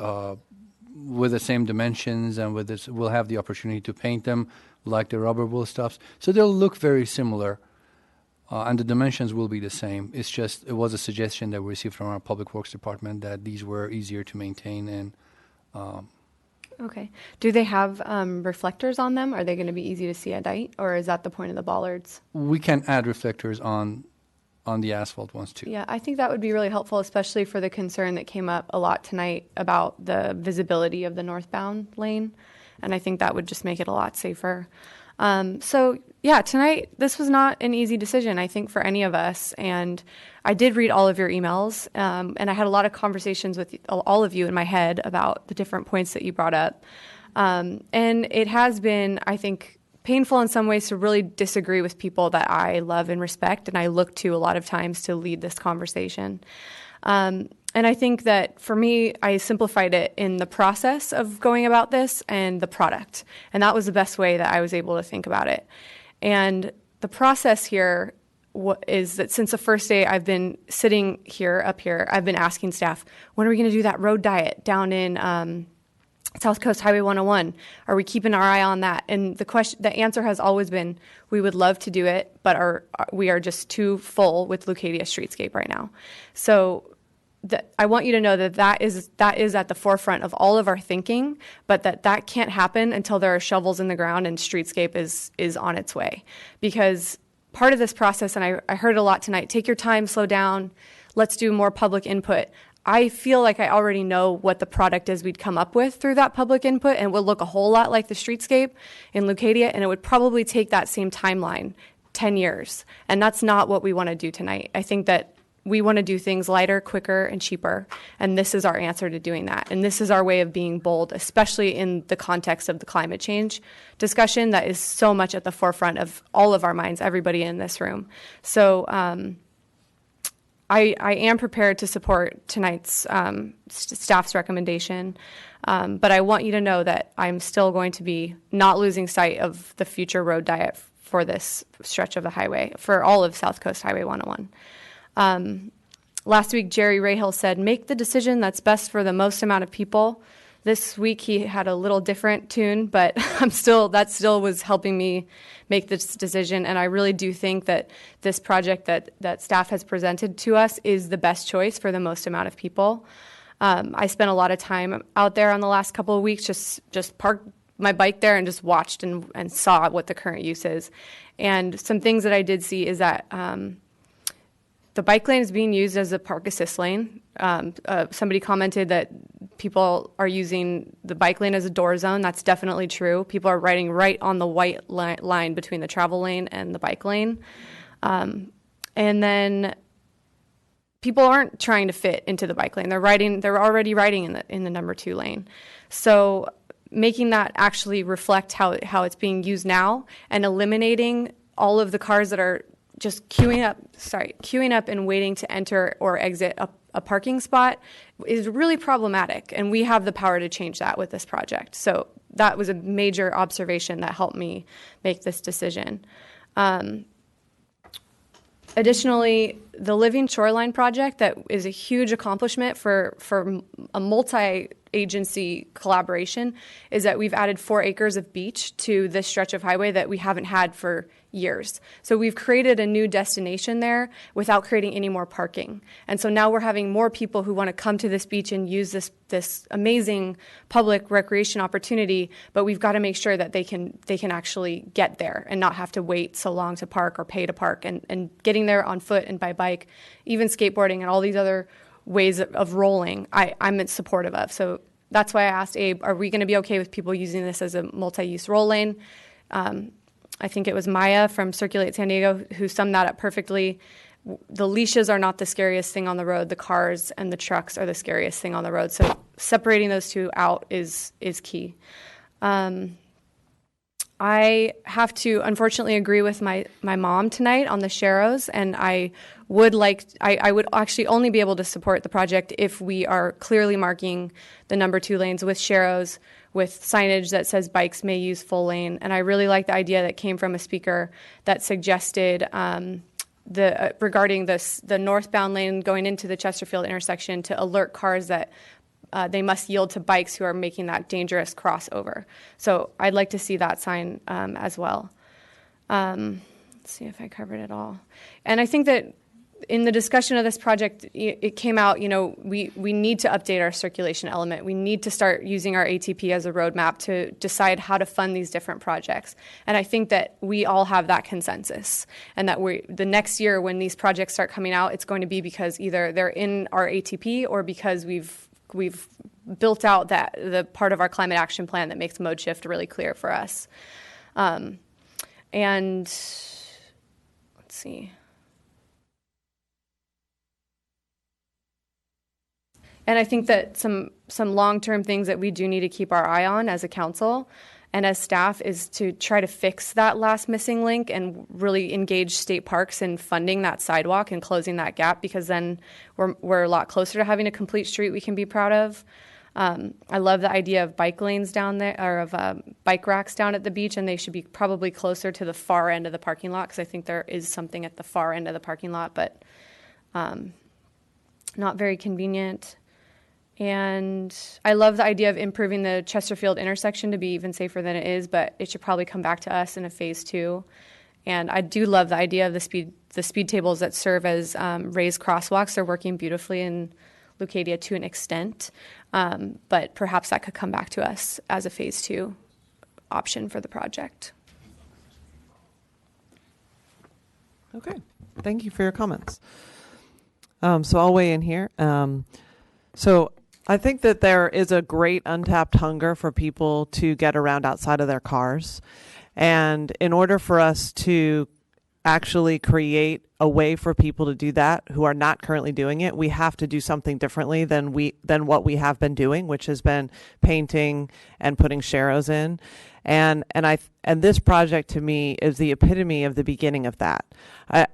with the same dimensions, and with this, we'll have the opportunity to paint them like the rubber wheel stops. So they'll look very similar, and the dimensions will be the same. It's just, it was a suggestion that we received from our Public Works Department that these were easier to maintain. And okay. Do they have reflectors on them? Are they going to be easy to see at night, or is that the point of the bollards? we can add reflectors on the asphalt ones too. Yeah, I think that would be really helpful, especially for the concern that came up a lot tonight about the visibility of the northbound lane. And I think that would just make it a lot safer. So, yeah, tonight, this was not an easy decision, I think, for any of us. And I did read all of your emails, and I had a lot of conversations with all of you in my head about the different points that you brought up. And it has been, I think, painful in some ways to really disagree with people that I love and respect, and I look to a lot of times to lead this conversation. And I think that for me, I simplified it in the process of going about this and the product. And that was the best way that I was able to think about it. And the process here is that since the first day I've been sitting here, up here, I've been asking staff, when are we going to do that road diet down in South Coast Highway 101? Are we keeping our eye on that? And the answer has always been, we would love to do it, but we are just too full with Leucadia Streetscape right now. So I want you to know that is at the forefront of all of our thinking, but that can't happen until there are shovels in the ground and Streetscape is on its way. Because part of this process, and I heard it a lot tonight, take your time, slow down, let's do more public input. I feel like I already know what the product is we'd come up with through that public input, and it would look a whole lot like the Streetscape in Leucadia, and it would probably take that same timeline, 10 years. And that's not what we want to do tonight. I think that we want to do things lighter, quicker, and cheaper, and this is our answer to doing that. And this is our way of being bold, especially in the context of the climate change discussion that is so much at the forefront of all of our minds, everybody in this room. So I am prepared to support tonight's staff's recommendation, but I want you to know that I'm still going to be not losing sight of the future road diet for this stretch of the highway, for all of South Coast Highway 101. Last week, Jerry Rahill said, make the decision that's best for the most amount of people. This week, he had a little different tune, but that still was helping me make this decision. And I really do think that this project that staff has presented to us is the best choice for the most amount of people. I spent a lot of time out there on the last couple of weeks, just parked my bike there and just watched and saw what the current use is. And some things that I did see is that the bike lane is being used as a park assist lane. Somebody commented that people are using the bike lane as a door zone. That's definitely true. People are riding right on the white line between the travel lane and the bike lane. And then people aren't trying to fit into the bike lane. They're already riding in the number 2 lane. So making that actually reflect how it's being used now and eliminating all of the cars that are just queuing up and waiting to enter or exit a parking spot is really problematic, and we have the power to change that with this project. So that was a major observation that helped me make this decision. Additionally, the Living Shoreline project, that is a huge accomplishment for a multi-agency collaboration, is that we've added 4 acres of beach to this stretch of highway that we haven't had for years. So we've created a new destination there without creating any more parking. And so now we're having more people who want to come to this beach and use this amazing public recreation opportunity, but we've got to make sure that they can actually get there and not have to wait so long to park or pay to park, and getting there on foot and by bike, even skateboarding and all these other ways of rolling, I'm supportive of. So that's why I asked Abe, are we going to be okay with people using this as a multi-use roll lane? I think it was Maya from Circulate San Diego who summed that up perfectly. The leashes are not the scariest thing on the road. The cars and the trucks are the scariest thing on the road. So separating those two out is key. I I have to unfortunately agree with my mom tonight on the Sharrows, and I would actually only be able to support the project if we are clearly marking the number 2 lanes with Sharrows, with signage that says bikes may use full lane. And I really like the idea that came from a speaker that suggested regarding the northbound lane going into the Chesterfield intersection to alert cars that they must yield to bikes who are making that dangerous crossover. So I'd like to see that sign as well. Let's see if I covered it all. And I think that in the discussion of this project, it came out, we need to update our circulation element. We need to start using our ATP as a roadmap to decide how to fund these different projects. And I think that we all have that consensus, and that the next year when these projects start coming out, it's going to be because either they're in our ATP or because we've built out the part of our climate action plan that makes mode shift really clear for us. And let's see. And I think that some long-term things that we do need to keep our eye on as a council and as staff is to try to fix that last missing link and really engage state parks in funding that sidewalk and closing that gap, because then we're a lot closer to having a complete street we can be proud of. I love the idea of bike lanes down there, or of bike racks down at the beach, and they should be probably closer to the far end of the parking lot, because I think there is something at the far end of the parking lot, but not very convenient. And I love the idea of improving the Chesterfield intersection to be even safer than it is, but it should probably come back to us in a phase 2. And I do love the idea of the speed tables that serve as raised crosswalks. They're working beautifully in Leucadia to an extent, but perhaps that could come back to us as a phase 2 option for the project. Okay, thank you for your comments. So I'll weigh in here. So I think that there is a great untapped hunger for people to get around outside of their cars. And in order for us to actually create a way for people to do that who are not currently doing it, we have to do something differently than what we have been doing, which has been painting and putting Sharrows in. And this project to me is the epitome of the beginning of that.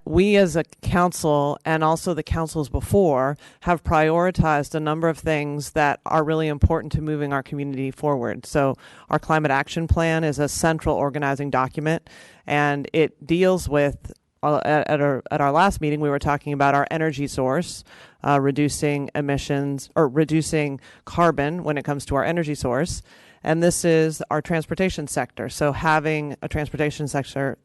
We as a council, and also the councils before, have prioritized a number of things that are really important to moving our community forward. So our climate action plan is a central organizing document, and it deals with, at our last meeting, we were talking about our energy source, reducing emissions or reducing carbon when it comes to our energy source. And this is our transportation sector. So having a transportation sector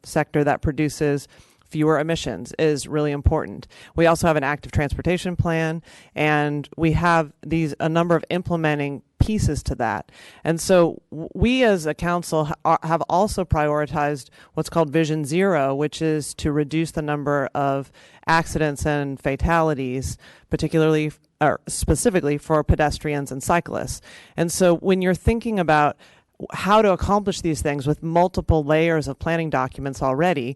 that produces fewer emissions is really important. We also have an active transportation plan, and we have a number of implementing pieces to that. And so we as a council have also prioritized what's called Vision Zero, which is to reduce the number of accidents and fatalities, particularly or specifically for pedestrians and cyclists. And so when you're thinking about how to accomplish these things with multiple layers of planning documents already,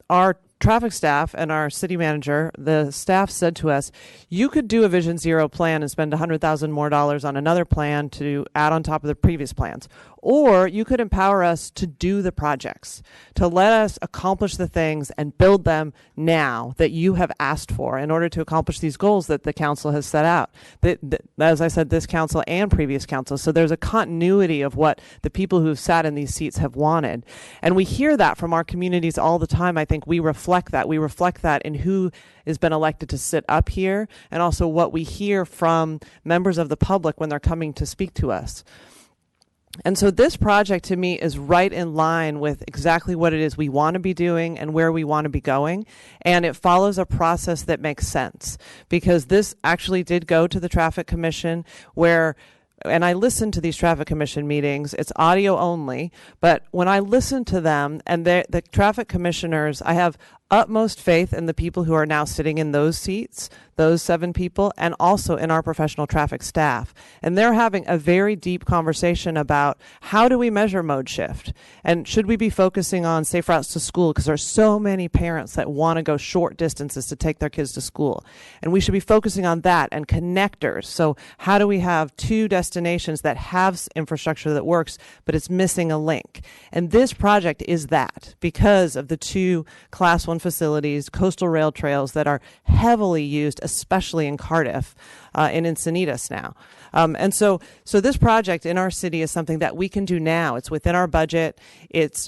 our traffic staff and our city manager, the staff said to us, you could do a Vision Zero plan and spend $100,000 more on another plan to add on top of the previous plans. Or you could empower us to do the projects, to let us accomplish the things and build them now that you have asked for in order to accomplish these goals that the council has set out. As I said, this council and previous council. So there's a continuity of what the people who have sat in these seats have wanted. And we hear that from our communities all the time. I think we reflect that. We reflect that in who has been elected to sit up here, and also what we hear from members of the public when they're coming to speak to us. And so this project to me is right in line with exactly what it is we want to be doing and where we want to be going. And it follows a process that makes sense, because this actually did go to the Traffic Commission and I listen to these Traffic Commission meetings. It's audio only, but when I listen to them, and the traffic commissioners, I have utmost faith in the people who are now sitting in those seats, those 7 people, and also in our professional traffic staff. And they're having a very deep conversation about how do we measure mode shift? And should we be focusing on safe routes to school? Because there's so many parents that want to go short distances to take their kids to school. And we should be focusing on that and connectors. So how do we have 2 destinations that have infrastructure that works, but it's missing a link? And this project is that because of the 2 Class 1 facilities, coastal rail trails that are heavily used, especially in Cardiff, in Encinitas now. And so this project in our city is something that we can do now. It's within our budget. It's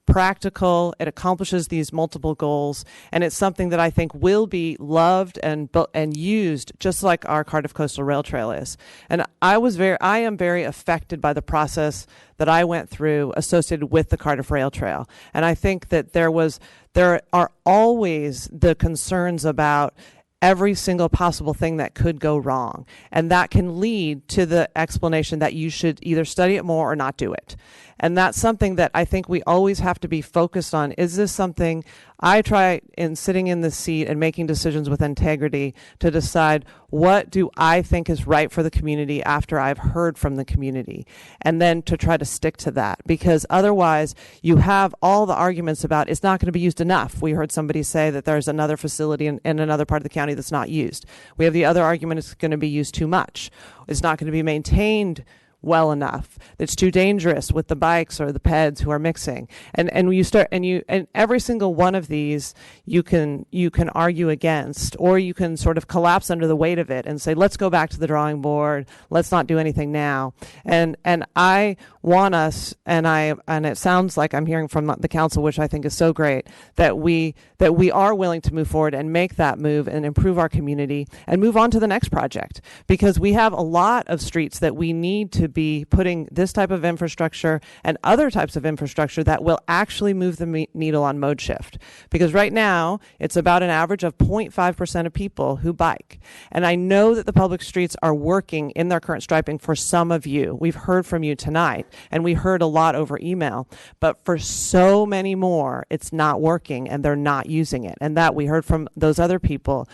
practical. It accomplishes these multiple goals, and it's something that I think will be loved and used just like our Cardiff Coastal Rail Trail is. And I am very affected by the process that I went through associated with the Cardiff Rail Trail. And I think that there are always the concerns about every single possible thing that could go wrong. And that can lead to the explanation that you should either study it more or not do it. And that's something that I think we always have to be focused on. Is this something I try in sitting in the seat and making decisions with integrity to decide what do I think is right for the community after I've heard from the community, and then to try to stick to that, because otherwise you have all the arguments about it's not going to be used enough. We heard somebody say that there's another facility in another part of the county that's not used. We have the other argument it's going to be used too much. It's not going to be maintained well enough. It's too dangerous with the bikes or the peds who are mixing. And every single one of these you can argue against, or you can sort of collapse under the weight of it and say, let's go back to the drawing board. Let's not do anything now. And I want us, and it sounds like I'm hearing from the council, which I think is so great, that we are willing to move forward and make that move and improve our community and move on to the next project, because we have a lot of streets that we need to be putting this type of infrastructure and other types of infrastructure that will actually move the needle on mode shift. Because right now, it's about an average of 0.5% of people who bike. And I know that the public streets are working in their current striping for some of you. We've heard from you tonight, and we heard a lot over email. But for so many more, it's not working, and they're not using it. And that we heard from those other people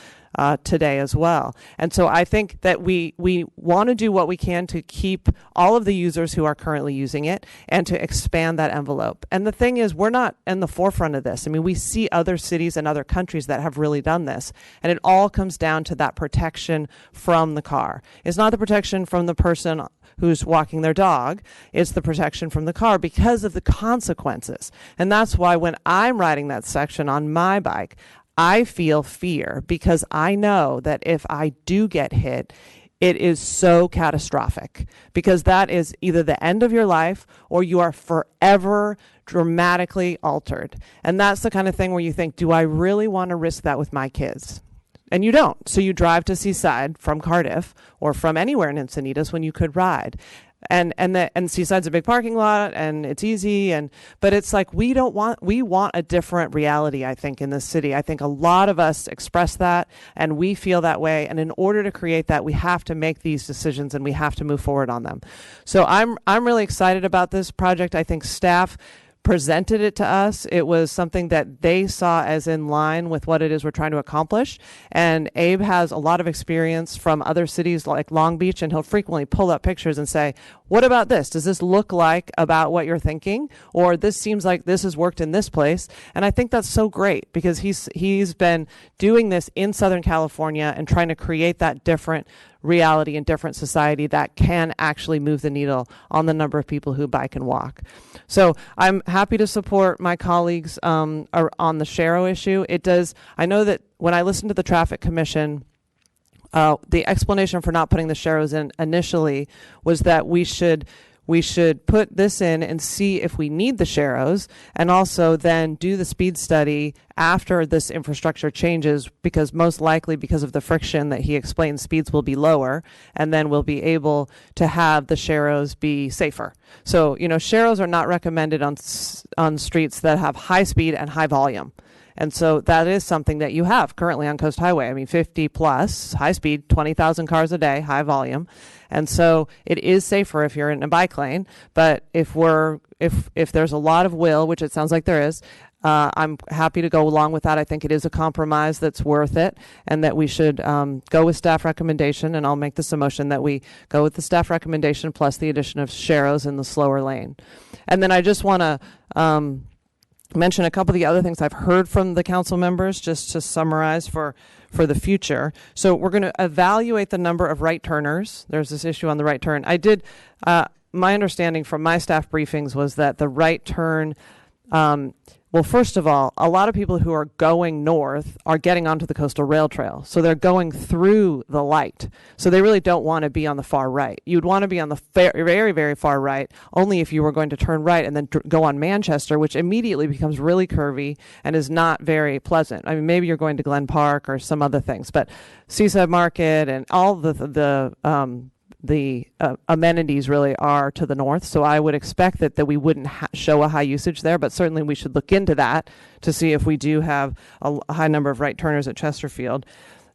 today as well. And so I think that we want to do what we can to keep all of the users who are currently using it and to expand that envelope. And the thing is, we're not in the forefront of this. I mean, we see other cities and other countries that have really done this, and it all comes down to that protection from the car. It's not the protection from the person who's walking their dog. It's the protection from the car because of the consequences. And that's why when I'm riding that section on my bike, I feel fear, because I know that if I do get hit, it is so catastrophic, because that is either the end of your life or you are forever dramatically altered. And that's the kind of thing where you think, do I really want to risk that with my kids? And you don't. So you drive to Seaside from Cardiff or from anywhere in Encinitas when you could ride. And Seaside's a big parking lot, and it's easy, but it's like we want a different reality, I think, in this city. I think a lot of us express that, and we feel that way, and in order to create that, we have to make these decisions and we have to move forward on them. So I'm really excited about this project. I think staff presented it to us. It was something that they saw as in line with what it is we're trying to accomplish. And Abe has a lot of experience from other cities like Long Beach, and he'll frequently pull up pictures and say, what about this? Does this look like about what you're thinking? Or this seems like this has worked in this place. And I think that's so great, because he's been doing this in Southern California and trying to create that different reality and different society that can actually move the needle on the number of people who bike and walk. So I'm happy to support my colleagues on the Sharrow issue. I know that when I listened to the Traffic Commission, the explanation for not putting the Sharrows in initially was that we should put this in and see if we need the Sharrows, and also then do the speed study after this infrastructure changes, because most likely because of the friction that he explained, speeds will be lower, and then we'll be able to have the Sharrows be safer. So, Sharrows are not recommended on streets that have high speed and high volume. And so that is something that you have currently on Coast Highway. I mean, 50 plus, high speed, 20,000 cars a day, high volume. And so it is safer if you're in a bike lane. But if there's a lot of will, which it sounds like there is, I'm happy to go along with that. I think it is a compromise that's worth it, and that we should go with staff recommendation, and I'll make this a motion that we go with the staff recommendation plus the addition of sharrows in the slower lane. And then I just want to mention a couple of the other things I've heard from the council members, just to summarize for the future. So we're going to evaluate the number of right turners. There's this issue on the right turn. I did, my understanding from my staff briefings was that the right turn, well, first of all, a lot of people who are going north are getting onto the Coastal Rail Trail. So they're going through the light. So they really don't want to be on the far right. You'd want to be on the very, very far right, only if you were going to turn right and then go on Manchester, which immediately becomes really curvy and is not very pleasant. I mean, maybe you're going to Glen Park or some other things, but Seaside Market and all the amenities really are to the north, so I would expect that we wouldn't show a high usage there, but certainly we should look into that to see if we do have a high number of right turners at Chesterfield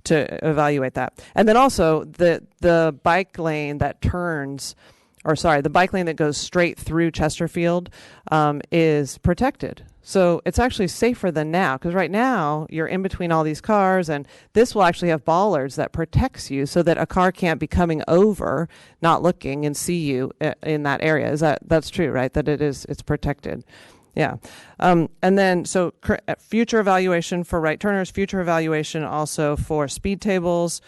to evaluate that. And then also the bike lane that turns, or sorry, the bike lane that goes straight through Chesterfield is protected. So it's actually safer than now, because right now you're in between all these cars, and this will actually have bollards that protects you so that a car can't be coming over, not looking, and see you in that area. That's true, right? That it's protected. Yeah. And then, so future evaluation for right turners, future evaluation also for speed tables.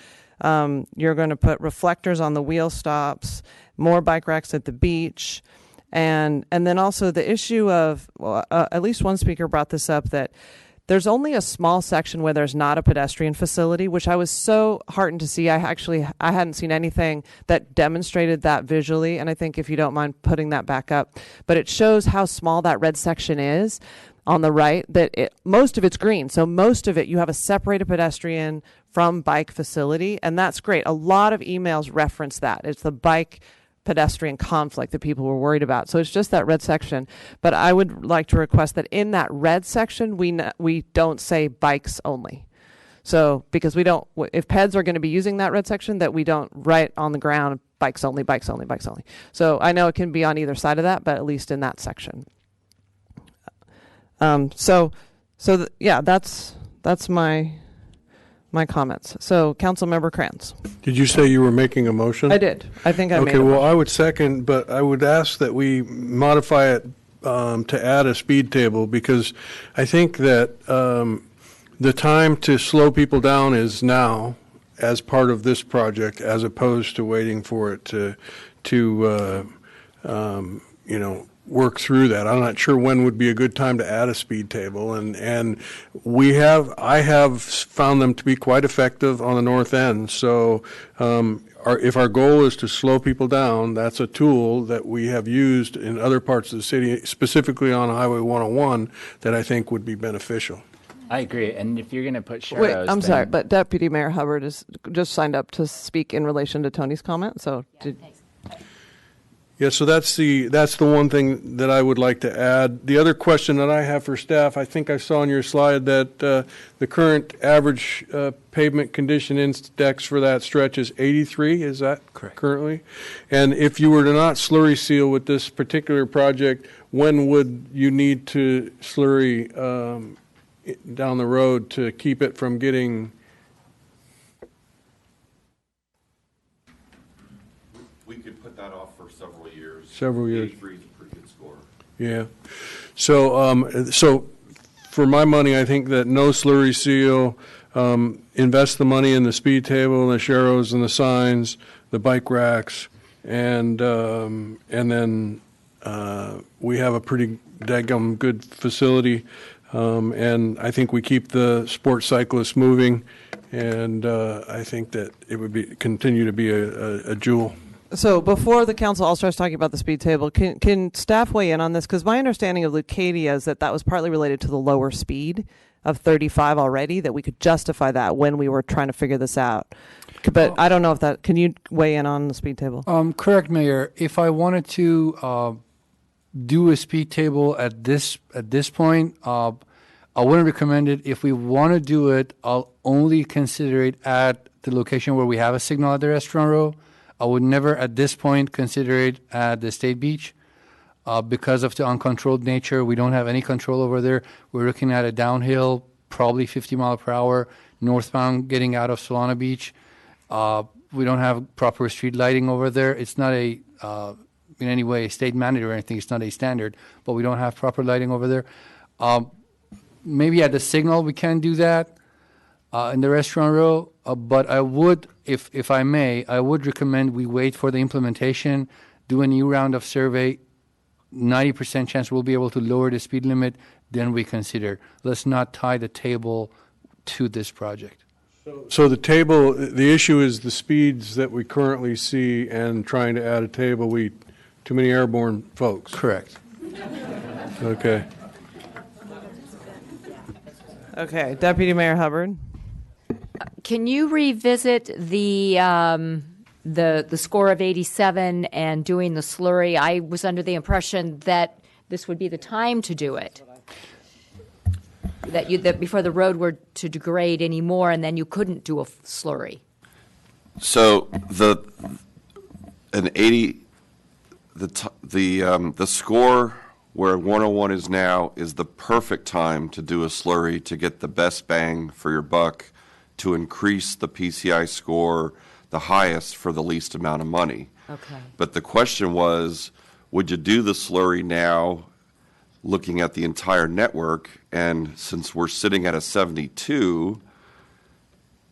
You're going to put reflectors on the wheel stops, more bike racks at the beach. And then also the issue of, at least one speaker brought this up, that there's only a small section where there's not a pedestrian facility, which I was so heartened to see. I hadn't seen anything that demonstrated that visually, and I think if you don't mind putting that back up. But it shows how small that red section is on the right, that most of it's green. So most of it, you have a separated pedestrian from bike facility, and that's great. A lot of emails reference that. It's the bike pedestrian conflict that people were worried about. So it's just that red section. But I would like to request that in that red section, we don't say bikes only. So because we don't, if PEDs are going to be using that red section, that we don't write on the ground bikes only, bikes only, bikes only. So I know it can be on either side of that, but at least in that section. Yeah, that's my comments. So, Councilmember Kranz. Did you say you were making a motion? I did. I think I made Okay, a well, motion. I would second, but I would ask that we modify it to add a speed table, because I think that the time to slow people down is now as part of this project, as opposed to waiting for it to work through that. I'm not sure when would be a good time to add a speed table, and I have found them to be quite effective on the north end. So if our goal is to slow people down, that's a tool that we have used in other parts of the city, specifically on Highway 101, that I think would be beneficial. I agree. And if you're going to put sharrows, Wait, I'm sorry, but Deputy Mayor Hubbard is just signed up to speak in relation to Tony's comment. So Yeah, so that's the one thing that I would like to add. The other question that I have for staff, I think I saw on your slide that the current average pavement condition index for that stretch is 83. Is that correct? Currently? And if you were to not slurry seal with this particular project, when would you need to slurry down the road to keep it from getting? We could put that off for several years. Several years. 83 is a pretty good score. Yeah. So for my money, I think that no slurry seal, invest the money in the speed table, the sharrows and the signs, the bike racks, and then we have a pretty daggum good facility. And I think we keep the sports cyclists moving, and I think that it would continue to be a jewel. So before the council all starts talking about the speed table, can staff weigh in on this? Because my understanding of Leucadia is that was partly related to the lower speed of 35 already, that we could justify that when we were trying to figure this out. But I don't know if can you weigh in on the speed table? Correct, Mayor. If I wanted to do a speed table at this point, I wouldn't recommend it. If we want to do it, I'll only consider it at the location where we have a signal at the restaurant row. I would never at this point consider it at the State Beach. Because of the uncontrolled nature, we don't have any control over there. We're looking at a downhill, probably 50 mile per hour, northbound getting out of Solana Beach. We don't have proper street lighting over there. It's not a, in any way, a state mandate or anything. It's not a standard, but we don't have proper lighting over there. Maybe at the signal we can do that in the restaurant row, but I would, if I may, I would recommend we wait for the implementation, do a new round of survey. 90% chance we'll be able to lower the speed limit, then we consider. Let's not tie the table to this project. So the table, the issue is the speeds that we currently see, and trying to add a table, too many airborne folks. Correct. Okay. Okay, Deputy Mayor Hubbard. Can you revisit the score of 87 and doing the slurry? I was under the impression that this would be the time to do it. That before the road were to degrade anymore, and then you couldn't do a slurry. So the score where 101 is now is the perfect time to do a slurry to get the best bang for your buck, to increase the PCI score the highest for the least amount of money. Okay. But the question was, would you do the slurry now, looking at the entire network? And since we're sitting at a 72,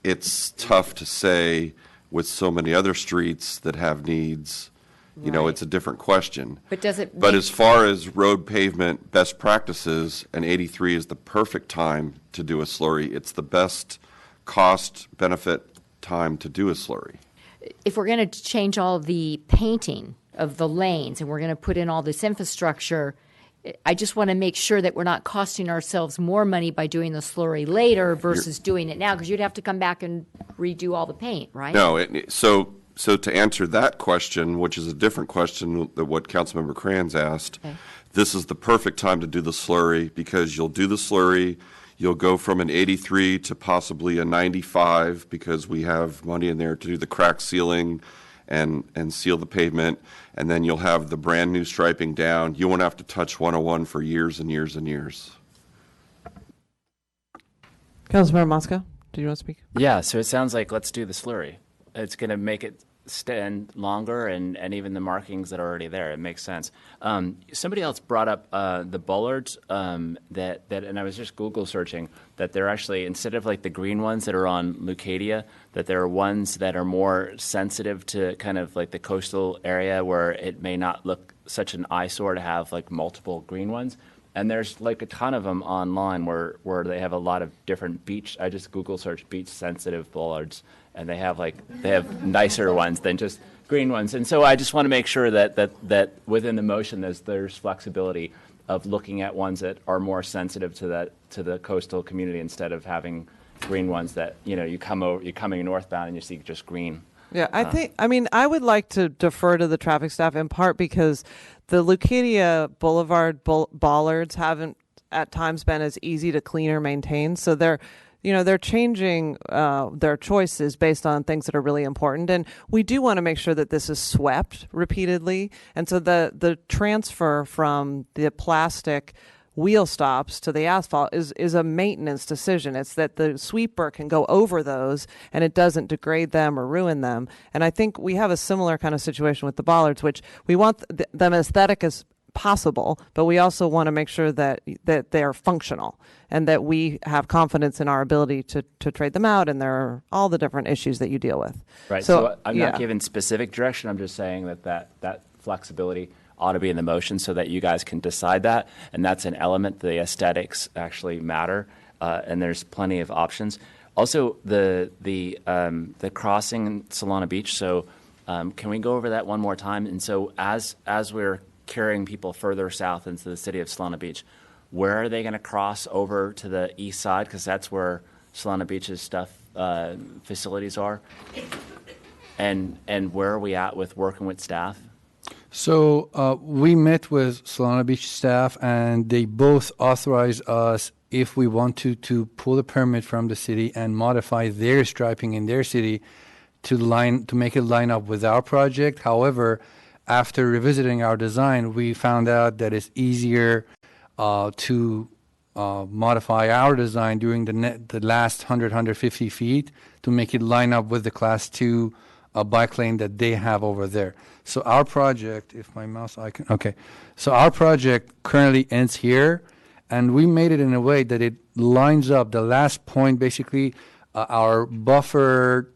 it's tough to say with so many other streets that have needs. You know, it's a different question. But does it? But as far as road pavement best practices, and 83 is the perfect time to do a slurry. It's the best cost benefit time to do a slurry. If we're going to change all the painting of the lanes and we're going to put in all this infrastructure, I just want to make sure that we're not costing ourselves more money by doing the slurry later versus doing it now, because you'd have to come back and redo all the paint, right? No, so to answer that question, which is a different question than what Councilmember Kranz asked, this is the perfect time to do the slurry, because you'll do the slurry, you'll go from an 83 to possibly a 95, because we have money in there to do the crack sealing and seal the pavement, and then you'll have the brand new striping down. You won't have to touch 101 for years and years and years. Councilmember Moscow, do you want to speak? Yeah, so it sounds like let's do the slurry. It's going to make it stand longer, and even the markings that are already there. It makes sense. Somebody else brought up the bollards that, and I was just Google searching, that they're actually, instead of like the green ones that are on Leucadia, that there are ones that are more sensitive to kind of like the coastal area where it may not look such an eyesore to have like multiple green ones. And there's like a ton of them online where they have a lot of different beach. I just Google searched beach sensitive bollards, and they have nicer ones than just green ones. And so I just want to make sure that within the motion there's flexibility of looking at ones that are more sensitive to the coastal community, instead of having green ones that, you know, you're coming northbound and you see just green. Yeah, I would like to defer to the traffic staff, in part because the Leucadia Boulevard bollards haven't at times been as easy to clean or maintain. So they're changing their choices based on things that are really important. And we do want to make sure that this is swept repeatedly. And so the transfer from the plastic wheel stops to the asphalt is a maintenance decision. It's that the sweeper can go over those and it doesn't degrade them or ruin them. And I think we have a similar kind of situation with the bollards, which we want them aesthetic as possible, but we also want to make sure that they're functional and that we have confidence in our ability to trade them out, and there are all the different issues that you deal with. Right. So I'm not giving specific direction. I'm just saying that flexibility ought to be in the motion so that you guys can decide that, and that's an element. The aesthetics actually matter, and there's plenty of options. Also, the crossing in Solana Beach. So, can we go over that one more time? And so, as we're carrying people further south into the city of Solana Beach, where are they going to cross over to the east side? Because that's where Solana Beach's facilities are. And where are we at with working with staff? So we met with Solana Beach staff, and they both authorized us, if we want to pull a permit from the city and modify their striping in their city to make it line up with our project. However, after revisiting our design, we found out that it's easier to modify our design during the last 100, 150 feet to make it line up with the Class 2 bike lane that they have over there. So our project, if my mouse icon, okay. So our project currently ends here, and we made it in a way that it lines up the last point, basically our buffered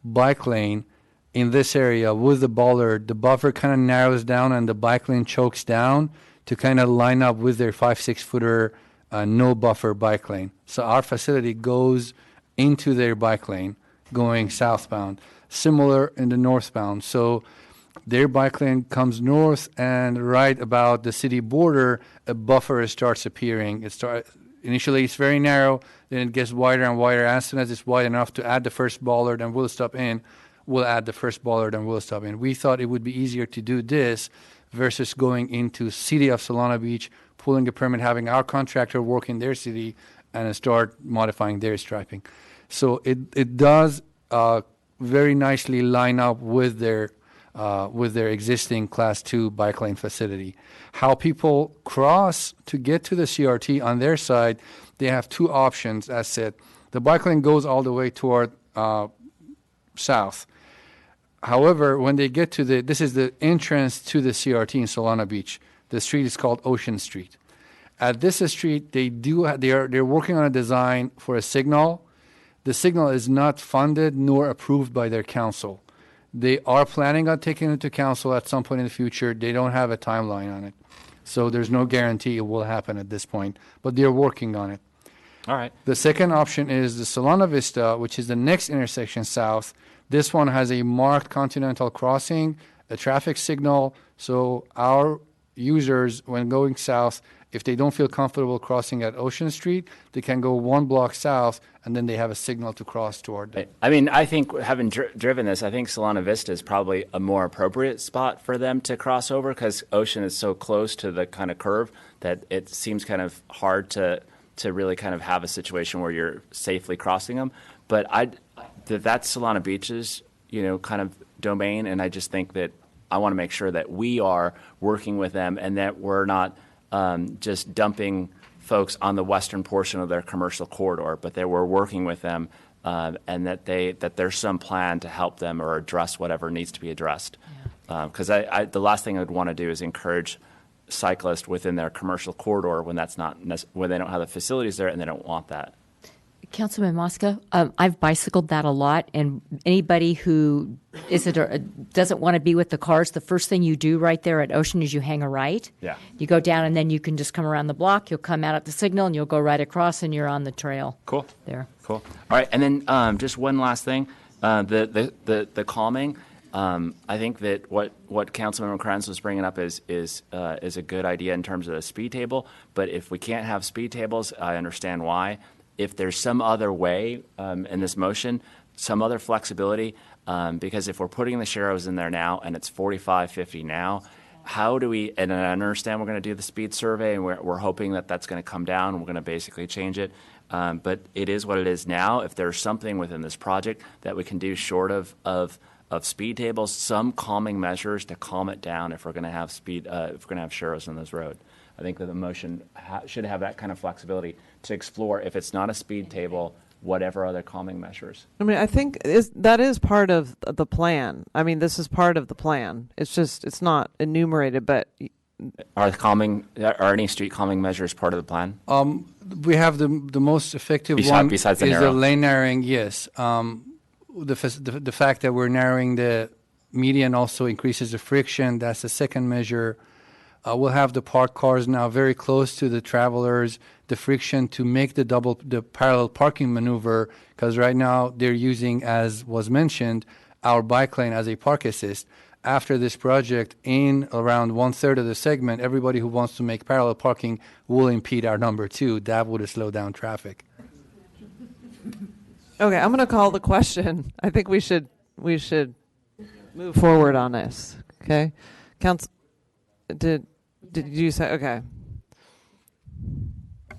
bike lane in this area with the bollard. The buffer kind of narrows down and the bike lane chokes down to kind of line up with their 5-6 footer no buffer bike lane. So our facility goes into their bike lane going southbound, similar in the northbound. So their bike lane comes north, and right about the city border, a buffer starts appearing. Initially it's very narrow, then it gets wider and wider. As soon as it's wide enough to add the first bollard and we'll stop in, we'll add the first bollard and we'll stop in. We thought it would be easier to do this versus going into city of Solana Beach, pulling a permit, having our contractor work in their city and start modifying their striping. So it does very nicely line up with their existing Class 2 bike lane facility. How people cross to get to the CRT on their side, they have two options. As said, the bike lane goes all the way toward south. However, when they get to this is the entrance to the CRT in Solana Beach. The street is called Ocean Street. At this street, they're working on a design for a signal. The signal is not funded nor approved by their council. They are planning on taking it to council at some point in the future. They don't have a timeline on it. So there's no guarantee it will happen at this point, but they're working on it. All right. The second option is the Solana Vista, which is the next intersection south. This one has a marked continental crossing, a traffic signal, so our users, when going south, if they don't feel comfortable crossing at Ocean Street, they can go one block south, and then they have a signal to cross toward them. I mean, I think having driven this, I think Solana Vista is probably a more appropriate spot for them to cross over because Ocean is so close to the kind of curve that it seems kind of hard to really kind of have a situation where you're safely crossing them. But that's Solana Beach's, kind of domain, and I just think that I want to make sure that we are working with them and that we're not just dumping folks on the western portion of their commercial corridor, but that we're working with them and that there's some plan to help them or address whatever needs to be addressed. Because the last thing I would want to do is encourage cyclists within their commercial corridor when when they don't have the facilities there and they don't want that. Councilman Mosca, I've bicycled that a lot, and anybody who doesn't want to be with the cars, the first thing you do right there at Ocean is you hang a right. Yeah. You go down, and then you can just come around the block. You'll come out at the signal, and you'll go right across, and you're on the trail. Cool. There. Cool. All right, and then just one last thing, the calming. I think that what Councilmember Kranz was bringing up is a good idea in terms of the speed table. But if we can't have speed tables, I understand why. If there's some other way in this motion, some other flexibility, because if we're putting the Sharrows in there now and it's 45, 50 now, how do we, and I understand we're going to do the speed survey and we're hoping that that's going to come down and we're going to basically change it. But it is what it is now. If there's something within this project that we can do short of speed tables, some calming measures to calm it down if we're going to have if we're going to have Sharrows on this road. I think that the motion should have that kind of flexibility to explore, if it's not a speed table, whatever other calming measures. I mean, I think that is part of the plan. I mean, this is part of the plan. It's just, it's not enumerated, but... Are any street calming measures part of the plan? We have the most effective one besides the is narrow. the lane narrowing, yes. The fact that we're narrowing the median also increases the friction. That's the second measure. We'll have the parked cars now very close to the travelers, the friction to make the parallel parking maneuver, because right now they're using, as was mentioned, our bike lane as a park assist. After this project, in around 1/3 of the segment, everybody who wants to make parallel parking will impede our number 2. That would slow down traffic. Okay, I'm going to call the question. I think we should move forward on this. Okay, Council, did you say okay?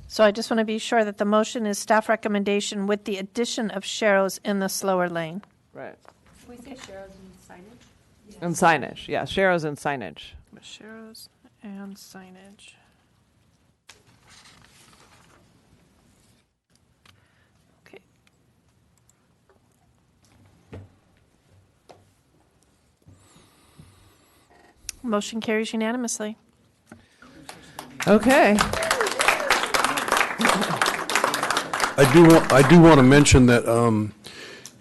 So I just want to be sure that the motion is staff recommendation with the addition of Sharrows in the slower lane. Right. Can we say Sharrows in signage? And signage, yeah, Sharrow's and signage. Macheros and signage. Okay. Motion carries unanimously. Okay. I do want to mention that,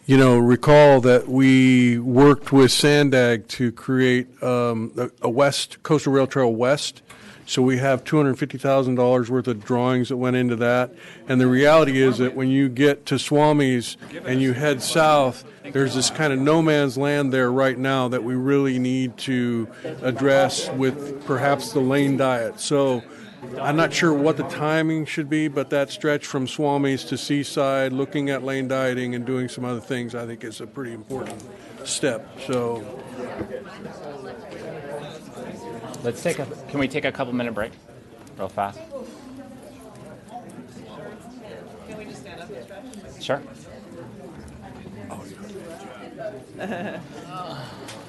recall that we worked with Sandag to create a West Coastal Rail Trail West. So we have $250,000 worth of drawings that went into that. And the reality is that when you get to Swami's and you head south, there's this kind of no man's land there right now that we really need to address with perhaps the lane diet. So I'm not sure what the timing should be, but that stretch from Swami's to Seaside, looking at lane dieting and doing some other things, I think is a pretty important step. So Can we take a couple minute break real fast? Can we just stand up and stretch? Sure.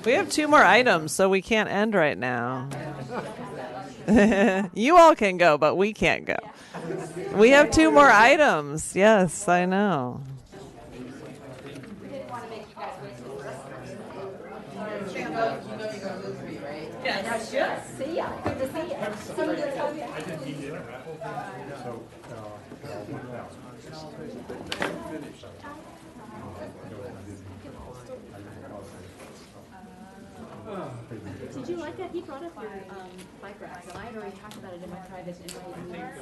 We have 2 more items, so we can't end right now. You all can go, but we can't go. We have 2 more items. Yes, I know. Yes. See ya. Good to see you. Did you like that he brought up your bike racks? And I had already talked about it in my private invite.